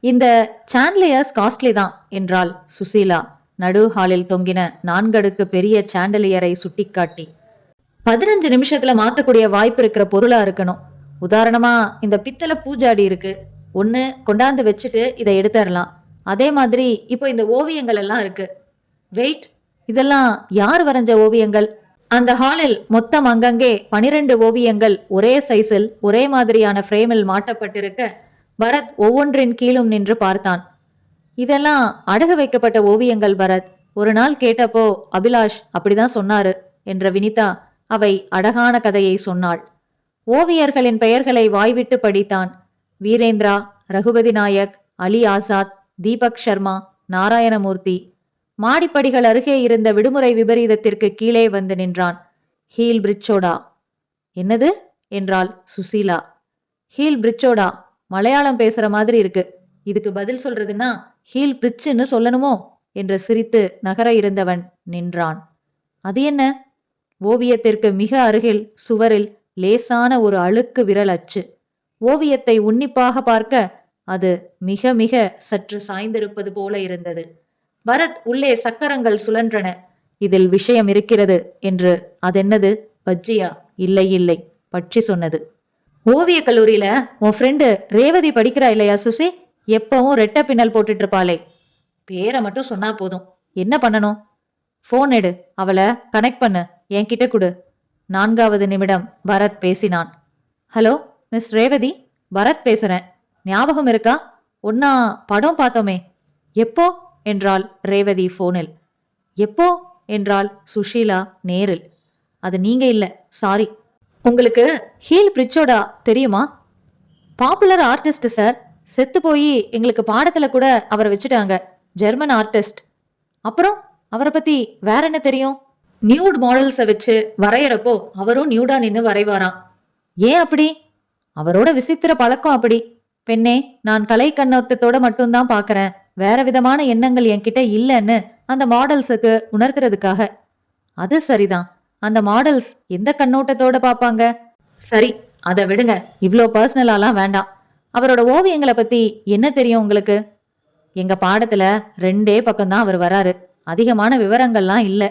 இந்த சாண்ட்லியர்ஸ் காஸ்ட்லி தான் என்றாள் சுசீலா நடு ஹாலில் தொங்கின 4 அடுக்கு பெரிய சாண்டலியரை சுட்டிக்காட்டி. 15 நிமிஷத்துல மாத்தக்கூடிய வாய்ப்பு இருக்கிற பொருளா இருக்கணும். உதாரணமா இந்த பித்தளை பூஜாடி இருக்கு. ஒண்ணு கொண்டாந்து வச்சுட்டு இதை எடுத்துடலாம். அதே மாதிரி இப்போ இந்த ஓவியங்கள் எல்லாம் இருக்கு. வெயிட், இதெல்லாம் யார் வரைஞ்ச ஓவியங்கள்? அந்த ஹாலில் மொத்தம் அங்கங்கே 12 ஓவியங்கள் ஒரே சைஸில் ஒரே மாதிரியான ஃப்ரேமில் மாட்டப்பட்டிருக்க பரத் ஒவ்வொன்றின் கீழும் நின்று பார்த்தான். இதெல்லாம் அடகு வைக்கப்பட்ட ஓவியங்கள் பரத். ஒரு நாள் கேட்டப்போ அபிலாஷ் அப்படிதான் சொன்னாரு என்ற வினிதா அவை அழகான கதையை சொன்னாள். ஓவியர்களின் பெயர்களை வாய்விட்டு படித்தான். வீரேந்திரா, ரகுபதி நாயக், அலி ஆசாத், தீபக் சர்மா, நாராயணமூர்த்தி. மாடிப்படிகள் அருகே இருந்த விடுமுறை விபரீதத்திற்கு கீழே வந்து நின்றான். ஹீல் பிரிட்ஜோடா. என்னது என்றாள் சுசீலா. ஹீல் பிரிட்ஜோடா, மலையாளம் பேசுற மாதிரி இருக்கு. இதுக்கு பதில் சொல்றதுன்னா ஹீல் பிரிட்ஜ்னு சொல்லணுமோ என்று சிரித்து நகர இருந்தவன் நின்றான். அது என்ன? ஓவியத்திற்கு மிக அருகில் சுவரில் லேசான ஒரு அழுக்கு விரல் அச்சு. ஓவியத்தை உன்னிப்பாக பார்க்க அது மிக மிக சற்று சாய்ந்திருப்பது போல இருந்தது. பரத் உள்ளே சக்கரங்கள் சுழன்றன. இதில் விஷயம் இருக்கிறது என்று. அதென்னது? பஜ்ஜியா? இல்லை இல்லை, பற்றி சொன்னது. ஓவிய கல்லூரியில உன் ஃப்ரெண்டு ரேவதி படிக்கிறா இல்லையா சுசி? எப்பவும் ரெட்டை பின்னல் போட்டுட்டு இருப்பாளே. பேரை மட்டும் சொன்னா போதும். என்ன பண்ணணும்? போன் எடு, அவளை கனெக்ட் பண்ணு, என்கிட்ட கொடு. 4வது நிமிடம் பரத் பேசினான். ஹலோ மிஸ் ரேவதி, பரத் பேசுறேன். ஞாபகம் இருக்கா? ஒன்னா படம் பார்த்தோமே. எப்போ என்றாள் ரேவதி போனில். எப்போ என்றாள் சுஷீலா நேரில். அது நீங்க இல்ல, சாரி. உங்களுக்கு ஹீல் பிரிட்ஜோடா தெரியுமா? Popular artist sir. செத்து போய் எங்களுக்கு பாடத்துல கூட அவரை வச்சுட்டாங்க. German artist. அப்புறம் அவரை பத்தி வேற என்ன தெரியும்? நியூட் மாடல்ஸை வச்சு வரையறப்போ அவரும் நியூடா நின்னு வரைவாராம். ஏன் அப்படி? அவரோட விசித்திர பழக்கம் அப்படி. பெண்ணே, நான் கலை கண்ணோட்டத்தோட மட்டும்தான் பாக்குறேன். வேற விதமான எண்ணங்கள் என்கிட்ட இல்லைன்னு அந்த மாடல்ஸுக்கு உணர்த்துறதுக்காக. அது சரிதான். அந்த மாடல்ஸ் எந்த கண்ணோட்டத்தோட பாப்பாங்க? சரி, அதை விடுங்க. இவ்ளோ பர்சனலாலாம் வேண்டாம். அவரோட ஓவியங்களை பத்தி என்ன தெரியும் உங்களுக்கு? எங்க பாடத்துல 2 பக்கம்தான் அவர் வராரு. அதிகமான விவரங்கள்லாம் இல்ல.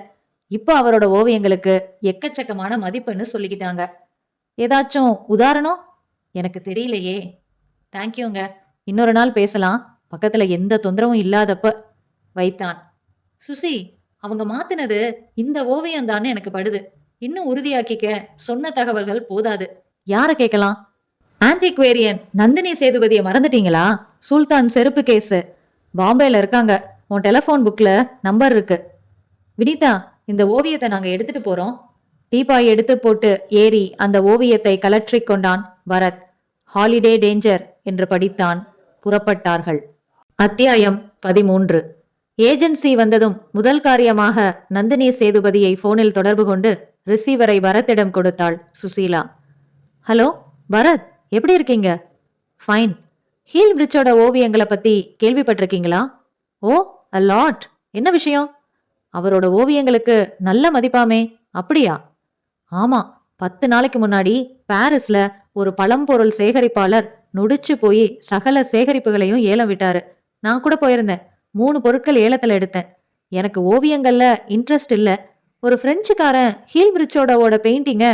இப்போ அவரோட ஓவியங்களுக்கு எக்கச்சக்கமான மதிப்புன்னு சொல்லிக்கிட்டாங்க. ஏதாச்சும் உதாரணம்? எனக்கு தெரியலையே. தேங்க்யூங்க. இன்னொரு நாள் பேசலாம். பக்கத்துல எந்த தொந்தரவும் இல்லாதப்ப. வைத்தான். சுசி, அவங்க மாத்தினது இந்த ஓவியம் தான்னு எனக்கு படுது. இன்னும் உறுதியாக்கிக்க சொன்ன தகவல்கள் போதாது. யார கேட்கலாம்? ஆன்டிக்வேரியன் நந்தினி சேதுபதியை மறந்துட்டீங்களா? சுல்தான் செருப்பு கேஸு பாம்பேல இருக்காங்க. உன் டெலிஃபோன் புக்ல நம்பர் இருக்கு. வினிதா, இந்த ஓவியத்தை நாங்க எடுத்துட்டு போறோம். டீபாய் எடுத்து போட்டு ஏறி அந்த ஓவியத்தை கலற்றிக் கொண்டான் பரத். ஹாலிடே டேஞ்சர் என்று படித்தான். புறப்பட்டார்கள். அத்தியாயம் 13. ஏஜென்சி வந்ததும் முதல் காரியமாக நந்தினி சேதுபதியை போனில் தொடர்பு கொண்டு ரிசீவரை பரத்திடம் கொடுத்தாள் சுசீலா. ஹலோ பரத், எப்படி இருக்கீங்க? ஃபைன். ஹீல் பிரிட்ஜோட ஓவியங்களை பத்தி கேள்விப்பட்டிருக்கீங்களா? ஓ, அ லாட். என்ன விஷயம்? அவரோட ஓவியங்களுக்கு நல்ல மதிப்பாமே. அப்படியா? ஆமா. 10 நாளைக்கு முன்னாடி பாரிஸ்ல ஒரு பழம்பொருள் சேகரிப்பாளர் நொடிச்சு போய் சகல சேகரிப்புகளையும் ஏலம் விட்டாரு. நான் கூட போயிருந்தேன். 3 பொருட்கள் ஏலத்துல எடுத்தேன். எனக்கு ஓவியங்கள்ல இன்ட்ரெஸ்ட் இல்ல. ஒரு பிரெஞ்சுக்காரன் ஹீல் பிரிட்ஜோட பெயிண்டிங்க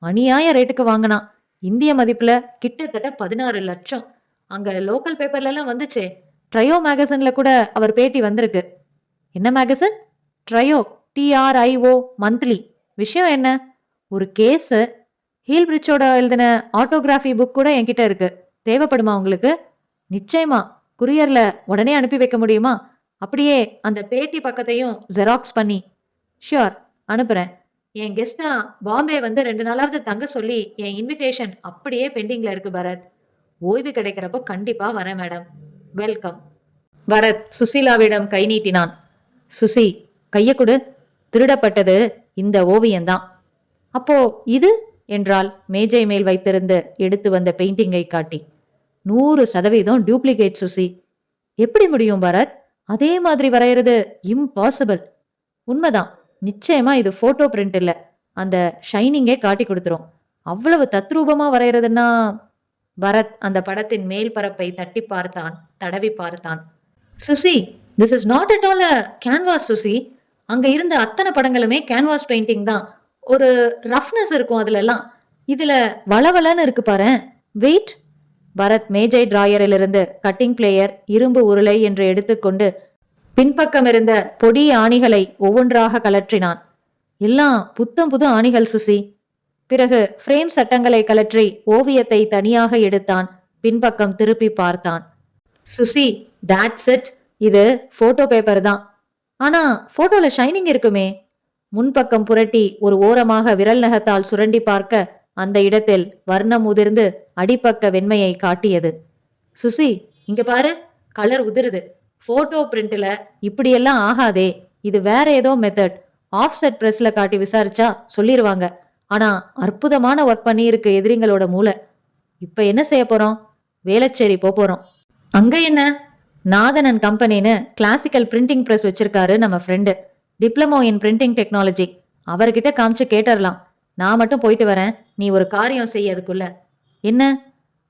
அநியாய ரேட்டுக்கு வாங்கினான். இந்திய மதிப்புல கிட்டத்தட்ட 16 லட்சம். அங்க லோக்கல் பேப்பர்ல எல்லாம் வந்துச்சே. ட்ரையோ மேகசின்ல கூட அவர் பேட்டி வந்திருக்கு. என்ன மேகசின்? Trio, TRIO monthly. விஷயம் என்ன? ஒரு கேஸ். ஹீல் பிரிட்ஜோட எழுதின ஆட்டோகிராஃபி புக் கூட என்கிட்ட இருக்கு. தேவைப்படுமா உங்களுக்கு? நிச்சயமா. குரியர்ல உடனே அனுப்பி வைக்க முடியுமா? அப்படியே அந்த பேட்டி பக்கத்தையும் ஜெராக்ஸ் பண்ணி. ஷியோர், அனுப்புறேன். என் கெஸ்டா பாம்பே வந்து 2 நாளாவது தங்க சொல்லி என் இன்விடேஷன் அப்படியே பெண்டிங்ல இருக்கு பரத். ஓய்வு கிடைக்கிறப்போ கண்டிப்பா வரேன் மேடம். வெல்கம். பரத் சுசீலாவிடம் கை நீட்டினான். சுசி, கைய கொடு. திருடப்பட்டது இந்த ஓவியம்தான். அப்போ இது என்றால் மேஜை மேல் வைத்திருந்து எடுத்து வந்த பெயிண்டிங்கை காட்டி. 100% டூப்ளிகேட் சுசி. எப்படி முடியும் பரத்? அதே மாதிரி வரைகிறது இம்பாசிபிள். உண்மைதான். நிச்சயமா இது போட்டோ பிரிண்ட் இல்ல. அந்த ஷைனிங்கே காட்டி கொடுத்துரும். அவ்வளவு தத்ரூபமா வரைகிறதுன்னா. பரத் அந்த படத்தின் மேல் பரப்பை தட்டி பார்த்தான், தடவி பார்த்தான். Susi, this is not at all a canvas Susi. அங்க இருந்த அத்தனை படங்களுமே கேன்வாஸ் பெயிண்டிங் தான். ஒரு ரஃப்னஸ் இருக்கும் அதுல எல்லாம். இதுல வளவலன்னு இருக்கு பாரு. வெயிட். பரத் மேஜை டிராயரிலிருந்து கட்டிங் பிளேயர், இரும்பு உருளை என்று எடுத்துக்கொண்டு பின்பக்கம் இருந்த பொடி ஆணிகளை ஒவ்வொன்றாக கலற்றினான். எல்லாம் புத்தம் புது ஆணிகள் சுசி. பிறகு ஃப்ரேம் சட்டங்களை கலற்றி ஓவியத்தை தனியாக எடுத்தான். பின்பக்கம் திருப்பி பார்த்தான். Susi, that's it. இது போட்டோ பேப்பர் தான். ஆனா போட்டோல ஷைனிங் இருக்குமே. முன்பக்கம் புரட்டி ஒரு ஓரமாக விரல் நகத்தால் சுரண்டி பார்க்க அந்த இடத்தில் வர்ணம் உதிர்ந்து அடிப்பக்க வெண்மையை காட்டியது. சுசி, இங்க பாரு, கலர் உதிருது. போட்டோ பிரிண்ட்ல இப்படியெல்லாம் ஆகாதே. இது வேற ஏதோ மெத்தட். ஆஃப்செட் பிரஸ்ல காட்டி விசாரிச்சா சொல்லிருவாங்க. ஆனா அற்புதமான ஒர்க் பண்ணி இருக்கு எதிரிங்களோட மூளை. இப்ப என்ன செய்ய போறோம்? வேளச்சேரி போறோம். அங்க என்ன? நாதன் அண்ட் கம்பெனின்னு கிளாசிக்கல் பிரிண்டிங் பிரஸ் வச்சிருக்காரு நம்ம friend. Diploma in printing technology. அவர்கிட்ட காமிச்சு கேட்டறலாம். நான் மட்டும் போயிட்டு வரேன். நீ ஒரு காரியம் செய்ய அதுக்குள்ள. என்ன?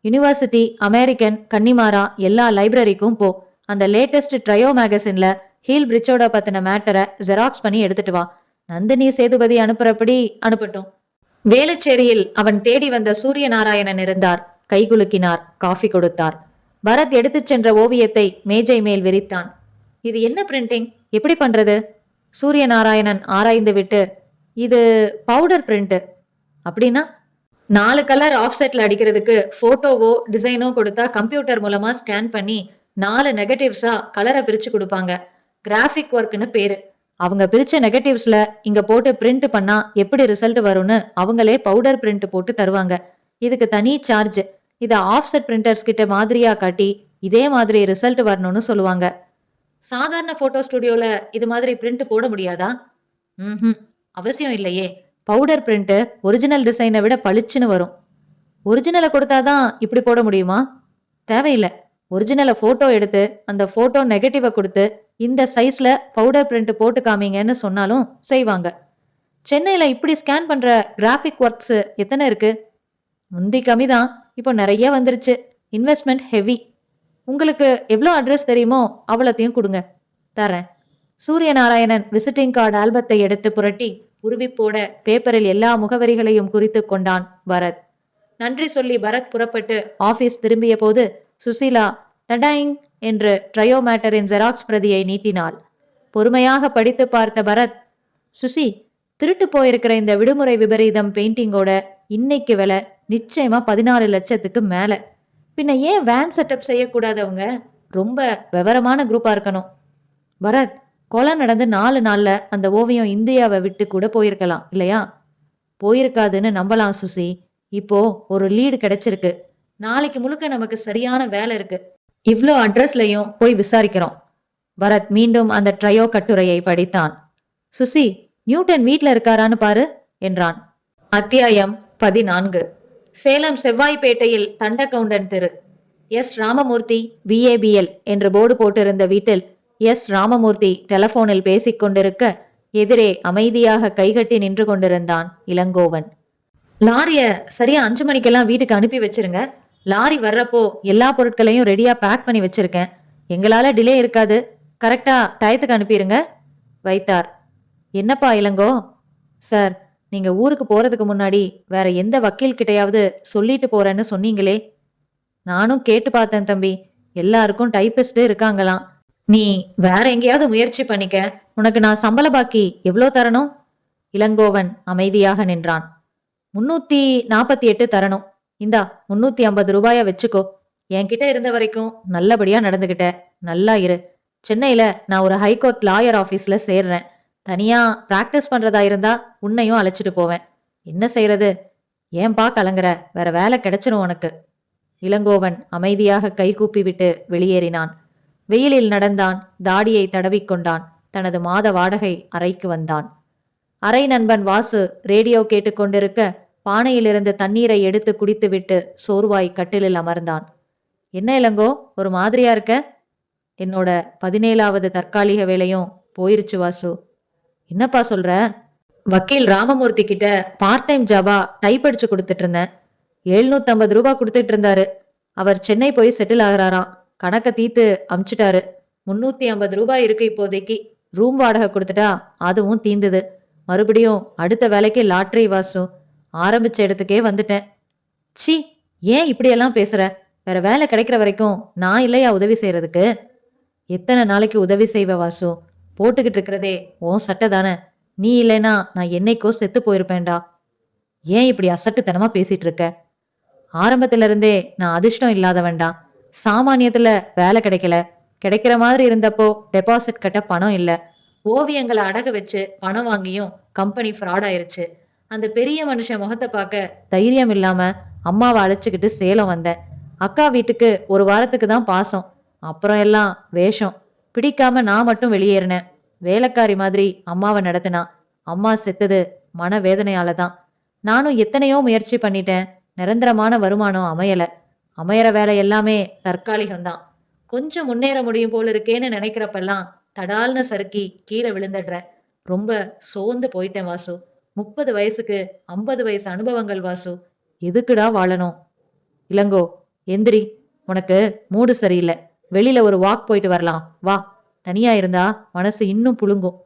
யூனிவர்சிட்டி, அமெரிக்கன், கன்னிமாரா எல்லா லைப்ரரிக்கும் போ. அந்த லேட்டஸ்ட் ட்ரையோ மேகசின்ல ஹீல் பிரிட்ஜோட பத்தின மேட்டரை ஜெராக்ஸ் பண்ணி எடுத்துட்டு வா. நந்தினி சேதுபதி அனுப்புறபடி அனுப்பட்டும். வேளச்சேரியில் அவன் தேடி வந்த சூரிய நாராயணன் இருந்தார். கைகுலுக்கினார், காஃபி கொடுத்தார். பரத் எடுத்துச் சென்ற ஓவியத்தை மேஜை மேல் விரித்தான். இது என்ன பிரிண்டிங்? எப்படி பண்றது? சூரிய நாராயணன் ஆராய்ந்து விட்டு, இது பவுடர் பிரிண்ட். அப்படின்னா 4 கலர் ஆஃப்செட்ல அடிக்கிறதுக்கு போட்டோவோ டிசைனோ கொடுத்தா கம்ப்யூட்டர் மூலமா ஸ்கேன் பண்ணி 4 நெகட்டிவ்ஸா கலரை பிரிச்சு கொடுப்பாங்க. கிராஃபிக் ஒர்க்னு பேரு. அவங்க பிரிச்ச நெகட்டிவ்ஸ்ல இங்க போட்டு பிரிண்ட் பண்ணா எப்படி ரிசல்ட் வரும்னு அவங்களே பவுடர் பிரிண்ட் போட்டு தருவாங்க. இதுக்கு தனி சார்ஜ். இதை ஆஃப்செட் பிரிண்டர்ஸ் கிட்ட மாதிரியா காட்டி இதே மாதிரி ரிசல்ட் வரணும்னு சொல்லுவாங்க. சாதாரண போட்டோ ஸ்டுடியோல இது மாதிரி பிரிண்ட் போட முடியாதா? அவசியம் இல்லையே. பவுடர் பிரிண்ட் ஒரிஜினல் டிசைனை விட பளிச்சுன்னு வரும். ஒரிஜினலை கொடுத்தாதான் இப்படி போட முடியுமா? தேவையில்லை. ஒரிஜினலை ஃபோட்டோ எடுத்து அந்த ஃபோட்டோ நெகட்டிவை கொடுத்து இந்த சைஸில் பவுடர் பிரிண்ட் போட்டு காமிங்கன்னு சொன்னாலும் செய்வாங்க. சென்னையில் இப்படி ஸ்கேன் பண்ணுற கிராஃபிக் ஒர்க்ஸு எத்தனை இருக்கு? முந்தி கம்மி தான், இப்போ நிறைய வந்துருச்சு. Investment heavy. உங்களுக்கு எவ்வளோ அட்ரஸ் தெரியுமோ அவ்வளோத்தையும் கொடுங்க, தரேன். சூரியநாராயணன் விசிட்டிங் கார்டு ஆல்பத்தை எடுத்து புரட்டி உருவிப்போட பேப்பரில் எல்லா முகவரிகளையும் குறித்து கொண்டான் பரத். நன்றி சொல்லி பரத் புறப்பட்டு ஆபீஸ் திரும்பிய போது சுசீலா டடாயிங் என்று ட்ரையோமேட்டரின் ஜெராக்ஸ் பிரதியை நீட்டினாள். பொறுமையாக படித்து பார்த்த பரத், சுசி, திருட்டு போயிருக்கிற இந்த விடுமுறை விபரீதம் பெயிண்டிங்கோட இன்னைக்கு விலை நிச்சயமா 14 லட்சத்துக்கு மேல. பின்ன ஏன் வேன் செட்டப் செய்யக்கூடாதவங்க? ரொம்ப விவரமான குரூப்பா இருக்கணும். பரத், கொலை நடந்து 4 நாள்ல அந்த ஓவியம் இந்தியாவை விட்டு கூட போயிருக்கலாம் இல்லையா? போயிருக்காதுன்னு நம்பலாம் சுசி. இப்போ ஒரு லீடு கிடைச்சிருக்கு. நாளைக்கு முழுக்க நமக்கு சரியான வேலை இருக்கு. இவ்ளோ அட்ரஸ்லயும் போய் விசாரிக்கிறோம். பரத் மீண்டும் அந்த ட்ரையோ கட்டுரையை படித்தான். சுசி, நியூட்டன் வீட்ல இருக்காரான்னு பாரு என்றான். அத்தியாயம் 14. சேலம் செவ்வாய்ப்பேட்டையில் தண்டகவுண்டன் தெரு. எஸ் ராமமூர்த்தி BABL என்று போர்டு போட்டிருந்த வீட்டில் எஸ் ராமமூர்த்தி டெலபோனில் பேசிக் கொண்டிருக்க எதிரே அமைதியாக கைகட்டி நின்று கொண்டிருந்தான் இளங்கோவன். லாரிய சரியா 5 மணிக்கெல்லாம் வீட்டுக்கு அனுப்பி வச்சிருங்க. லாரி வர்றப்போ எல்லா பொருட்களையும் ரெடியா பேக் பண்ணி வச்சிருக்கேன். எங்களால டிலே இருக்காது. கரெக்டா டயத்துக்கு அனுப்பிடுங்க வைத்தார். என்னப்பா இளங்கோ? சார், நீங்க ஊருக்கு போறதுக்கு முன்னாடி வேற எந்த வக்கீல் கிட்டையாவது சொல்லிட்டு போறேன்னு சொன்னீங்களே? நானும் கேட்டு பார்த்தேன் தம்பி. எல்லாருக்கும் டைப்பிஸ்ட் இருக்காங்களாம். நீ வேற எங்கேயாவது முயற்சி பண்ணிக்க. உனக்கு நான் சம்பள பாக்கி எவ்வளோ தரணும்? இளங்கோவன் அமைதியாக நின்றான். 348 தரணும். இந்தா 350 ரூபாய வச்சுக்கோ. என்கிட்ட இருந்த வரைக்கும் நல்லபடியா நடந்துகிட்ட. நல்லா இரு. சென்னையில நான் ஒரு ஹைகோர்ட் லாயர் ஆபீஸ்ல சேர்றேன். தனியா பிராக்டிஸ் பண்றதா இருந்தா உன்னையும் அழைச்சிட்டு போவேன். என்ன செய்யறது? ஏன்பா கலங்குற? வேற வேலை கிடைச்சிரும் உனக்கு. இளங்கோவன் அமைதியாக கைகூப்பி விட்டு வெளியேறினான். வெயிலில் நடந்தான். தாடியை தடவிக்கொண்டான். தனது மாத வாடகை அறைக்கு வந்தான். அறை நண்பன் வாசு ரேடியோ கேட்டுக்கொண்டிருக்க பானையிலிருந்து தண்ணீரை எடுத்து குடித்துவிட்டு சோர்வாய் கட்டிலில் அமர்ந்தான். என்ன இளங்கோ, ஒரு மாதிரியா இருக்க? என்னோட 17வது தற்காலிக வேலையும் போயிருச்சு வாசு. என்னப்பா சொல்ற? வக்கீல் ராமமூர்த்தி கிட்ட பார்ட் டைம் ஜாபா டைப் அடிச்சு கொடுத்துட்டு இருந்தேன். 750 ரூபாய் கொடுத்துட்டு இருந்தாரு. அவர் சென்னை போய் செட்டில் ஆகிறாராம். கணக்கை தீத்து அமிச்சிட்டாரு. 350 ரூபாய் இருக்கு இப்போதைக்கு. ரூம் வாடகை கொடுத்துட்டா அதுவும் தீந்துது. மறுபடியும் அடுத்த வேலைக்கு லாட்ரி வாசு. ஆரம்பிச்ச இடத்துக்கே வந்துட்டேன். சி, ஏன் இப்படியெல்லாம் பேசுற? வேற வேலை கிடைக்கிற வரைக்கும் நான் இல்லையா உதவி செய்யறதுக்கு? எத்தனை நாளைக்கு உதவி செய்வ வாசு? போட்டுக்கிட்டு இருக்கிறதே உன் சட்டை தானே. நீ இல்லைன்னா நான் என்னைக்கோ செத்து போயிருப்பேன்டா. ஏன் இப்படி அசட்டுத்தனமா பேசிட்டு இருக்க? ஆரம்பத்துல இருந்தே நான் அதிர்ஷ்டம் இல்லாதவன்டா. சாமானியத்துல வேலை கிடைக்கல. கிடைக்கிற மாதிரி இருந்தப்போ டெபாசிட் கட்ட பணம் இல்லை. ஓவியங்களை அடகு வச்சு பணம் வாங்கியும் கம்பெனி ஃப்ராட் ஆயிருச்சு. அந்த பெரிய மனுஷன் முகத்தை பார்க்க தைரியம் இல்லாம அம்மாவை அழைச்சிக்கிட்டு சேலம் வந்தேன். அக்கா வீட்டுக்கு ஒரு வாரத்துக்கு தான் பாசம். அப்புறம் எல்லாம் வேஷம். பிடிக்காம நான் மட்டும் வெளியேறினேன். வேலைக்காரி மாதிரி அம்மாவை நடத்தினா. அம்மா செத்தது மன வேதனையால தான். நானும் எத்தனையோ முயற்சி பண்ணிட்டேன். நிரந்தரமான வருமானம் அமையல. அமையற வேலை எல்லாமே தற்காலிகம்தான். கொஞ்சம் முன்னேற முடியும் போல இருக்கேன்னு நினைக்கிறப்பெல்லாம் தடால்னு சறுக்கி கீழே விழுந்துடுறேன். ரொம்ப சோர்ந்து போயிட்டேன் வாசு. 30 வயசுக்கு 50 வயசு அனுபவங்கள் வாசு. எதுக்குடா வாழணும்? இளங்கோ, எந்திரி. உனக்கு மூடு சரியில்லை. வெளியில ஒரு வாக் போயிட்டு வரலாம் வா. தனியா இருந்தா மனசு இன்னும் புழுங்கும்.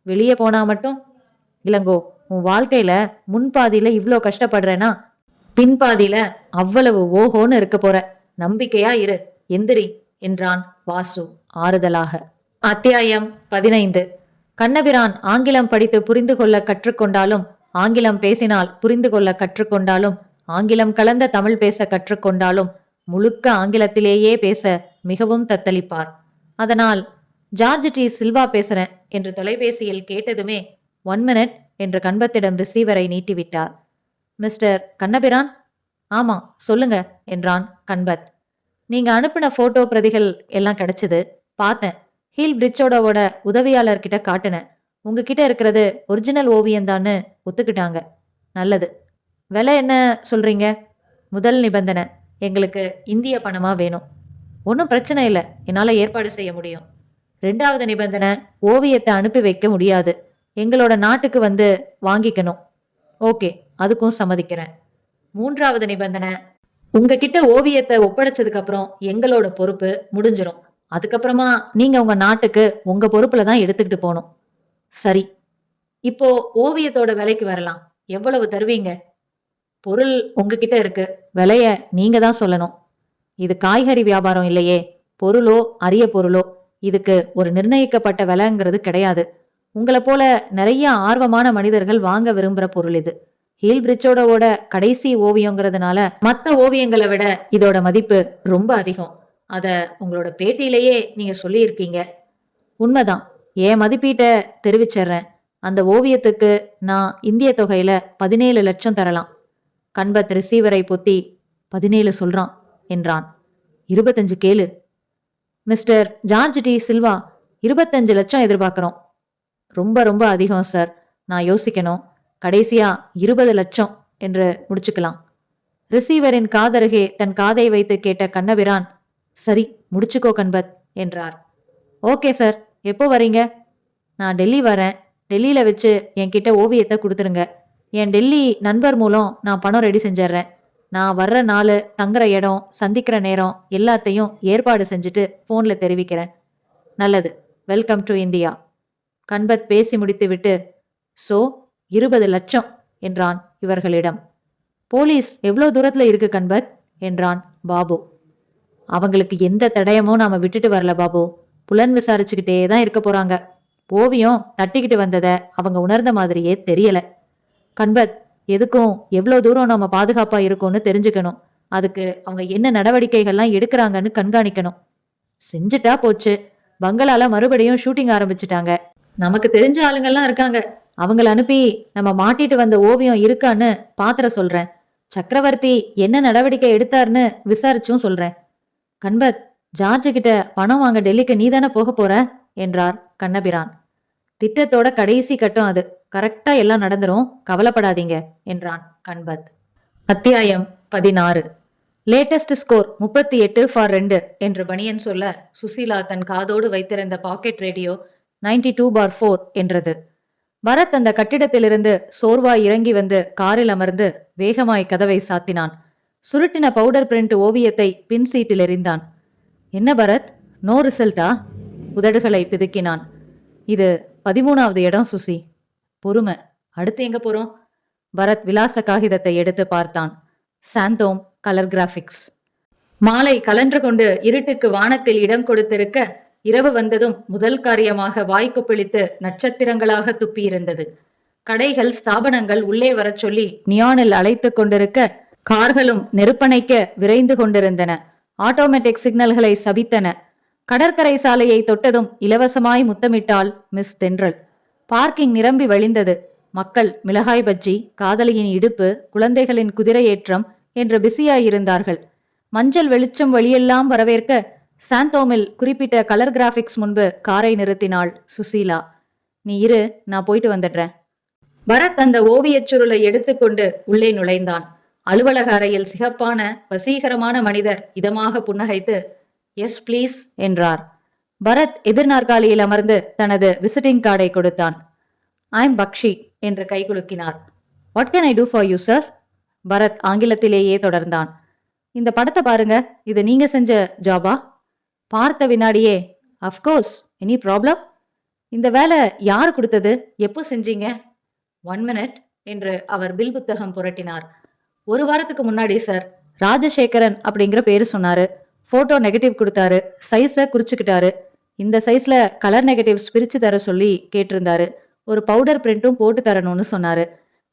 வெளியே போனா மட்டும்? இளங்கோ, உன் வாழ்க்கையில முன்பாதியில இவ்ளோ கஷ்டப்படுறேன்னா பின்பாதியில அவ்வளவு ஓஹோன்னு இருக்க போற. நம்பிக்கையா இரு. எந்திரி என்றான் வாசு ஆறுதலாக. அத்தியாயம் 15. கண்ணபிரான் ஆங்கிலம் படித்து புரிந்து கொள்ள கற்றுக்கொண்டாலும், ஆங்கிலம் பேசினால் புரிந்து கொள்ள கற்றுக்கொண்டாலும், ஆங்கிலம் கலந்த தமிழ் பேச கற்றுக்கொண்டாலும் முழுக்க ஆங்கிலத்திலேயே பேச மிகவும் தத்தளிப்பார். அதனால் ஜார்ஜ் டி சில்வா பேசுறேன் என்று தொலைபேசியில் கேட்டதுமே 1 மினிட் என்று கண்பத்திடம் ரிசீவரை நீட்டிவிட்டார். மிஸ்டர் கண்ணபிரான்? ஆமா, சொல்லுங்க என்றான் கண்பத். நீங்க அனுப்பின போட்டோ பிரதிகள் எல்லாம் கிடைச்சது. பார்த்தேன். ஹீல் பிரிட்ஜோடவோட உதவியாளர்கிட்ட காட்டினேன். உங்ககிட்ட இருக்கிறது ஒரிஜினல் ஓவியம்தான்னு ஒத்துக்கிட்டாங்க. நல்லது. விலை என்ன சொல்றீங்க? முதல் நிபந்தனை, எங்களுக்கு இந்திய பணமா வேணும். ஒன்றும் பிரச்சனை இல்லை, என்னால் ஏற்பாடு செய்ய முடியும். 2வது நிபந்தனை, ஓவியத்தை அனுப்பி வைக்க முடியாது, எங்களோட நாட்டுக்கு வந்து வாங்கிக்கணும். ஓகே, அதுக்கும் சம்மதிக்கிறேன். 3வது நிபந்தனை, உங்ககிட்ட ஓவியத்தை ஒப்படைச்சதுக்கு அப்புறம் எங்களோட பொறுப்பு முடிஞ்சிரும். அதுக்கப்புறமா நீங்க உங்க நாட்டுக்கு உங்க பொறுப்புல தான் எடுத்துக்கிட்டு போகணும். சரி, இப்போ ஓவியத்தோட விலைக்கு வரலாம். எவ்வளவு தருவீங்க? பொருள் உங்ககிட்ட இருக்கு, விலைய நீங்க தான் சொல்லணும். இது காய்கறி வியாபாரம் இல்லையே, பொருளோ அரிய பொருளோ இதுக்கு ஒரு நிர்ணயிக்கப்பட்ட விலைங்கிறது கிடையாது. உங்களை போல நிறைய ஆர்வமான மனிதர்கள் வாங்க விரும்புற பொருள் இது. ஹீல் பிரிட்ஜோட கடைசி ஓவியங்கிறதுனால மற்ற ஓவியங்களை விட இதோட மதிப்பு ரொம்ப அதிகம். அத உங்களோட பேட்டியிலேயே நீங்க சொல்லியிருக்கீங்க. உண்மைதான், என் மதிப்பீட்டை தெரிவிச்சிடுறேன். அந்த ஓவியத்துக்கு நான் இந்திய தொகையில 17 லட்சம் தரலாம். கண்பத் ரிசீவரை பொத்தி 17 சொல்றான் என்றான். 25 கேளு. மிஸ்டர் ஜார்ஜ் டி சில்வா, 25 லட்சம் எதிர்பார்க்கிறோம். ரொம்ப ரொம்ப அதிகம் சார், நான் யோசிக்கணும். கடைசியா 20 லட்சம் என்று முடிச்சுக்கலாம். ரிசீவரின் காதருகே தன் காதை வைத்து கேட்ட கண்ணபிரான், சரி முடிச்சுக்கோ கண்பத் என்றார். ஓகே சார், எப்போ வரீங்க? நான் டெல்லி வரேன். டெல்லியில வச்சு என்கிட்ட ஓவியத்தை கொடுத்துருங்க. என் டெல்லி நண்பர் மூலம் நான் பணம் ரெடி செஞ்சிட்றேன். நான் வர்ற நாள், தங்குற இடம், சந்திக்கிற நேரம் எல்லாத்தையும் ஏற்பாடு செஞ்சுட்டு ஃபோனில் தெரிவிக்கிறேன். நல்லது, வெல்கம் டு இந்தியா. கண்பத் பேசி முடித்துவிட்டு, சோ 20 லட்சம் என்றான் இவர்களிடம். போலீஸ் எவ்வளோ தூரத்தில் இருக்கு கண்பத் என்றான் பாபு. அவங்களுக்கு எந்த தடயமும் நாம விட்டுட்டு வரல பாபு. புலன் விசாரிச்சுக்கிட்டே தான் இருக்க போறாங்க. ஓவியம் தட்டிக்கிட்டு வந்ததை அவங்க உணர்ந்த மாதிரியே தெரியல. கண்பத், எதுக்கும் எவ்வளோ தூரம் நம்ம பாதுகாப்பா இருக்கோம்னு தெரிஞ்சுக்கணும். அதுக்கு அவங்க என்ன நடவடிக்கைகள்லாம் எடுக்கிறாங்கன்னு கண்காணிக்கணும். செஞ்சுட்டா போச்சு. பங்களால மறுபடியும் ஷூட்டிங் ஆரம்பிச்சுட்டாங்க. நமக்கு தெரிஞ்ச ஆளுங்கள்லாம் இருக்காங்க. அவங்கள அனுப்பி நம்ம மாட்டிட்டு வந்த ஓவியம் இருக்கான்னு பாத்திர சொல்றேன். சக்கரவர்த்தி என்ன நடவடிக்கை எடுத்தாருன்னு விசாரிச்சும் சொல்றேன். கண்பத், ஜார்ஜ் கிட்ட பணம் வாங்க டெல்லிக்கு நீதானே போக போற என்றார் கண்ணபிரான். திட்டத்தோட கடைசி கட்டம் அது. கரெக்டா எல்லாம் நடந்துரும், கவலைப்படாதீங்க என்றான் கண்பத். அத்தியாயம் 16. லேட்டஸ்ட் ஸ்கோர் 38 ஃபார் 2 என்று பனியன் சொல்ல, சுசீலா தன் காதோடு வைத்திருந்த பாக்கெட் ரேடியோ 92/4 என்றது. பரத் அந்த கட்டிடத்திலிருந்து சோர்வாய் இறங்கி வந்து காரில் அமர்ந்து வேகமாய் கதவை சாத்தினான். சுருட்டின பவுடர் பிரிண்ட் ஓவியத்தை பின் சீட்டில் எறிந்தான். என்ன பரத், நோ ரிசல்ட்டா? உதடுகளை பிதுக்கினான். இது 13வது இடம் சுசி. பொறுமை, அடுத்து எங்க போறோம்? பரத் விலாச காகிதத்தை எடுத்து பார்த்தான். Santhome colour graphics. மாலை கலன்று கொண்டு இருட்டுக்கு வானத்தில் இடம் கொடுத்திருக்க, இரவு வந்ததும் முதல் காரியமாக வாய்க்கு பிழித்து நட்சத்திரங்களாக துப்பியிருந்தது. கடைகள், ஸ்தாபனங்கள் உள்ளே வரச் சொல்லி நியானில் அழைத்து கொண்டிருக்க, கார்களும் நெருப்பணைக்க விரைந்து கொண்டிருந்தன. ஆட்டோமேட்டிக் சிக்னல்களை சபித்தன. கடற்கரை சாலையை தொட்டதும் இலவசமாய் முத்தமிட்டாள் மிஸ் தென்றல். பார்க்கிங் நிரம்பி வழிந்தது. மக்கள் மிளகாய் பஜ்ஜி, காதலியின் இடுப்பு, குழந்தைகளின் குதிரையேற்றம் என்று பிஸியாயிருந்தார்கள். மஞ்சள் வெளிச்சம் வழியெல்லாம் வரவேற்க, சாந்தோமில் குறிப்பிட்ட கலர் கிராபிக்ஸ் முன்பு காரை நிறுத்தினாள் சுசீலா. நீ இரு, நான் போயிட்டு வந்துடுறேன். பரத் அந்த ஓவியச் சுருளை எடுத்துக்கொண்டு உள்ளே நுழைந்தான். அலுவலக அறையில் சிகப்பான வசீகரமான மனிதர் இதமாக புன்னகைத்து, எஸ் பிளீஸ் என்றார். பரத் எதிர்நாற்காலியில் அமர்ந்து தனது விசிட்டிங் கார்டை கொடுத்தான். ஐம் பக்ஷி என்று கைகுலுக்கினார். What can I do for you sir? Bharat ஆங்கிலத்திலேயே தொடர்ந்தான். இந்த படத்தை பாருங்க, இது நீங்க செஞ்ச ஜாபா? பார்த்த வினாடியே, அஃப்கோர்ஸ், எனி ப்ராப்ளம்? இந்த வேலை யார் கொடுத்தது, எப்போ செஞ்சீங்க? 1 மினிட் என்று அவர் பில் புத்தகம் புரட்டினார். 1 வாரத்துக்கு முன்னாடி சார். ராஜசேகரன் அப்படிங்கிற பேரு சொன்னாரு. போட்டோ நெகட்டிவ் கொடுத்தாரு, சைஸை குறிச்சுக்கிட்டாரு. இந்த சைஸ்ல கலர் நெகட்டிவ்ஸ் பிரிச்சு தர சொல்லி கேட்டிருந்தாரு. ஒரு பவுடர் பிரிண்ட்டும் போட்டு தரணும்னு சொன்னாரு.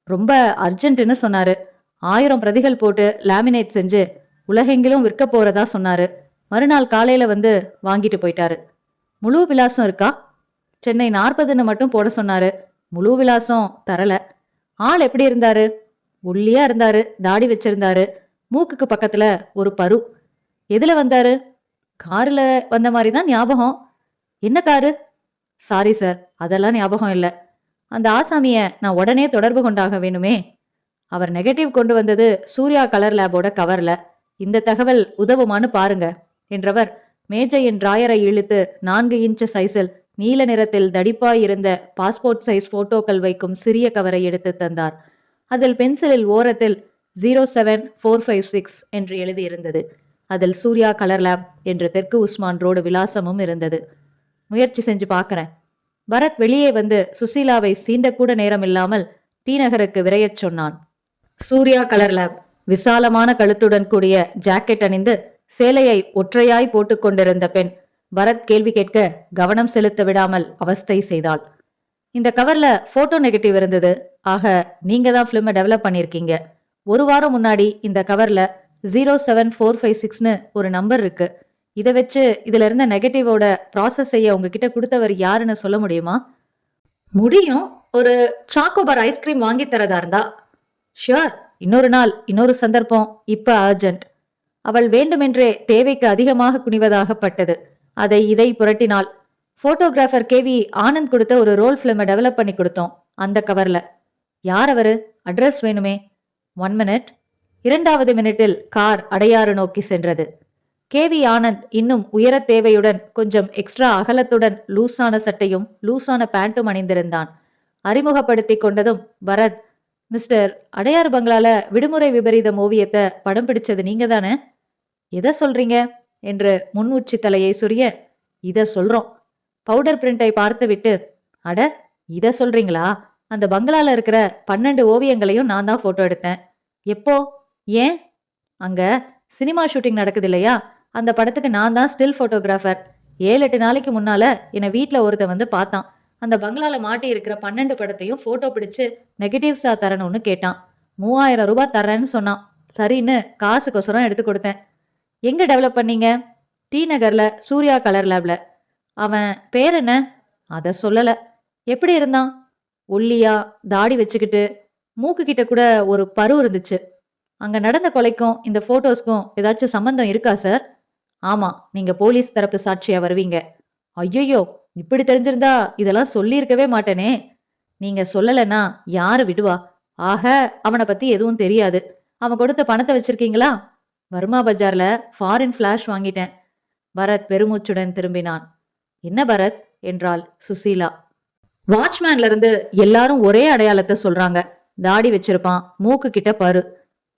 ரொம்ப அர்ஜென்ட்னு சொன்னாரு. 1000 பிரதிகள் போட்டு லேமினேட் செஞ்சு உலகெங்கிலும் விற்க போறதா சொன்னாரு. மறுநாள் காலையில வந்து வாங்கிட்டு போயிட்டாரு. முழு விலாசம் இருக்கா? சென்னை 40ன்னு மட்டும் போட சொன்னாரு. முழு விலாசம் தரல. ஆள் எப்படி இருந்தாரு? ஒல்லியா இருந்தாரு, தாடி வச்சிருந்தாரு, மூக்குக்கு பக்கத்துல ஒரு பரு. எதுல வந்தாரு? காருல வந்த மாதிரி தான் ஞாபகம். என்ன காரு? சாரி சார், அதெல்லாம் ஞாபகம் இல்ல. அந்த ஆசாமிய நான் உடனே தொடர்பு கொண்டாக வேணுமே. அவர் நெகட்டிவ் கொண்டு வந்தது சூர்யா கலர் லேபோட கவர்ல. இந்த தகவல் உதவுமான்னு பாருங்க என்றவர் மேஜையின் டிராயரை இழுத்து 4 இன்ச் சைஸில் நீல நிறத்தில் தடிப்பாய் இருந்த பாஸ்போர்ட் சைஸ் போட்டோக்கள் வைக்கும் சிறிய கவரை எடுத்து தந்தார். அதில் பென்சிலில் ஓரத்தில் 07456 என்று எழுதியிருந்தது. அதில் சூர்யா கலர் லேப் என்று தெற்கு உஸ்மான் ரோடு விலாசமும் இருந்தது. முயற்சி செஞ்சு பார்க்கறேன். பரத் வெளியே வந்து சுசீலாவை சீண்டக்கூட நேரமில்லாமல் டி நகருக்கு விரையச் சொன்னான். Surya colour lab. விசாலமான கழுத்துடன் கூடிய ஜாக்கெட் அணிந்து சேலையை ஒற்றையாய் போட்டுக் கொண்டிருந்த பெண் பரத் கேள்வி கேட்க கவனம் செலுத்த விடாமல் அவஸ்தை செய்தாள். இந்த கவர்ல போட்டோ நெகட்டிவ் இருந்தது. ஆக நீங்க தான் பிலிமை டெவலப் பண்ணிருக்கீங்க. 1 வாரம் முன்னாடி இந்த கவர்ல 07456ன்னு ஒரு நம்பர் இருக்கு. இதை வச்சு இதுல இருந்த நெகட்டிவோட ப்ராசஸ் செய்ய உங்ககிட்ட கொடுத்தவர் யாருன்னு சொல்ல முடியுமா? முடியும். ஒரு சாக்கோபார் ஐஸ்கிரீம் வாங்கி தரதா இருந்தா. ஷியோர். இன்னொரு நாள், இன்னொரு சந்தர்ப்பம். இப்ப அர்ஜென்ட். அவள் வேண்டுமென்றே தேவைக்கு அதிகமாக குனிவதாகப்பட்டது. அதை இதை புரட்டினாள். போட்டோகிராஃபர் கேவி ஆனந்த் கொடுத்த ஒரு ரோல் பிலிமை டெவலப் பண்ணி கொடுத்தோம். அந்த கவர்ல. யார் அவரு? அட்ரஸ் வேணுமே. 1 மினிட். 2வது மினிட்டில் கார் அடையாறு நோக்கி சென்றது. கேவி ஆனந்த் இன்னும் உயர தேவையுடன் கொஞ்சம் எக்ஸ்ட்ரா அகலத்துடன் லூசான சட்டையும் லூசான பேண்ட்டும் அணிந்திருந்தான். அறிமுகப்படுத்தி கொண்டதும் பரத், மிஸ்டர், அடையாறு பங்களால விடுமுறை விபரீதம் ஓவியத்தை படம் பிடிச்சது நீங்க தானே? எதை சொல்றீங்க என்று முன் உச்சி தலையை சொரிய, இத சொல்றோம். பவுடர் பிரிண்டை பார்த்து விட்டு, அட இத சொல்றீங்களா? அந்த பங்களால இருக்கிற 12 ஓவியங்களையும் நான் தான் போட்டோ எடுத்தேன். எப்போ? ஏன்? அங்க சினிமா ஷூட்டிங் நடக்குது இல்லையா? அந்த படத்துக்கு நான் தான் ஸ்டில் போட்டோகிராஃபர். 7-8 நாளைக்கு முன்னால என்னை வீட்டுல ஒருத்த வந்து பார்த்தான். அந்த பங்களால மாட்டி இருக்கிற 12 படத்தையும் போட்டோ பிடிச்சு நெகட்டிவ்ஸா தரணும்னு கேட்டான். 3000 ரூபாய் தர்றேன்னு சொன்னான். சரின்னு காசுக்கொசரம் எடுத்து கொடுத்தேன். எங்க டெவலப் பண்ணீங்க? டி நகர்ல சூர்யா கலர் லேப்ல. அவன் பேர் என்ன? அத சொல்லல. எப்படி இருந்தான்? ஒல்லியா, தாடி வச்சுக்கிட்டு, மூக்கு கிட்ட கூட ஒரு பரு இருந்துச்சு. அங்க நடந்த கொலைக்கும் இந்த போட்டோஸ்க்கும் ஏதாச்சும் சம்பந்தம் இருக்கா சார்? ஆமா, நீங்க போலீஸ் தரப்பு சாட்சியா வருவீங்க. ஐயோ, இப்படி தெரிஞ்சிருந்தா இதெல்லாம் சொல்லியிருக்கவே மாட்டேனே. நீங்க சொல்லலைன்னா யாரு விடுவா? ஆக அவனை பத்தி எதுவும் தெரியாது. அவன் கொடுத்த பணத்தை வச்சிருக்கீங்களா? வர்மா பஜார்ல ஃபாரின் ஃபிளாஷ் வாங்கிட்டேன். பரத் பெருமூச்சுடன் திரும்பினான். என்ன பரத் என்றாள் சுசீலா. வாட்ச்மேன்ல இருந்து எல்லாரும் ஒரே அடையாளத்தை சொல்றாங்க. தாடி வச்சிருப்பான், மூக்கு கிட்ட பரு.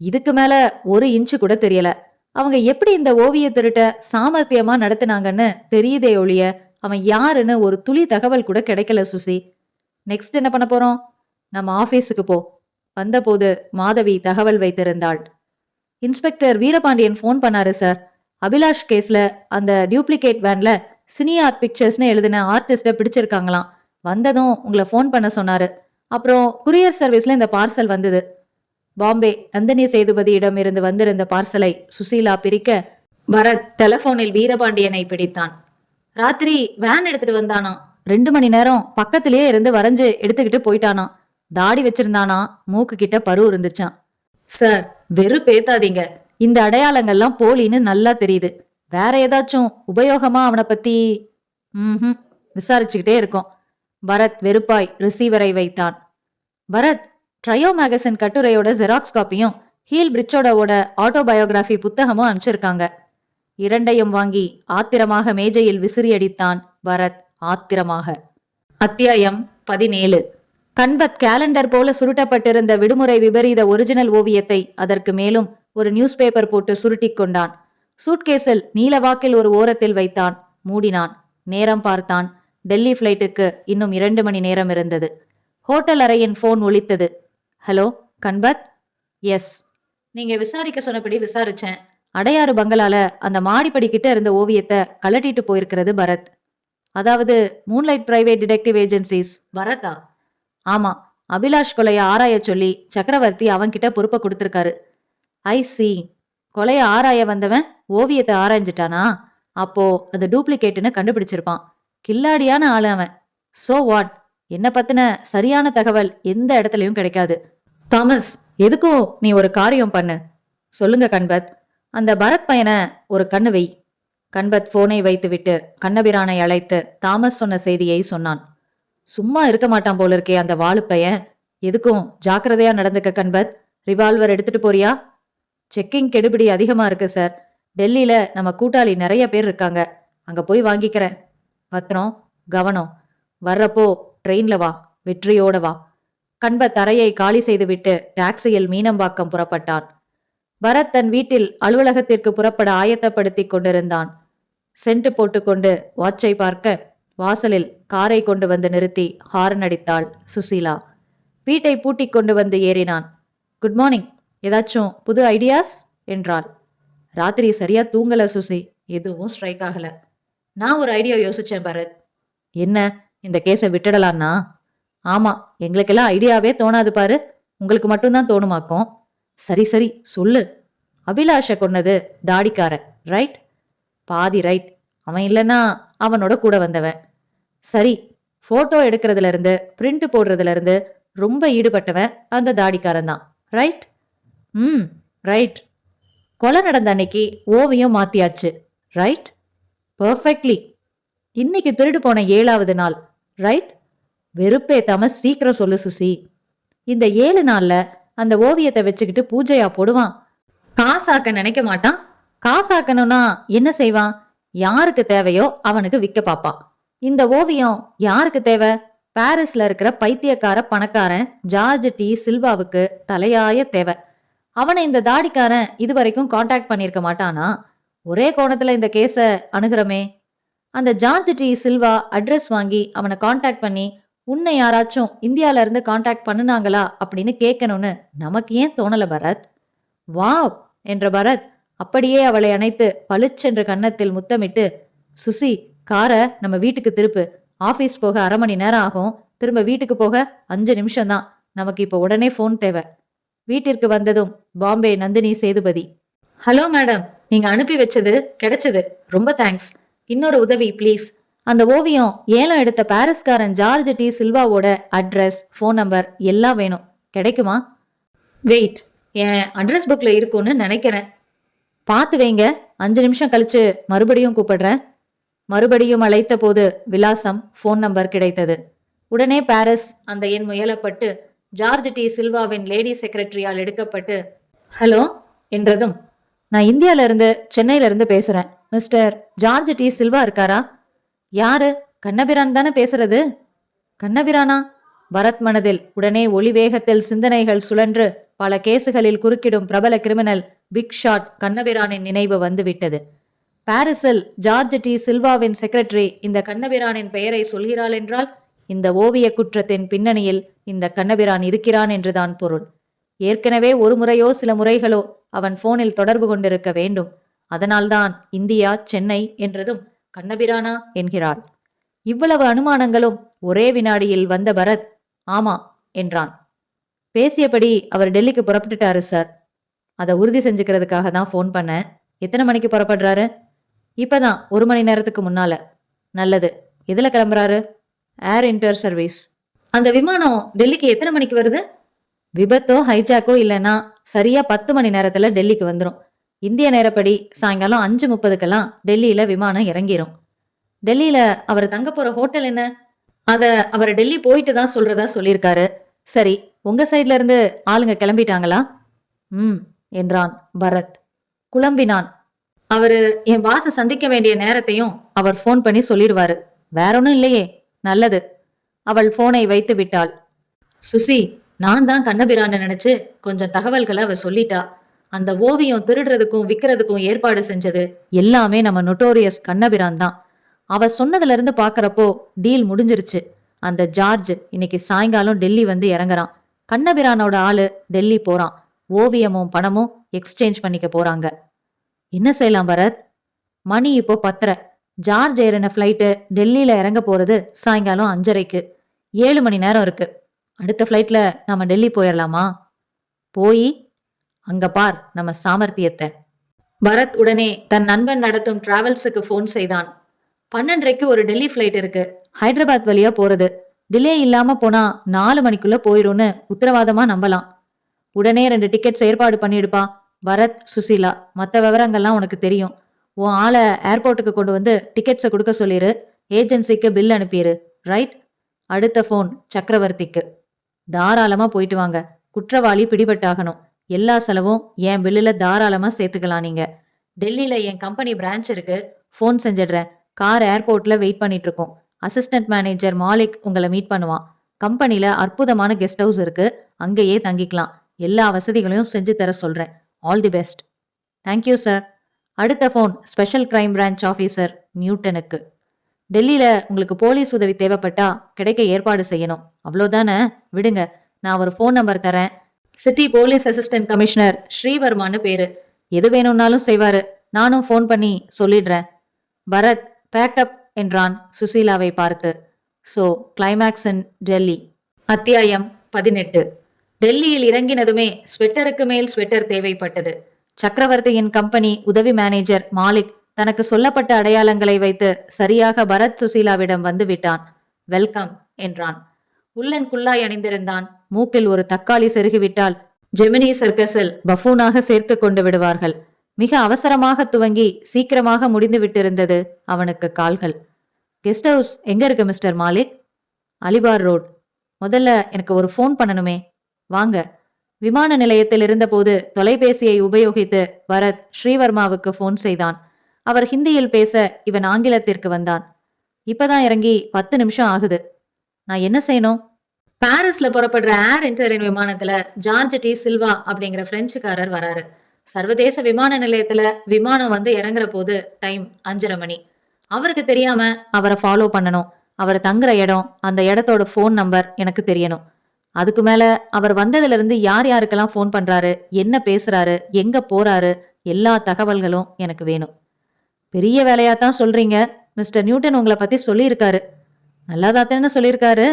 இதுக்கு மேல 1 இன்ச்சு கூட தெரியல. அவங்க எப்படி இந்த ஓவிய திருட்ட சாமர்த்தியமா நடத்தினாங்கன்னு தெரியுதே ஒழிய அவன் யாருன்னு ஒரு துளி தகவல் கூட கிடைக்கல சுசி. நெக்ஸ்ட் என்ன பண்ண போறோம்? நம்ம ஆபீஸுக்கு போ. வந்தபோது மாதவி தகவல் வைத்திருந்தாள். இன்ஸ்பெக்டர் வீரபாண்டியன் ஃபோன் பண்ணாரு சார். அபிலாஷ் கேஸ்ல அந்த டியூப்ளிகேட் வேன்ல சினி ஆர்ட் பிக்சர்ஸ்னு எழுதின ஆர்டிஸ்ட பிடிச்சிருக்காங்களாம். வந்ததும் உங்களை ஃபோன் பண்ண சொன்னாரு. அப்புறம் குரியர் சர்வீஸ்ல இந்த பார்சல் வந்தது. பாம்பே நந்தினி சேதுபதியிடம் இருந்து வந்திருந்த பார்சலை சுசீலா பிரிக்க பரத் டெலிபோனில் வீரபாண்டியனை பிடித்தான். ராத்திரி வேன் எடுத்துட்டு வந்தானா. 2 மணி நேரம் பக்கத்திலேயே இருந்து வரைஞ்சு எடுத்துக்கிட்டு போயிட்டானா. தாடி வச்சிருந்தானா, மூக்கு கிட்ட பரு இருந்துச்சான். சார், வெறும் பேத்தாதீங்க. இந்த அடையாளங்கள்லாம் போலின்னு நல்லா தெரியுது. வேற ஏதாச்சும் உபயோகமா அவனை பத்தி விசாரிச்சுக்கிட்டே இருக்கோம். பரத் வெறுப்பாய் ரிசீவரை வைத்தான். பரத், ட்ரையோ மேகசின் கட்டுரையோட ஜெராக்ஸ் காப்பியும் ஹீல் பிரிச்சோடோட ஆட்டோபயோகிராஃபி புத்தகமும் அனுப்பிச்சிருக்காங்க. 2யும் வாங்கி ஆத்திரமாக மேஜையில் விசிறியடித்தான் பரத். ஆத்திரமாக. அத்தியாயம் 17. கண்பத் கேலண்டர் போல சுருட்டப்பட்டிருந்த விடுமுறை விபரீத ஒரிஜினல் ஓவியத்தை அதற்கு மேலும் ஒரு நியூஸ் பேப்பர் போட்டு சுருட்டிக் கொண்டான். சூட்கேஸில் நீலவாக்கில் ஒரு ஓரத்தில் வைத்தான். மூடினான். நேரம் பார்த்தான். டெல்லி பிளைட்டுக்கு இன்னும் 2 மணி நேரம் இருந்தது. ஹோட்டல் அறையின் போன் ஒலித்தது. ஹலோ கண்பத்? எஸ். நீங்க விசாரிக்க சொன்னபடி விசாரிச்சேன். அடையாறு பங்களால அந்த மாடிப்படி கிட்ட இருந்த ஓவியத்தை கலட்டிட்டு போயிருக்கிறது பரத். அதாவது மூன்லைட் பிரைவேட் டிடெக்டிவ் ஏஜென்சிஸ். பரதா? ஆமா, அபிலாஷ் கொலைய ஆராய சொல்லி சக்கரவர்த்தி அவன்கிட்ட பொறுப்பை கொடுத்திருக்காரு. ஐ சி. கொலைய ஆராய வந்தவன் ஓவியத்தை ஆராய்ஞ்சிட்டானா? அப்போ அது டூப்ளிகேட்னு கண்டுபிடிச்சிருப்பான். கில்லாடியான ஆளு அவன். So what? என்ன பத்தின சரியான தகவல் எந்த இடத்துலயும் கிடைக்காது. தாமஸ், எதுக்கும் நீ ஒரு காரியம் பண்ணு. சொல்லுங்க கண்பத். அந்த பரத் பையனை ஒரு கண்ணு வை. கண்பத் போனை வைத்துவிட்டு கண்ணபிரானை அழைத்து தாமஸ் சொன்ன செய்தியை சொன்னான். சும்மா இருக்க மாட்டான் போல இருக்கே அந்த வாலு பையன். எதுக்கும் ஜாக்கிரதையா நடந்துக்க கண்பத். ரிவால்வர் எடுத்துட்டு போறியா? செக்கிங் கெடுபிடி அதிகமா இருக்கு சார். டெல்லியில நம்ம கூட்டாளி நிறைய பேர் இருக்காங்க, அங்க போய் வாங்கிக்கிறேன். பத்திரம், கவனம். வர்றப்போ ட்ரெயின்ல வா, வெற்றியோட வா. கண்ப தரையை காலி செய்துவிட்டு டாக்ஸியில் மீனம்பாக்கம் புறப்பட்டான். பரத் தன் வீட்டில் அலுவலகத்திற்கு புறப்பட ஆயத்தப்படுத்திக் கொண்டிருந்தான். சென்ட் போட்டுக்கொண்டு வாட்சை பார்க்க வாசலில் காரை கொண்டு வந்து நிறுத்தி ஹாரன் அடித்தாள் சுசீலா. வீட்டை பூட்டிக் கொண்டு வந்து ஏறினான். குட் மார்னிங், ஏதாச்சும் புது ஐடியாஸ் என்றாள். ராத்திரி சரியா தூங்கல சுசி, எதுவும் ஸ்ட்ரைக் ஆகல. நான் ஒரு ஐடியா யோசிச்சேன் பரத். என்ன, இந்த கேஸை விட்டுடலான்னா? ஆமா, எங்களுக்கெல்லாம் ஐடியாவே தோணாது பாரு, உங்களுக்கு மட்டும்தான் தோணுமாக்கும். சரி சரி சொல்லு. அபிலாஷ கொன்னது தாடிக்காரன், ரைட்? பாதி ரைட். அவன் இல்லைன்னா அவனோட கூட வந்தவன். சரி, போட்டோ எடுக்கிறதுல இருந்து பிரிண்ட் போடுறதுல இருந்து ரொம்ப ஈடுபட்டவன் அந்த தாடிக்காரன் தான், ரைட்? ரைட். கொலை நடந்த அன்னைக்கு ஓவியம் மாத்தியாச்சு, ரைட்? பர்ஃபெக்ட்லி. இன்னைக்கு திருடு போன 7வது நாள், ரைட்? வெறுப்பேத்தாம சீக்கிரம் சொல்லு சுசி. இந்த 7 நாள்ல அந்த ஓவியத்தை வச்சுக்கிட்டு பூஜையா போடுவான்? காசாக்க நினைக்க மாட்டான். காசாக்கணும்னா என்ன செய்வான்? யாருக்கு தேவையோ அவனுக்கு விற்க பாப்பான். இந்த ஓவியம் யாருக்கு தேவை? பாரிஸ்ல இருக்கிற பைத்தியக்கார பணக்காரன் ஜார்ஜ் டி சில்வாவுக்கு தலையாய தேவை. அவனை இந்த தாடிக்காரன் இதுவரைக்கும் காண்டாக்ட் பண்ணிருக்க மாட்டானா? ஒரே கோணத்துல இந்த கேஸ அணுகிறமே. அந்த ஜார்ஜ் டி சில்வா அட்ரஸ் வாங்கி அவனை காண்டாக்ட் பண்ணி, உன்னை யாராச்சும் இந்தியால இருந்து காண்டாக்ட் பண்ணுனாங்களா அப்படின்னு கேட்கணும்னு நமக்கு ஏன் தோணல பரத்? வாவ் என்ற பரத் அப்படியே அவளை அணைத்து பளிச்சென்ற கன்னத்தில் முத்தமிட்டு, சுசி, காரை நம்ம வீட்டுக்கு திருப்பு. ஆபீஸ் போக 1/2 மணி நேரம் ஆகும், திரும்ப வீட்டுக்கு போக 5 நிமிஷம்தான். நமக்கு இப்போ உடனே போன் தேவை. வீட்டிற்கு வந்ததும் பாம்பே நந்தினி சேதுபதி. ஹலோ மேடம், நீங்க அனுப்பி வச்சது கிடைச்சது, ரொம்ப தேங்க்ஸ். இன்னொரு உதவி ப்ளீஸ். அந்த ஓவியம் ஏலம் எடுத்த பாரிஸ்காரன் ஜார்ஜ் டி சில்வாவோட அட்ரஸ், ஃபோன் நம்பர் எல்லாம் வேணும். கிடைக்குமா? வெயிட், என் அட்ரஸ் புக்ல இருக்கும்னு நினைக்கிறேன். பார்த்து வைங்க, 5 நிமிஷம் கழிச்சு மறுபடியும் கூப்பிடுறேன். மறுபடியும் அழைத்த போது விலாசம், ஃபோன் நம்பர் கிடைத்தது. உடனே பாரிஸ் அந்த எண் முயலப்பட்டு ஜார்ஜ் டி சில்வாவின் லேடி செக்ரட்டரியால் எடுக்கப்பட்டு ஹலோ என்றதும், நான் இந்தியால இருந்து சென்னையில இருந்து பேசுறேன். மிஸ்டர் ஜார்ஜ் டி சில்வா இருக்காரா? யாரு? கண்ணபிரான் தானே பேசுறது? கண்ணபிரானா? பரத் மனதில் உடனே ஒளி வேகத்தில் சிந்தனைகள் சுழன்று பல கேசுகளில் குறுக்கிடும் பிரபல கிரிமினல் பிக் ஷாட் கண்ணபிரானின் நினைவு வந்துவிட்டது. பாரிஸில் ஜார்ஜ் டி சில்வாவின் செக்ரட்டரி இந்த கண்ணபிரானின் பெயரை சொல்கிறாள் என்றால் இந்த ஓவிய குற்றத்தின் பின்னணியில் இந்த கண்ணபிரான் இருக்கிறான் என்றுதான் பொருள். ஏற்கனவே ஒரு முறையோ சில முறைகளோ அவன் போனில் தொடர்பு கொண்டிருக்க வேண்டும். அதனால்தான் இந்தியா, சென்னை என்றதும் கண்ணபிரானா என்கிறாள். இவ்வளவு அனுமானங்களும் ஒரே வினாடியில் வந்த பரத் ஆமா என்றான். பேசியபடி அவர் டெல்லிக்கு புறப்பட்டுட்டாரு சார். அதை உறுதி செஞ்சுக்கிறதுக்காக தான் ஃபோன் பண்ணேன். எத்தனை மணிக்கு புறப்படுறாரு? இப்பதான் 1 மணி நேரத்துக்கு முன்னால. நல்லது. எதுல கிளம்புறாரு? ஏர் இன்டர் சர்வீஸ். அந்த விமானம் டெல்லிக்கு எத்தனை மணிக்கு வருது? விபத்தோ ஹைஜாக்கோ இல்லைன்னா சரியா 10 மணி நேரத்துல டெல்லிக்கு வந்துடும். இந்திய நேரப்படி சாயங்காலம் 5:30க்கெல்லாம் டெல்லியில விமானம் இறங்கிரும். டெல்லியில அவர் தங்க போற ஹோட்டல் என்ன? அத அவர் டெல்லி போயிட்டு தான் சொல்றதா சொல்லியிருக்காரு. சரி, உங்க சைட்ல இருந்து ஆளுங்க கிளம்பிட்டாங்களா? என்றான் பரத். குழம்பினான். அவரு என் பாச சந்திக்க வேண்டிய நேரத்தையும் அவர் போன் பண்ணி சொல்லிடுவாரு. வேற ஒன்னும் இல்லையே. நல்லது. அவள் போனை வைத்து விட்டாள். சுசி, நான் தான் கண்ணபிரான நினைச்சு கொஞ்சம் தகவல்களை அவ சொல்லிட்டா. அந்த ஓவியம் திருடுறதுக்கும் விக்கிறதுக்கும் ஏற்பாடு செஞ்சது எல்லாமே நம்ம நொட்டோரியஸ் கண்ணபிரான் தான். அவ சொன்னதுல இருந்து பாக்குறப்போ டீல் முடிஞ்சிருச்சு. அந்த ஜார்ஜ் இன்னைக்கு சாயங்காலம் டெல்லி வந்து இறங்குறான். கண்ணபிரானோட ஆளு டெல்லி போறான். ஓவியமும் பணமும் எக்ஸ்சேஞ்ச் பண்ணிக்க போறாங்க. என்ன செய்யலாம் பரத்? மணி இப்போ 10:30. ஜார்ஜ் ஏறின ஃபிளைட்டு டெல்லியில இறங்க போறது சாயங்காலம் 5:30க்கு. 7 மணி நேரம் இருக்கு. அடுத்த ஃபிளைட்ல நாம டெல்லி போயிடலாமா? போய் அங்க பார் நம்ம சாமர்த்தியத்தை. பரத் உடனே தன் நண்பன் நடத்தும் டிராவல்ஸுக்கு போன் செய்தான். 12:30க்கு ஒரு டெல்லி ஃபிளைட் இருக்கு. ஹைதராபாத் வழியா போறது. டிலே இல்லாம போனா 4 மணிக்குள்ள போயிரும்னு உத்தரவாதமா நம்பலாம். உடனே 2 டிக்கெட்ஸ் ஏற்பாடு பண்ணிடுப்பா. பரத், சுசீலா, மற்ற விவரங்கள்லாம் உனக்கு தெரியும். உன் ஆளை ஏர்போர்ட்டுக்கு கொண்டு வந்து டிக்கெட்ஸை கொடுக்க சொல்லிரு. ஏஜென்சிக்கு பில் அனுப்பிடு, ரைட்? அடுத்த போன் சக்கரவர்த்திக்கு. தாராளமா போயிட்டு வாங்க. குற்றவாளி பிடிபட்டாகணும். எல்லா செலவும் என் பில்லுல தாராளமா சேர்த்துக்கலாம் நீங்க. டெல்லியில என் கம்பெனி பிரான்ச் இருக்கு. ஃபோன் செஞ்சிடுறேன். கார் ஏர்போர்ட்ல வெயிட் பண்ணிட்டு இருக்கோம். அசிஸ்டன்ட் மேனேஜர் மாலிக் உங்களை மீட் பண்ணுவான். கம்பெனில அற்புதமான கெஸ்ட் ஹவுஸ் இருக்கு. அங்கேயே தங்கிக்கலாம். எல்லா வசதிகளையும் செஞ்சு தர சொல்றேன். All the best. Thank you sir. அடுத்த phone special crime branch officer நியூட்டனுக்கு. டெல்லியில உங்களுக்கு போலீஸ் உதவி தேவைப்பட்டா கிடைக்க ஏற்பாடு செய்யணும். அவ்வளோதானே? விடுங்க, நான் ஒரு ஃபோன் நம்பர் தரேன். சிட்டி போலீஸ் அசிஸ்டன்ட் கமிஷனர் ஸ்ரீவர்மான்னு பேரு. எது வேணும்னாலும் செய்வாரு. நானும் ஃபோன் பண்ணி சொல்லிடுறேன். பரத் பேக்கப் என்றான் சுசீலாவை பார்த்து. சோ கிளைமேக்ஸ் இன் டெல்லி. அத்தியாயம் 18. டெல்லியில் இறங்கினதுமே ஸ்வெட்டருக்கு மேல் ஸ்வெட்டர் தேவைப்பட்டது. சக்கரவர்த்தியின் கம்பெனி உதவி மேனேஜர் மாலிக் தனக்கு சொல்லப்பட்ட அடையாளங்களை வைத்து சரியாக பரத் சுசீலாவிடம் வந்து விட்டான். வெல்கம் என்றான். உள்ளன் குல்லாய் அணிந்திருந்தான். மூக்கில் ஒரு தக்காளி செருகிவிட்டால் ஜெமினி சர்க்கஸில் பஃபூனாக சேர்த்து கொண்டு விடுவார்கள். மிக அவசரமாக துவங்கி சீக்கிரமாக முடிந்து விட்டிருந்தது அவனுக்கு கால்கள். கெஸ்ட் ஹவுஸ் எங்க இருக்கு மிஸ்டர் மாலிக்? அலிபார் ரோட். முதல்ல எனக்கு ஒரு ஃபோன் பண்ணணுமே. வாங்க. விமான நிலையத்தில் இருந்தபோது தொலைபேசியை உபயோகித்து பரத் ஸ்ரீவர்மாவுக்கு ஃபோன் செய்தான். அவர் ஹிந்தியில் பேச இவன் ஆங்கிலத்திற்கு வந்தான். இப்பதான் இறங்கி 10 நிமிஷம் ஆகுது. நான் என்ன செய்யணும்? பாரிஸ்ல புறப்படுற ஏர் இன்டரின் விமானத்துல ஜார்ஜ் டி சில்வா அப்படிங்கிற பிரெஞ்சுக்காரர் வராரு. சர்வதேச விமான நிலையத்துல விமானம் வந்து இறங்குற போது டைம் 5:30 மணி. அவருக்கு தெரியாம அவரை ஃபாலோ பண்ணணும். அவர் தங்குற இடம், அந்த இடத்தோட ஃபோன் நம்பர் எனக்கு தெரியணும். அதுக்கு மேல அவர் வந்ததுல இருந்து யார் யாருக்கெல்லாம் ஃபோன் பண்றாரு, என்ன பேசுறாரு, எங்க போறாரு, எல்லா தகவல்களும் எனக்கு வேணும். பெரிய வேலையாத்தான் சொல்றீங்க. மிஸ்டர் நியூட்டன் உங்களை பத்தி சொல்லியிருக்காரு. நல்லாதாத்தேன்னு சொல்லியிருக்காரு.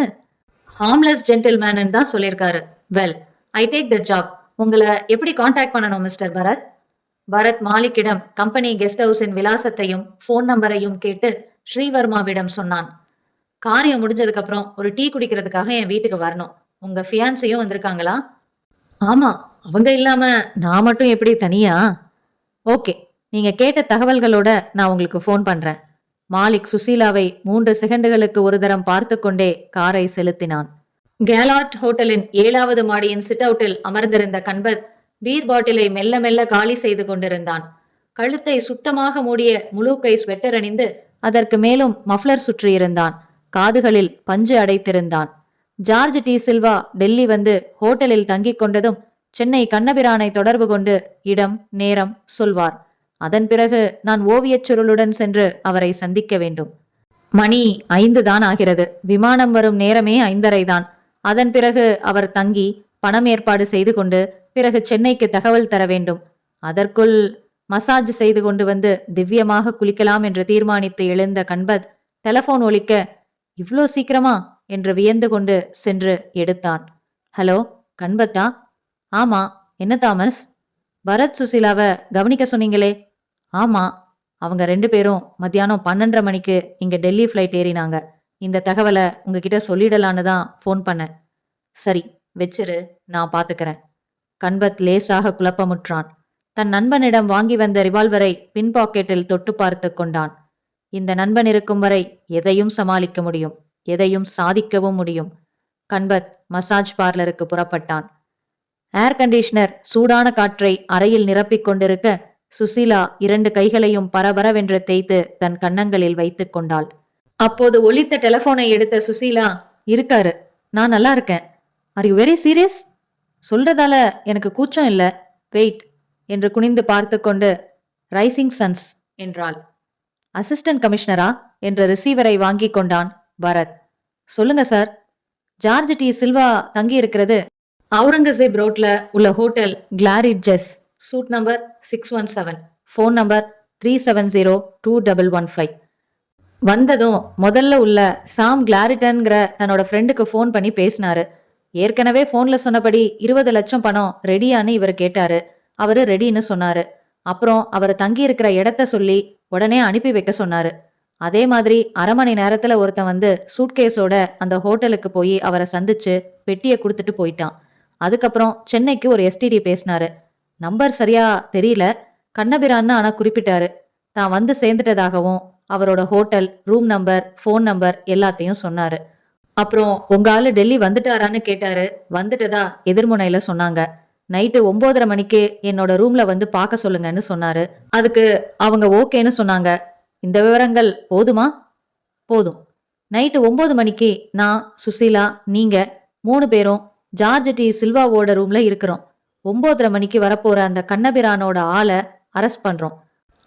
ஹார்ம்லெஸ் ஜென்டில்மேன் தான் சொல்லியிருக்காரு. Well, I take the job. உங்களை எப்படி காண்டாக்ட் பண்ணணும் மிஸ்டர் பரத்? பரத் மாலிக்கிடம் கம்பெனி கெஸ்ட் ஹவுஸின் விலாசத்தையும் ஃபோன் நம்பரையும் கேட்டு ஸ்ரீவர்மாவிடம் சொன்னான். காரியம் முடிஞ்சதுக்கு அப்புறம் ஒரு டீ குடிக்கிறதுக்காக என் வீட்டுக்கு வரணும். உங்க ஃபியான்சியும் வந்திருக்காங்களா? ஆமா, அவங்க இல்லாம நான் மட்டும் எப்படி தனியா? ஓகே, நீங்க கேட்ட தகவல்களோட நான் உங்களுக்கு ஃபோன் பண்றேன். மாலிக் சுசீலாவை 3 செகண்டுகளுக்கு ஒரு தரம் பார்த்து கொண்டே காரை செலுத்தினான். கேலார்ட் ஹோட்டலின் 7வது மாடியின் சிட் அவுட்டில் அமர்ந்திருந்த கண்பத் பீர் பாட்டிலை மெல்ல மெல்ல காலி செய்து கொண்டிருந்தான். கழுத்தை சுத்தமாக மூடிய முழு கை ஸ்வெட்டர் அணிந்து அதற்கு மேலும் மஃப்ளர் சுற்றியிருந்தான். காதுகளில் பஞ்சு அடைத்திருந்தான். ஜார்ஜ் டி சில்வா டெல்லி வந்து ஹோட்டலில் தங்கிக் கொண்டதும் சென்னை கண்ணபிரானை தொடர்பு கொண்டு இடம் நேரம் சொல்வார். அதன் பிறகு நான் ஓவியச் சுருளுடன் சென்று அவரை சந்திக்க வேண்டும். மணி 5 தான் ஆகிறது. விமானம் வரும் நேரமே 5:30 தான். அதன் பிறகு அவர் தங்கி பணம் ஏற்பாடு செய்து கொண்டு பிறகு சென்னைக்கு தகவல் தர வேண்டும். அதற்குள் மசாஜ் செய்து கொண்டு வந்து திவ்யமாக குளிக்கலாம் என்று தீர்மானித்து எழுந்த கண்பத் டெலபோன் ஒலிக்க, இவ்ளோ சீக்கிரமா என்று வியந்து கொண்டு சென்று எடுத்தான். ஹலோ, கண்பத்தா? ஆமா. என்ன தாமஸ்? பரத் சுசீலாவை கவனிக்க சொன்னீங்களே? ஆமா, அவங்க 2 பேரும் மத்தியானம் 12:30 மணிக்கு இங்க டெல்லி ஃப்ளைட் ஏறினாங்க. இந்த தகவலை உங்ககிட்ட சொல்லிடலான்னு தான் ஃபோன் பண்ணேன். சரி, வெச்சிரு, நான் பாத்துக்கிறேன். கண்பத் லேசாக குழப்பமுற்றான். தன் நண்பனிடம் வாங்கி வந்த ரிவால்வரை பின் பாக்கெட்டில் தொட்டு பார்த்து கொண்டான். இந்த நண்பன் இருக்கும் வரை எதையும் சமாளிக்க முடியும், எதையும் சாதிக்கவும் முடியும். கண்பத் மசாஜ் பார்லருக்கு புறப்பட்டான். ஏர் கண்டிஷனர் சூடான காற்றை அறையில் நிரப்பிக் கொண்டிருக்க சுசீலா 2 கைகளையும் பரபரவென்று தேய்த்து தன் கன்னங்களில் வைத்துக் கொண்டாள். அப்போது ஒலித்த டெலபோனை எடுத்த சுசீலா, இருக்காரு, நான் நல்லா இருக்கேன். Are you very serious? சொல்றதால எனக்கு கூச்சம் இல்ல. வெயிட் என்று குனிந்து பார்த்து கொண்டு, ரைசிங் சன்ஸ் என்றாள். அசிஸ்டன்ட் கமிஷனரா என்ற ரிசீவரை வாங்கி கொண்டான் பரத். சொல்லுங்க சார். ஜார்ஜ் டி சில்வா தங்கி இருக்கிறது அவுரங்கசீப் ரோட்ல உள்ள hotel Claridges, suite number 617, phone number 370215. வந்ததும் முதல்ல உள்ள சாம் கிளாரிட்டன்கிற தன்னோட ஃப்ரெண்டுக்கு ஃபோன் பண்ணி பேசினாரு. ஏற்கனவே ஃபோன்ல சொன்னபடி 20 லட்சம் பணம் ரெடியான்னு இவர் கேட்டாரு. அவரு ரெடின்னு சொன்னாரு. அப்புறம் அவர் தங்கி இருக்கிற இடத்த சொல்லி உடனே அனுப்பி வைக்க சொன்னாரு. அதே மாதிரி 1/2 மணி நேரத்துல ஒருத்தன் வந்து சூட்கேஸோட அந்த ஹோட்டலுக்கு போய் அவரை சந்திச்சு பெட்டியை கொடுத்துட்டு போயிட்டான். அதுக்கப்புறம் சென்னைக்கு ஒரு எஸ்டிடி பேசினாரு. நம்பர் சரியா தெரியல, கண்ணபிரான்னு ஆனா குறிப்பிட்டாரு. தான் வந்து சேர்ந்துட்டதாகவும் அவரோட hotel, room number, phone number எல்லாத்தையும் சொன்னாரு. அப்புறம் உங்க ஆளு டெல்லி வந்துட்டாரான்னு கேட்டாரு. வந்துட்டதா எதிர்முனையில சொன்னாங்க. நைட்டு 9:30 மணிக்கு என்னோட ரூம்ல வந்து பார்க்க சொல்லுங்கன்னு சொன்னாரு. அதுக்கு அவங்க ஓகேன்னு சொன்னாங்க. இந்த விவரங்கள் போதுமா? போதும். நைட்டு 9 மணிக்கு நான், சுசீலா, நீங்க 3 பேரும் ஜார்ஜ் டி சில்வாவோட ரூம்ல இருக்கிறோம். 9:30 மணிக்கு வரப்போற அந்த கண்ணபிரானோட ஆளை அரெஸ்ட் பண்றோம்.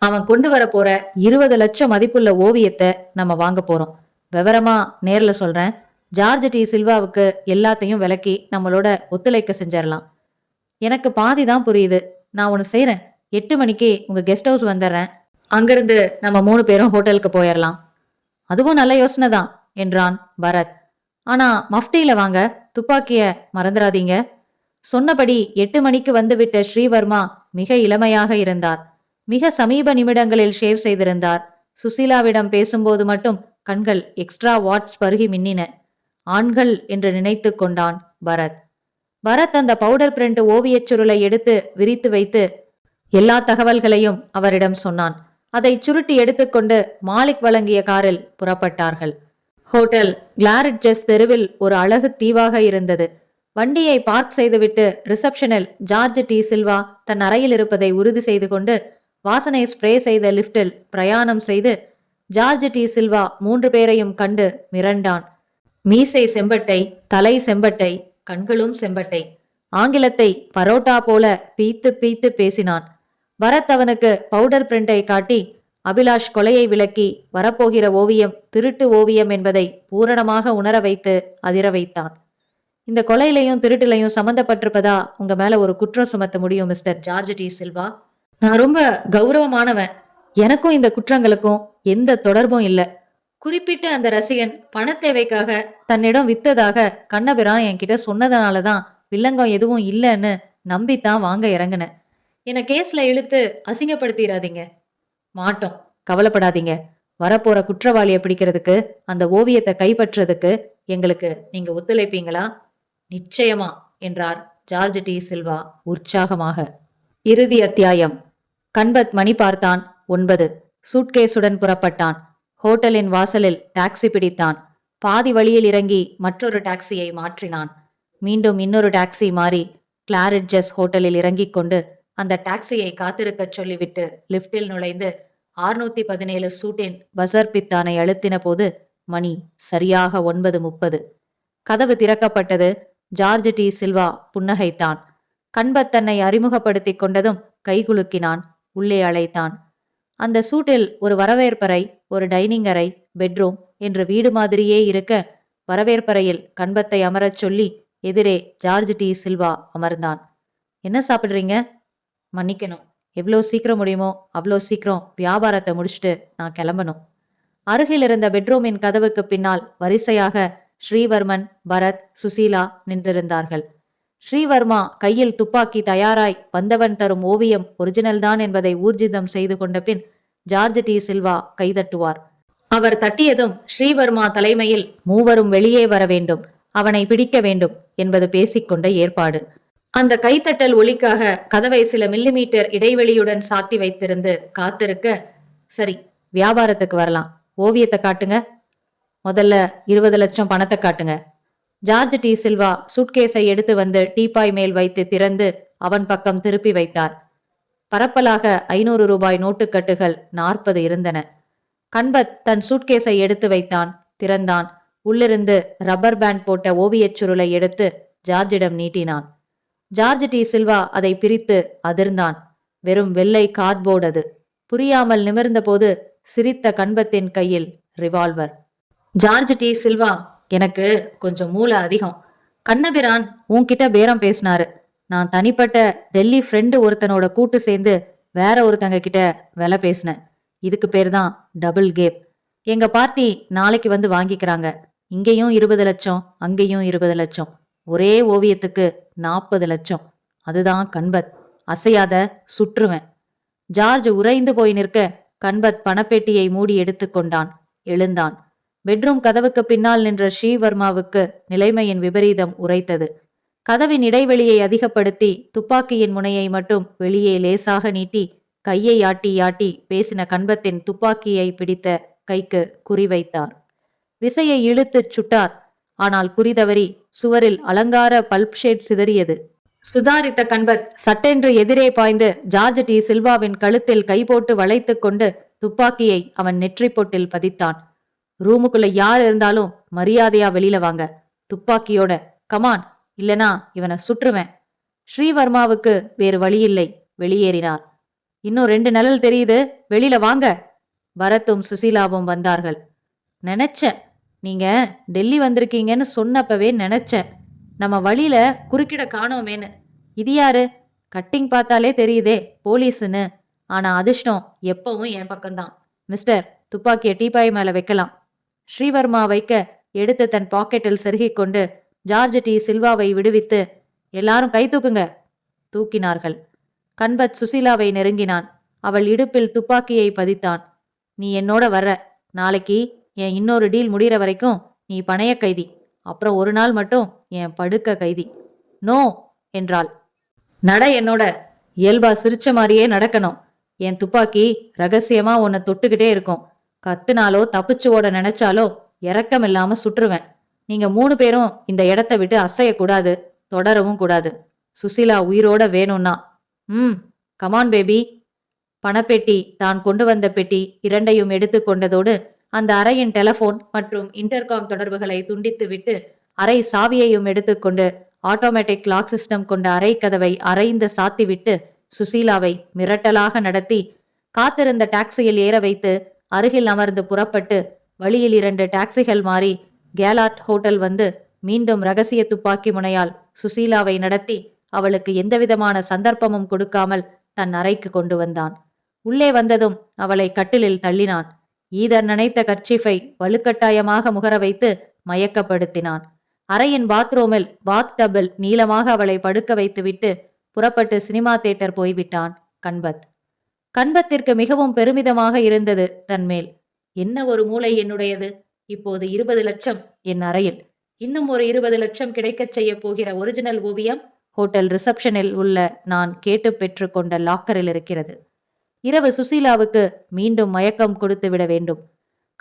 அவன் கொண்டு வரப்போற 20 லட்சம் மதிப்புள்ள ஓவியத்தை நம்ம வாங்க போறோம். விவரமா நேர்ல சொல்றேன். ஜார்ஜ் டி சில்வாவுக்கு எல்லாத்தையும் விலக்கி நம்மளோட ஒத்துழைக்க செஞ்சிடலாம். எனக்கு பாதி தான் புரியுது. நான் ஒன்னு செய்யறேன். 8 மணிக்கு உங்க கெஸ்ட் ஹவுஸ் வந்துடுறேன். அங்கிருந்து நம்ம 3 பேரும் ஹோட்டலுக்கு போயிடலாம். அதுவும் நல்ல யோசனை தான் என்றான் பரத். ஆனா மஃப்டியில வாங்க, துப்பாக்கிய மறந்துடாதீங்க. சொன்னபடி 8 மணிக்கு வந்துவிட்ட ஸ்ரீவர்மா மிக இளமையாக இருந்தார். மிக சமீப நிமிடங்களில் ஷேவ் செய்திருந்தார். சுசீலாவிடம் பேசும்போது மட்டும் கண்கள் எக்ஸ்ட்ரா வாட்ஸ் பருகி மின்னின. ஆண்கள் என்று நினைத்து கொண்டான் பரத். பரத் அந்த பவுடர் பிரிண்ட் ஓவியச் சுருளை எடுத்து விரித்து வைத்து எல்லா தகவல்களையும் அவரிடம் சொன்னான். அதை சுருட்டி எடுத்துக்கொண்டு மாலிக் வழங்கிய காரில் புறப்பட்டார்கள். ஹோட்டல் கிளாரிட்ஜஸ் தெருவில் ஒரு அழகு தீவாக இருந்தது. வண்டியை பார்க் செய்துவிட்டு ரிசப்ஷனில் ஜார்ஜ் டி சில்வா தன் அறையில் இருப்பதை உறுதி செய்து கொண்டு வாசனை ஸ்ப்ரே செய்த லிப்டில் பிரயாணம் செய்து ஜார்ஜ் டி சில்வா 3 பேரையும் கண்டு மிரண்டான். மீசை செம்பட்டை, தலை செம்பட்டை, கண்களும் செம்பட்டை. ஆங்கிலத்தை பரோட்டா போல பீத்து பீத்து பேசினான். பரத் அவனுக்கு பவுடர் பிரிண்டை காட்டி அபிலாஷ் கொலையை விளக்கி வரப்போகிற ஓவியம் திருட்டு ஓவியம் என்பதை பூரணமாக உணர வைத்து அதிர வைத்தான். இந்த கொலையிலையும் திருட்டுலையும் சம்பந்தப்பட்டிருப்பதா உங்க மேல ஒரு குற்றம் சுமத்த முடியும் மிஸ்டர் ஜார்ஜ் டி சில்வா. நான் ரொம்ப கௌரவமானவன். எனக்கும் இந்த குற்றங்களுக்கும் எந்த தொடர்பும் இல்ல. குறிப்பிட்ட அந்த ரசிகன் பணத்தேவைக்காக தன்னிடம் வித்ததாக கண்ணபிரான் என்கிட்ட சொன்னதுனாலதான் வில்லங்கம் எதுவும் இல்லைன்னு நம்பித்தான் வாங்க இறங்குனேன். என்னை கேஸ்ல இழுத்து அசிங்கப்படுத்திடாதீங்க. மாட்டோம், கவலைப்படாதீங்க. வரப்போற குற்றவாளியை பிடிக்கிறதுக்கு, அந்த ஓவியத்தை கைப்பற்றுறதுக்கு எங்களுக்கு நீங்க ஒத்துழைப்பீங்களா? நிச்சயமா என்றார் ஜார்ஜ் டி சில்வா உற்சாகமாக. இறுதி அத்தியாயம். கண்பத் மணி பார்த்தான். 9. சூட்கேஸுடன் புறப்பட்டான். ஹோட்டலின் வாசலில் டாக்ஸி பிடித்தான். பாதி வழியில் இறங்கி மற்றொரு டாக்ஸியை மாற்றினான். மீண்டும் இன்னொரு டாக்ஸி மாறி கிளாரிட்ஜஸ் ஹோட்டலில் இறங்கிக் கொண்டு அந்த டாக்ஸியை காத்திருக்கச் சொல்லிவிட்டு லிப்டில் நுழைந்து 617 சூட்டின் பசர் பித்தானை அழுத்தின போது மணி சரியாக 9:30. கதவு திறக்கப்பட்டது. ஜார்ஜ் டி சில்வா புன்னகைத்தான். கண்பத் தன்னை அறிமுகப்படுத்திக் கொண்டதும் கைகுலுக்கினான். உள்ளே அழைத்தான். அந்த சூட்டில் ஒரு வரவேற்பறை, ஒரு டைனிங் அறை, பெட்ரூம் என்று வீடு மாதிரியே இருக்க வரவேற்பறையில் கண்பத்தை அமரச் சொல்லி எதிரே ஜார்ஜ் டி சில்வா அமர்ந்தான். என்ன சாப்பிடுறீங்க? மன்னிக்கணும், எவ்வளோ சீக்கிரம் முடியுமோ அவ்வளோ சீக்கிரம் வியாபாரத்தை முடிச்சுட்டு நான் கிளம்பணும். அருகில் இருந்த பெட்ரூமின் கதவுக்கு பின்னால் வரிசையாக ஸ்ரீவர்மன், பரத், சுசீலா நின்றிருந்தார்கள். ஸ்ரீவர்மா கையில் துப்பாக்கி தயாராய் வந்தவன் தரும் ஓவியம் ஒரிஜினல் தான் என்பதை ஊர்ஜிதம் செய்து கொண்ட பின் ஜார்ஜ் டி சில்வா கைதட்டுவார். அவர் தட்டியதும் ஸ்ரீவர்மா தலைமையில் மூவரும் வெளியே வர வேண்டும், அவனை பிடிக்க வேண்டும் என்பது பேசிக்கொண்ட ஏற்பாடு. அந்த கைத்தட்டல் ஒலிக்காக கதவை சில மில்லிமீட்டர் இடைவெளியுடன் சாத்தி வைத்திருந்து காத்திருக்க, சரி வியாபாரத்துக்கு வரலாம், ஓவியத்தை காட்டுங்க. முதல்ல 20 லட்சம் பணத்தை காட்டுங்க. ஜார்ஜ் டி சில்வா சூட்கேஸை எடுத்து வந்து டீப்பாய் மேல் வைத்து திறந்து அவன் பக்கம் திருப்பி வைத்தார். பரப்பலாக 500 ரூபாய் நோட்டுக்கட்டுகள் 40 இருந்தன. கண்பத் தன் சூட்கேஸை எடுத்து வைத்தான். திறந்தான். உள்ளிருந்து ரப்பர் பேண்ட் போட்ட ஓவியச் சுருளை எடுத்து ஜார்ஜிடம் நீட்டினான். ஜார்ஜ் டி சில்வா அதை பிரித்து அதிர்ந்தான். வெறும் வெள்ளை கார்ட்போர்டு அது. புரியாமல் நிமிர்ந்த போது சிரித்த கண்பத்தின் கையில் ரிவால்வர். ஜார்ஜ் டி சில்வா, எனக்கு கொஞ்சம் மூளை அதிகம். கண்ணபிரான் உன்கிட்ட பேரம் பேசினாரு. நான் தனிப்பட்ட டெல்லி ஃப்ரெண்டு ஒருத்தனோட கூட்டு சேர்ந்து வேற ஒருத்தங்க கிட்ட விலை பேசினேன். இதுக்கு பேர் தான் டபுள் கேப். எங்க பார்ட்டி நாளைக்கு வந்து வாங்கிக்கிறாங்க. இங்கேயும் 20 லட்சம், அங்கேயும் 20 லட்சம். ஒரே ஓவியத்துக்கு 40 லட்சம். அதுதான் கண்பத். அசையாத, சுற்றுவேன். ஜார்ஜ் உறைந்து போய் நிற்க கண்பத் பணப்பெட்டியை மூடி எடுத்துக்கொண்டான். எழுந்தான். பெட்ரூம் கதவுக்கு பின்னால் நின்ற ஸ்ரீவர்மாவுக்கு நிலைமையின் விபரீதம் உரைத்தது. கதவின் இடைவெளியை அதிகப்படுத்தி துப்பாக்கியின் முனையை மட்டும் வெளியே லேசாக நீட்டி கையை ஆட்டி ஆட்டி பேசின கண்பத்தின் துப்பாக்கியை பிடித்த கைக்கு குறிவைத்தார். விசையை இழுத்துச் சுட்டார். ஆனால் குறிதவறி சுவரில் அலங்கார பல்ப் ஷேட் சிதறியது. சுதாரித்த கண்பத் சட்டென்று எதிரே பாய்ந்து ஜார்ஜ் டி சில்வாவின் கழுத்தில் கை போட்டு வளைத்து கொண்டு துப்பாக்கியை அவன் நெற்றி பொட்டில் பதித்தான். ரூமுக்குள்ள யார் இருந்தாலும் மரியாதையா வெளியில வாங்க, துப்பாக்கியோட. கமான், இல்லனா இவனை சுற்றுவேன். ஸ்ரீவர்மாவுக்கு வேறு வழியில்லை, வெளியேறினார். இன்னும் 2 நிழல் தெரியுது, வெளியில வாங்க. பரத்தும் சுசீலாவும் வந்தார்கள். நினைச்சேன் நீங்க டெல்லி வந்திருக்கீங்கன்னு சொன்னப்பவே நினைச்சேன். நம்ம வழியில குறுக்கிட காணோமேன்னு. இது யாரு? கட்டிங் பார்த்தாலே தெரியுதே, போலீஸுன்னு. ஆனா அதிர்ஷ்டம் எப்பவும் என் பக்கம்தான். மிஸ்டர், துப்பாக்கிய டீப்பாய் மேல வைக்கலாம். ஸ்ரீவர்மா வைக்க எடுத்து தன் பாக்கெட்டில் செருகிக் கொண்டு ஜார்ஜ் டி சில்வாவை விடுவித்து, எல்லாரும் கை தூக்குங்க. தூக்கினார்கள். கண்பத் சுசீலாவை நெருங்கினான். அவள் இடுப்பில் துப்பாக்கியை பதித்தான். நீ என்னோட வர்ற. நாளைக்கு என் இன்னொரு டீல் முடிகிற வரைக்கும் நீ பணைய கைதி. அப்புறம் ஒரு நாள் மட்டும் என் படுக்க கைதி. நோ என்றாள். நட என்னோட. இயல்பா சிரிச்ச மாதிரியே நடக்கணும். என் துப்பாக்கி ரகசியமா உன்னை தொட்டுக்கிட்டே இருக்கும். கத்துனாலோ தப்பிச்சு ஓட நினைச்சாலோ இரக்கமில்லாம சுற்றுவேன். நீங்க 3 பேரும் இந்த இடத்த விட்டு அசையக்கூடாது, தொடரவும் கூடாது. சுசீலா உயிரோட வேணும்னா. Come on baby. பணப்பெட்டி, தான் கொண்டு வந்த பெட்டி இரண்டையும் எடுத்து கொண்டதோடு அந்த அறையின் டெலபோன் மற்றும் இன்டர்காம் தொடர்புகளை துண்டித்துவிட்டு அறை சாவியையும் எடுத்துக்கொண்டு ஆட்டோமேட்டிக் லாக் சிஸ்டம் கொண்ட அறை கதவை அரைந்து சாத்திவிட்டு சுசீலாவை மிரட்டலாக நடத்தி காத்திருந்த டாக்ஸியில் ஏற வைத்து அருகில் அமர்ந்து புறப்பட்டு வழியில் 2 டாக்ஸிகள் மாறி கேலாட் ஹோட்டல் வந்து மீண்டும் ரகசிய துப்பாக்கி முனையால் சுசீலாவை நடத்தி அவளுக்கு எந்தவிதமான சந்தர்ப்பமும் கொடுக்காமல் தன் அறைக்கு கொண்டு வந்தான். உள்ளே வந்ததும் அவளை கட்டிலில் தள்ளினான். ஈதர் நனைத்த கர்ச்சீஃபை வலுக்கட்டாயமாக முகர வைத்து மயக்கப்படுத்தினான். அறையின் பாத்ரூமில் பாத் டப்பில் நீளமாக அவளை படுக்க வைத்துவிட்டு புறப்பட்டு சினிமா தியேட்டர் போய்விட்டான் கண்பத். கண்பத்திற்கு மிகவும் பெருமிதமாக இருந்தது தன்மேல். என்ன ஒரு மூளை என்னுடையது! இப்போது 20 லட்சம் என் அறையில். இன்னும் ஒரு 20 லட்சம் கிடைக்கச் செய்ய போகிற ஒரிஜினல் ஓவியம் ஹோட்டல் ரிசப்ஷனில் உள்ள நான் கேட்டு பெற்று கொண்ட லாக்கரில் இருக்கிறது. இரவு சுசீலாவுக்கு மீண்டும் மயக்கம் கொடுத்து விட வேண்டும்.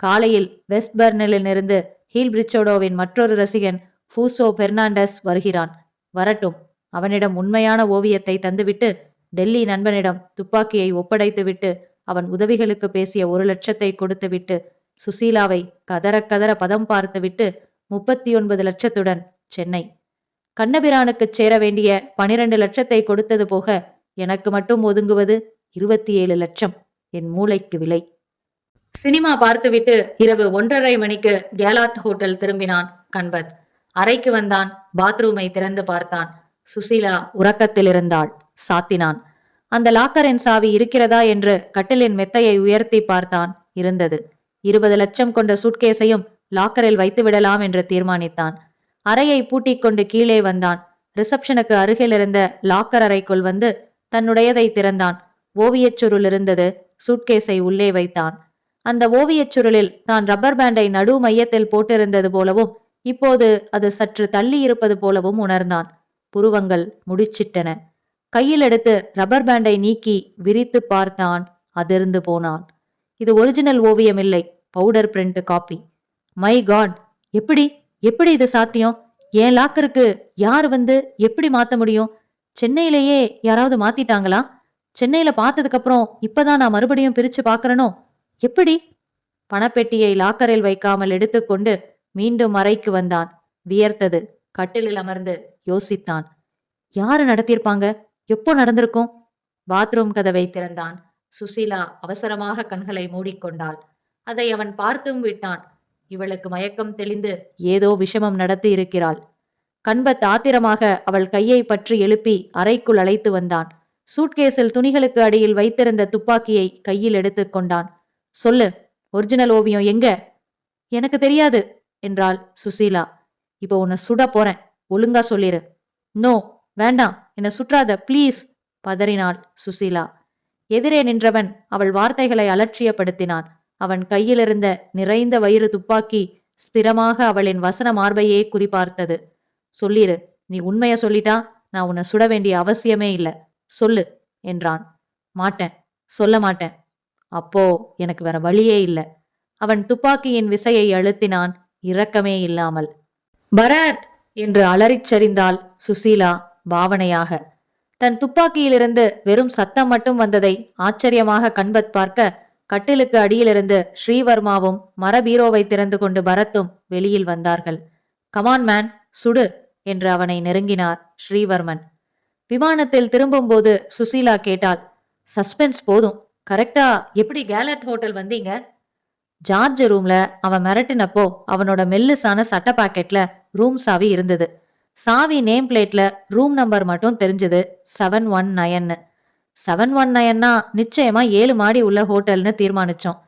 காலையில் வெஸ்ட் பெர்னிலிருந்து ஹீல் பிரிச்சோடோவின் மற்றொரு ரசிகன் ஃபூசோ பெர்னாண்டஸ் வருகிறான். வரட்டும். அவனிடம் உண்மையான ஓவியத்தை தந்துவிட்டு டெல்லி நண்பனிடம் துப்பாக்கியை ஒப்படைத்துவிட்டு அவன் உதவிகளுக்கு பேசிய 1 லட்சத்தை கொடுத்துவிட்டு சுசீலாவை கதற கதற பதம் பார்த்துவிட்டு 39 லட்சத்துடன் சென்னை. கண்ணபிரானுக்குச் சேர வேண்டிய 12 லட்சத்தை கொடுத்தது போக எனக்கு மட்டும் ஒதுங்குவது 27 லட்சம். என் மூளைக்கு விலை. சினிமா பார்த்துவிட்டு இரவு 1:30 மணிக்கு கேலாட் ஹோட்டல் திரும்பினான் கண்பத். அறைக்கு வந்தான். பாத்ரூமை திறந்து பார்த்தான். சுசீலா உறக்கத்தில் இருந்தாள். சாத்தினான். அந்த லாக்கரின் சாவி இருக்கிறதா என்று கட்டிலின் மெத்தையை உயர்த்தி பார்த்தான். இருந்தது. 20 லட்சம் கொண்ட சூட்கேஸையும் லாக்கரில் வைத்து விடலாம் என்று தீர்மானித்தான். அறையை பூட்டிக் கொண்டு கீழே வந்தான். ரிசப்ஷனுக்கு அருகில் இருந்த லாக்கர் அறைக்குள் வந்து தன்னுடையதை திறந்தான். ஓவியச் சுருள் இருந்தது. சூட்கேஸை உள்ளே வைத்தான். அந்த ஓவியச் சுருளில் தான் ரப்பர் பேண்டை நடு மையத்தில் போட்டிருந்தது போலவும் இப்போது அது சற்று தள்ளி இருப்பது போலவும் உணர்ந்தான். புருவங்கள் முடிச்சிட்டன. கையில் எடுத்து ரப்பர் பேண்டை நீக்கி விரித்து பார்த்தான். அதிர்ந்து போனான். இது ஒரிஜினல் ஓவியம் இல்லை, powder print copy. My God! எப்படி எப்படி இது சாத்தியம்? என் லாக்கருக்கு யார் வந்து எப்படி மாத்த முடியும்? சென்னையிலேயே யாராவது மாத்திட்டாங்களா? சென்னையில பார்த்ததுக்கு அப்புறம் இப்பதான் நான் மறுபடியும் பிரிச்சு பாக்குறனோ? எப்படி? பணப்பெட்டியை லாக்கரில் வைக்காமல் எடுத்துக்கொண்டு மீண்டும் அறைக்கு வந்தான். வியர்த்தது. கட்டிலில் அமர்ந்து யோசித்தான். யாரு நடத்தியிருப்பாங்க? எப்போ நடந்திருக்கும்? பாத்ரூம் கதவை திறந்தான். சுசீலா அவசரமாக கண்களை மூடிக்கொண்டாள். அதை அவன் பார்த்தும் விட்டான். இவளுக்கு மயக்கம் தெளிந்து ஏதோ விஷமம் நடத்தி இருக்கிறாள். கண்பத் ஆத்திரமாக அவள் கையை பற்றி எழுப்பி அறைக்குள் அழைத்து வந்தான். சூட்கேஸில் துணிகளுக்கு அடியில் வைத்திருந்த துப்பாக்கியை கையில் எடுத்துக்கொண்டான். சொல்லு, ஒரிஜினல் ஓவியம் எங்க? எனக்கு தெரியாது என்றாள் சுசீலா. இப்போ உன்னை சுட போறேன், ஒழுங்கா சொல்லிரு. நோ, வேண்டாம், என்னை சுற்றாத ப்ளீஸ், பதறினாள் சுசீலா. எதிரே நின்றவன் அவள் வார்த்தைகளை அலட்சியப்படுத்தினான். அவன் கையிலிருந்த நிறைந்த வயிறு துப்பாக்கி ஸ்திரமாக அவளின் வசன மார்பையே குறிபார்த்தது. சொல்லிரு, நீ உண்மைய சொல்லிட்டா நான் உன்னை சுட வேண்டிய அவசியமே இல்லை. சொல்லு என்றான். மாட்டேன், சொல்ல மாட்டேன். அப்போ எனக்கு வேற வழியே இல்லை. அவன் துப்பாக்கியின் விசையை அழுத்தினான், இரக்கமே இல்லாமல். பரத் என்று அலறிச் சரிந்தாள் சுசீலா. பாவனையாக. தன் துப்பாக்கியிலிருந்து வெறும் சத்தம் மட்டும் வந்ததை ஆச்சரியமாக கண்பத் பார்க்க, கட்டிலுக்கு அடியிலிருந்து ஸ்ரீவர்மாவும் மர பீரோவை திறந்து கொண்டு பரத்தும் வெளியில் வந்தார்கள். கமான் மேன், சுடு என்று அவனை நெருங்கினார் ஸ்ரீவர்மன். விமானத்தில் திரும்பும்போது சுசீலா கேட்டாள், சஸ்பென்ஸ் போதும், கரெக்டா எப்படி கேலட் ஹோட்டல் வந்தீங்க? ஜார்ஜ் ரூம்ல அவன் மிரட்டினப்போ அவனோட மெல்லுசான சட்ட பாக்கெட்ல ரூம் சாவி இருந்தது. சாவி நேம் பிளேட்ல ரூம் நம்பர் மட்டும் தெரிஞ்சது 719. 719னா நிச்சயமா 7 மாடி உள்ள ஹோட்டல்னு தீர்மானிச்சோம்.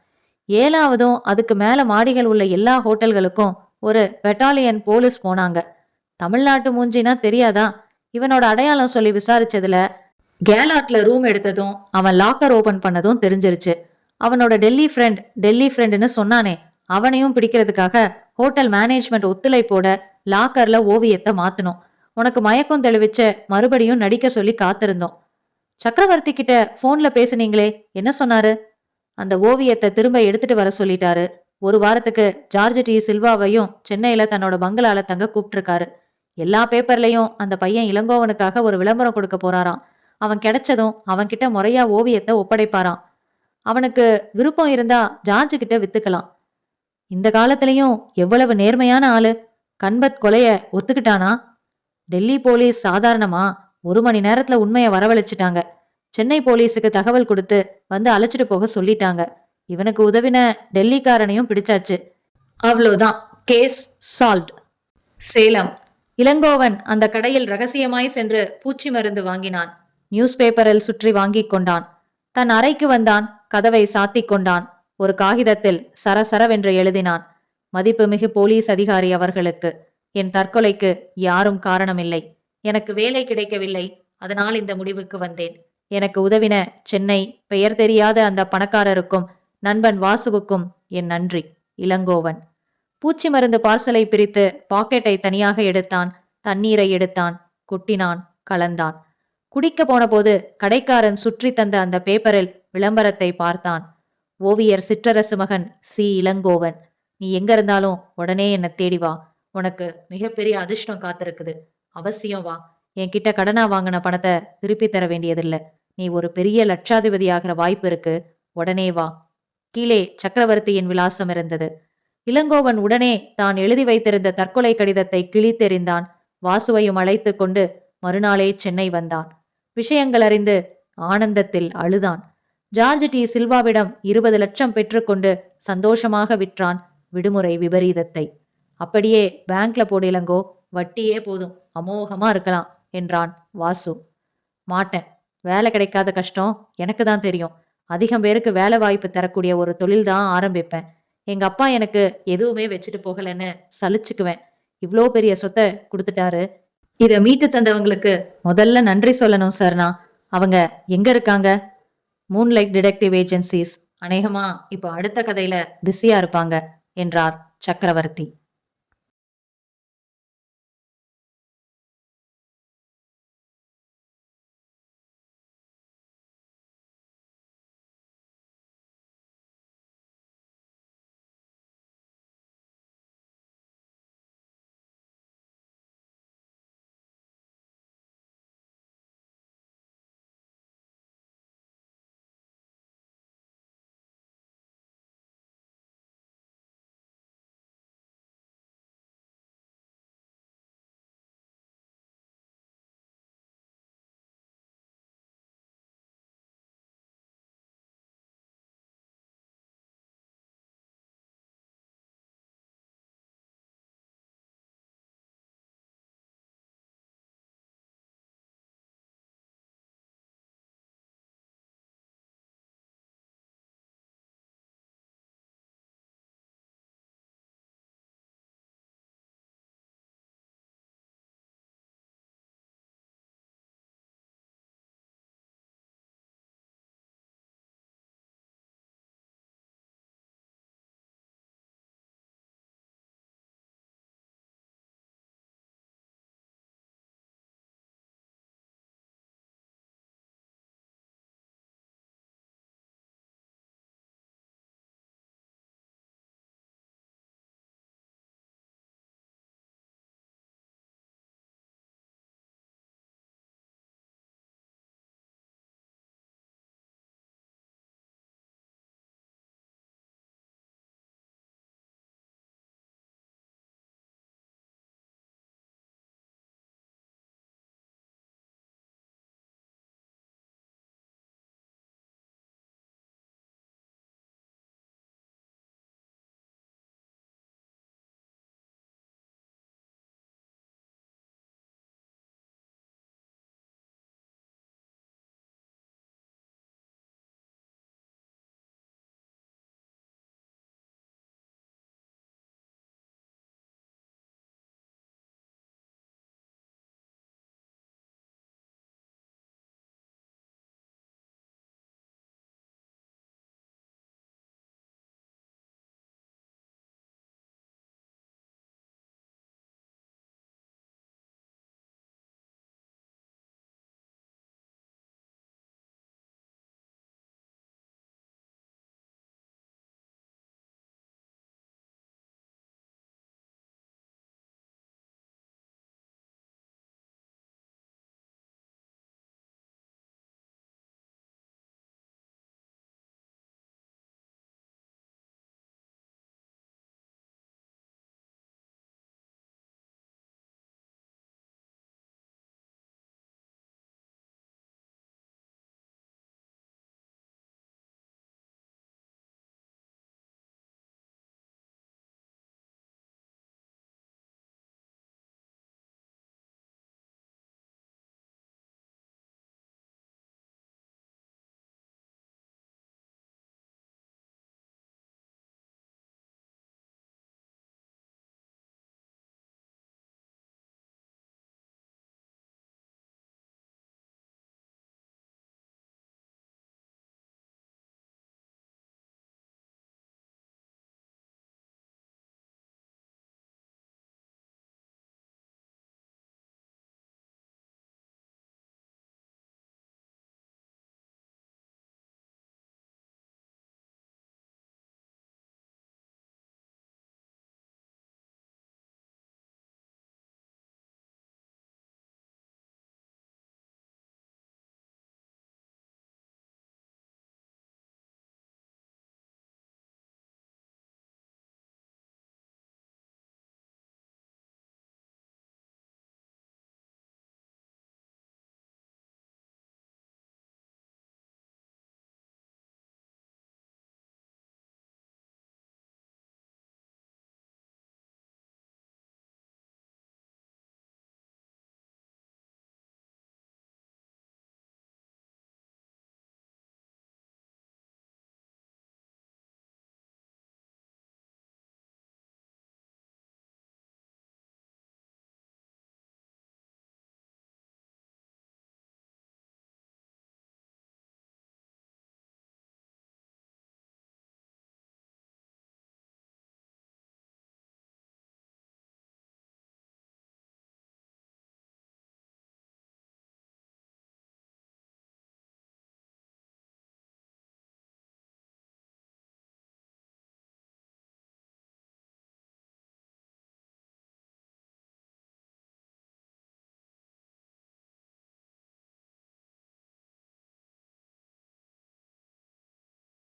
7ஆவதும் அதுக்கு மேல மாடிகள் உள்ள எல்லா ஹோட்டல்களுக்கும் ஒரு பெட்டாலியன் போலீஸ் போனாங்க. தமிழ்நாட்டு மூஞ்சினா தெரியாதா? இவனோட அடையாளம் சொல்லி விசாரிச்சதுல கேலாட்ல ரூம் எடுத்ததும் அவன் லாக்கர் ஓபன் பண்ணதும் தெரிஞ்சிருச்சு. அவனோட டெல்லி ஃப்ரெண்டுன்னு சொன்னானே, அவனையும் பிடிக்கிறதுக்காக ஹோட்டல் மேனேஜ்மெண்ட் ஒத்துழைப்போட லாக்கர்ல ஓவியத்தை மாத்தணும். உனக்கு மயக்கம் தெளிவிச்ச மறுபடியும் நடிக்க சொல்லி காத்திருந்தோம். சக்கரவர்த்தி கிட்ட போன்ல பேசுனீங்களே, என்ன சொன்னாரு? அந்த ஓவியத்தை திரும்ப எடுத்துட்டு வர சொல்லிட்டாரு. 1 வாரத்துக்கு ஜார்ஜ் டி சில்வாவையும் சென்னையில தன்னோட பங்களால தங்க கூப்பிட்டிருக்காரு. எல்லா பேப்பர்லயும் அந்த பையன் இளங்கோவனுக்காக ஒரு விளம்பரம் கொடுக்க போறாராம். அவன் கிடைச்சதும் அவன்கிட்ட முறையா ஓவியத்தை ஒப்படைப்பாராம். அவனுக்கு விருப்பம் இருந்தா ஜார்ஜ் கிட்ட வித்துக்கலாம். இந்த காலத்திலயும் எவ்வளவு நேர்மையான ஆளு! கண்பத் கொலைய ஒத்துக்கிட்டானா? டெல்லி போலீஸ் சாதாரணமா 1 மணி நேரத்துல உண்மையை வரவழைச்சிட்டாங்க. சென்னை போலீஸுக்கு தகவல் கொடுத்து வந்து அழைச்சிட்டு போக சொல்லிட்டாங்க. இவனுக்கு உதவின டெல்லிக்காரனையும் பிடிச்சாச்சு. அவ்வளோதான், கேஸ் சால்வ்ட். சேலம். இளங்கோவன் அந்த கடையில் ரகசியமாய் சென்று பூச்சி மருந்து வாங்கினான். நியூஸ் பேப்பரில் சுற்றி வாங்கிக் கொண்டான். தன் அறைக்கு வந்தான். கதவை சாத்திக் கொண்டான். ஒரு காகிதத்தில் சரசரவென்று எழுதினான். மதிப்புமிகு போலீஸ் அதிகாரி அவர்களுக்கு, என் தற்கொலைக்கு யாரும் காரணமில்லை. எனக்கு வேலை கிடைக்கவில்லை, அதனால் இந்த முடிவுக்கு வந்தேன். எனக்கு உதவின சென்னை பெயர் தெரியாத அந்த பணக்காரருக்கும் நண்பன் வாசுவுக்கும் என் நன்றி. இளங்கோவன். பூச்சி மருந்து பார்சலை பிரித்து பாக்கெட்டை தனியாக எடுத்தான். தண்ணீரை எடுத்தான், கொட்டினான், கலந்தான். குடிக்க போன போது கடைக்காரன் சுற்றி தந்த அந்த பேப்பரில் விளம்பரத்தை பார்த்தான். ஓவியர் சிற்றரசு மகன் சி. இளங்கோவன், நீ எங்க இருந்தாலும் உடனே என்னை தேடி வா. உனக்கு மிகப்பெரிய அதிர்ஷ்டம் காத்திருக்குது. அவசியம் வா. என்கிட்ட கடனா வாங்கின பணத்தை திருப்பி தர வேண்டியதில்லை. நீ ஒரு பெரிய லட்சாதிபதியாகிற வாய்ப்பு இருக்கு. உடனே வா. கீழே சக்கரவர்த்தியின் விலாசம் இருந்தது. இளங்கோவன் உடனே தான் எழுதி வைத்திருந்த தற்கொலை கடிதத்தை கிழித்தெறிந்தான். வாசுவையும் அழைத்து கொண்டு மறுநாளே சென்னை வந்தான். விஷயங்கள் அறிந்து ஆனந்தத்தில் அழுதான். ஜார்ஜ் டி சில்வாவிடம் 20 லட்சம் பெற்றுக்கொண்டு சந்தோஷமாக விற்றான் விடுமுறை விபரீதத்தை. அப்படியே பேங்க்ல போடு இளங்கோ, வட்டியே போதும், அமோகமா இருக்கலாம் என்றான் வாசு. மாட்டேன். வேலை கிடைக்காத கஷ்டம் எனக்கு தான் தெரியும். அதிகம் பேருக்கு வேலை வாய்ப்பு தரக்கூடிய ஒரு தொழில் தான் ஆரம்பிப்பேன். எங்க அப்பா எனக்கு எதுவுமே வச்சுட்டு போகலன்னு சலிச்சுக்குவேன். இவ்வளோ பெரிய சொத்தை கொடுத்துட்டாரு. இதை மீட்டு தந்தவங்களுக்கு முதல்ல நன்றி சொல்லணும் சார்னா. அவங்க எங்க இருக்காங்க? Moonlight detective agencies. அநேகமா இப்போ அடுத்த கதையில பிஸியா இருப்பாங்க என்றார் சக்கரவர்த்தி.